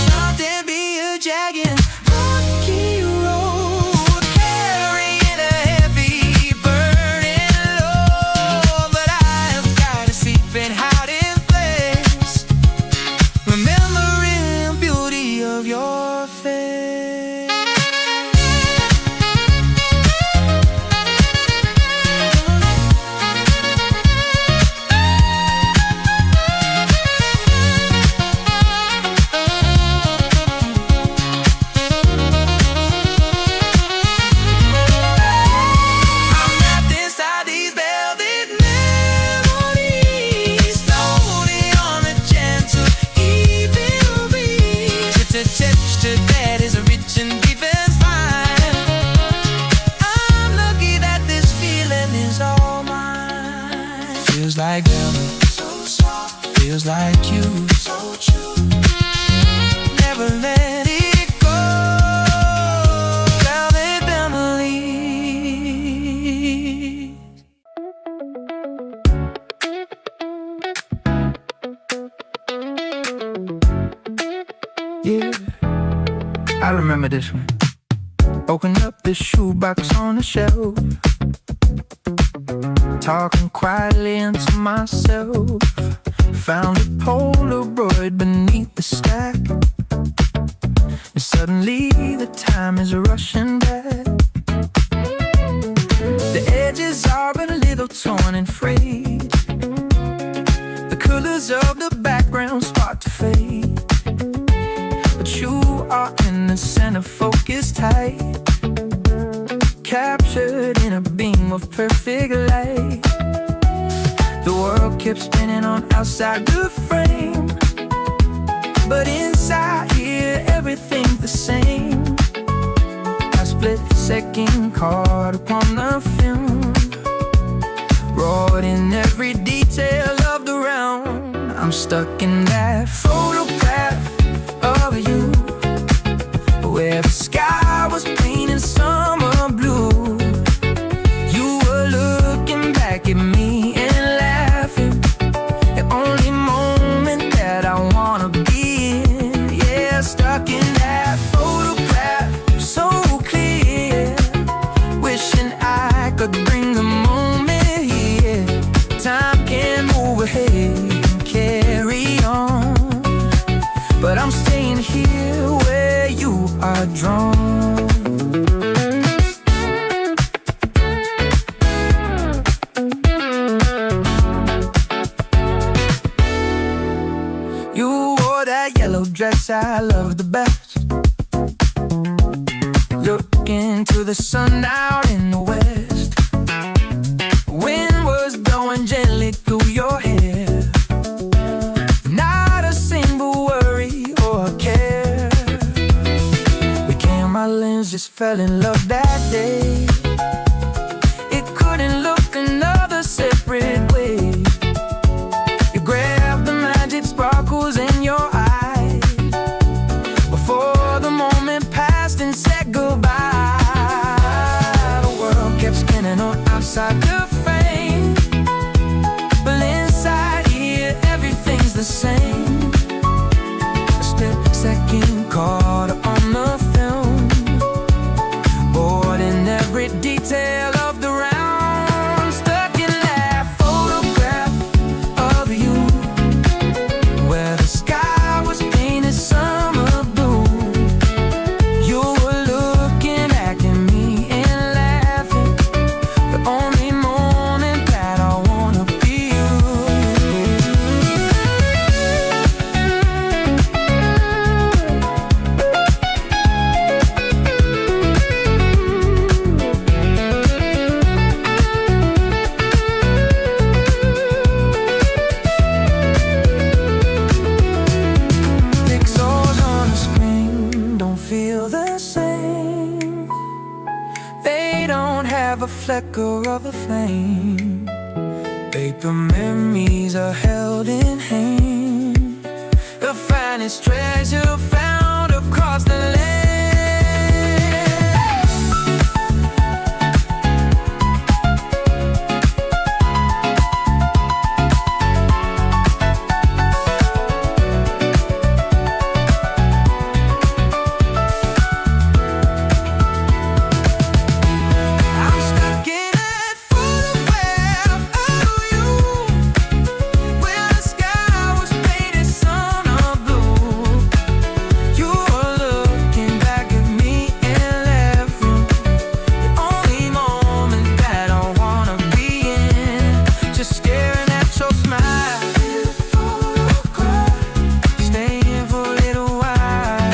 Something be a jagged, rocky road, carrying a heavy burden load. But I have got a secret hiding place, remembering the beauty of your face. I'm wrapped inside these velvet memories, floating on a gentle evening breeze. It's a texture that is rich and deep and fine. I'm lucky that this feeling is all mine. Feels like velvet, so soft. Feels like you, so true. Never let it go. Velvet memories. Yeah, I remember this one. Open up the shoebox on the shelf, talking quietly into myself. Found a Polaroid beneath the stack, and suddenly the time is rushing back. The edges are a little torn and frayed, the colors of the background start to fade, but you are in the center, focused tight, captured in a beam of perfect light. The world kept spinning on outside the frame, but inside here everything's the same. A split-second caught upon the film, wrought in every detail of the round. I'm stuck in that photograph of you, where the sky was painted summer blue. You were looking back at me and laughing. being here where you are drawn. You wore that yellow dress I love the best, looking to the sun out in the west. Wind was blowing gently through your hair, not a single worry or care. Became my lens, just fell in love that day. It couldn't look another separate way. You grabbed the magic sparkles in your eyes before the moment passed and said goodbye. The world kept spinning on outside the frame, but inside here everything's the same. A split second caught on the film, bored in every detail of the round, stuck in that photograph of you, where the sky was painted summer blue. You were looking back at me and laughing, the only moment that I wanna be you. Pixels on the screen don't feel the same. They don't have a flicker of a flame. Paper memories are held in hand, the finest treasure found across the land. I'm stuck in that photograph of you, where the sky was painted summer blue. You were looking back at me and laughing, the only moment that I wanna be in, just staring at your smile. Staying for a little while,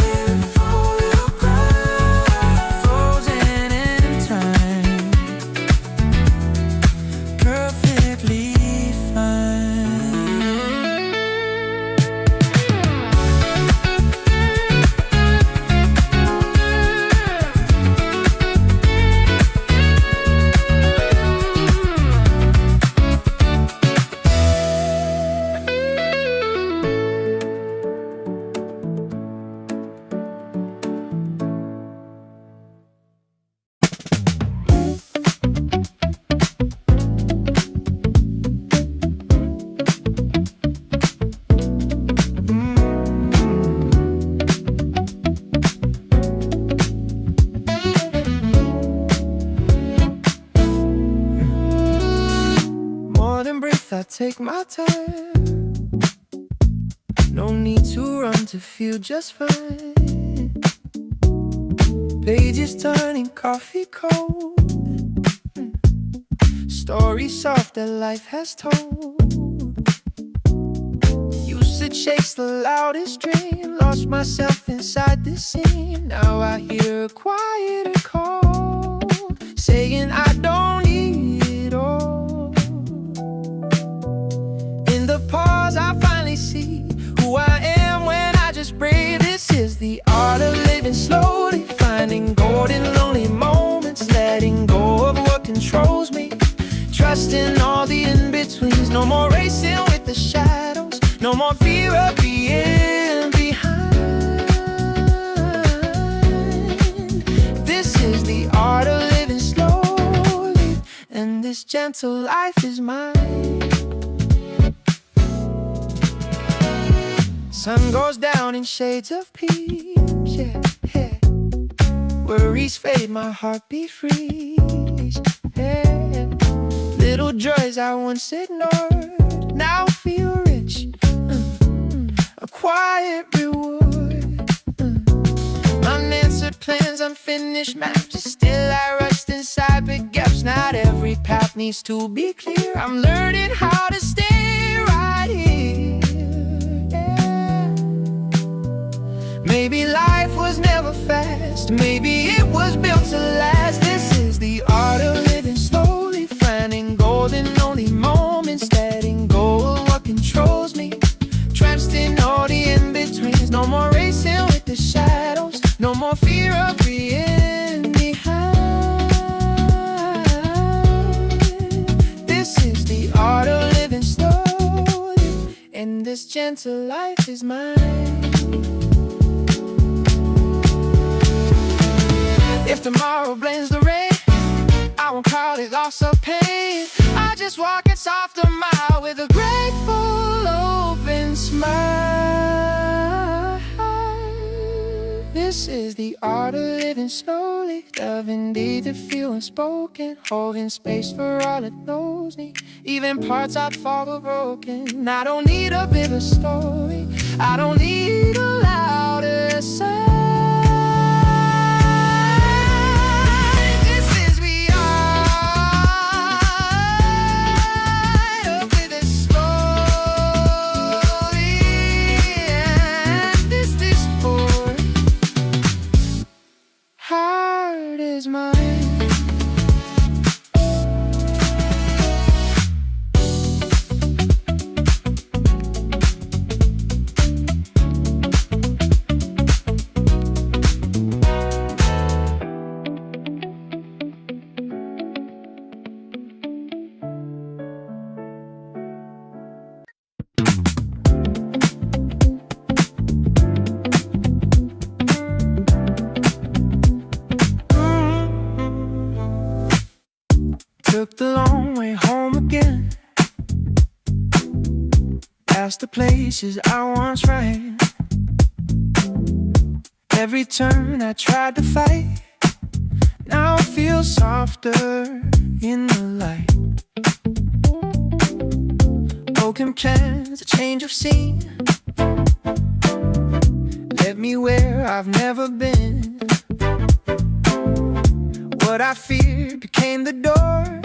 frozen in time, perfectly fine. More than breath, I take my time. No need to run to feel just fine. Pages turning coffee cold, stories soft that life has told. Usage shakes the loudest dream, lost myself inside this scene. Now I hear a quieter call, saying I don't need it all. In the pause I finally see who I am when I just breathe. This is the art of living slowly, finding golden lonely moments, letting go of what controls me, trusting all the in-betweens. No more racing with the shadows, no more fear of being behind. This is the art of living slowly, and this gentle life is mine. Sun goes down in shades of peace, yeah, yeah. Worries fade, my heartbeat freeze, yeah. Little joys I once ignored now feel rich, a quiet reward. unfinished maps. Still I rust inside big gaps. Not every path needs to be clear. I'm learning how to stay right here. Yeah. Maybe life was never fast. Maybe it was built to last. This is the art of living slowly, finding golden only moments, letting go of what controls me. Tranced in all the in-betweens. No more racing with the shadows. No more fear of being behind. This is the art of living slowly, and this gentle life is mine. If tomorrow blends the rain, I won't call it loss or pain. I just walk in softer mile with a grateful open smile. This is the art of living slowly, loving deep to feel unspoken, holding space for all that knows me, even parts I'd fall broken. I don't need a bigger story, I don't need a louder sign. Took the long way home again, past the places I once ran. Every turn I tried to fight, now I feel softer in the light. Broken plans, a change of scene, led me where I've never been. What I feared became the door,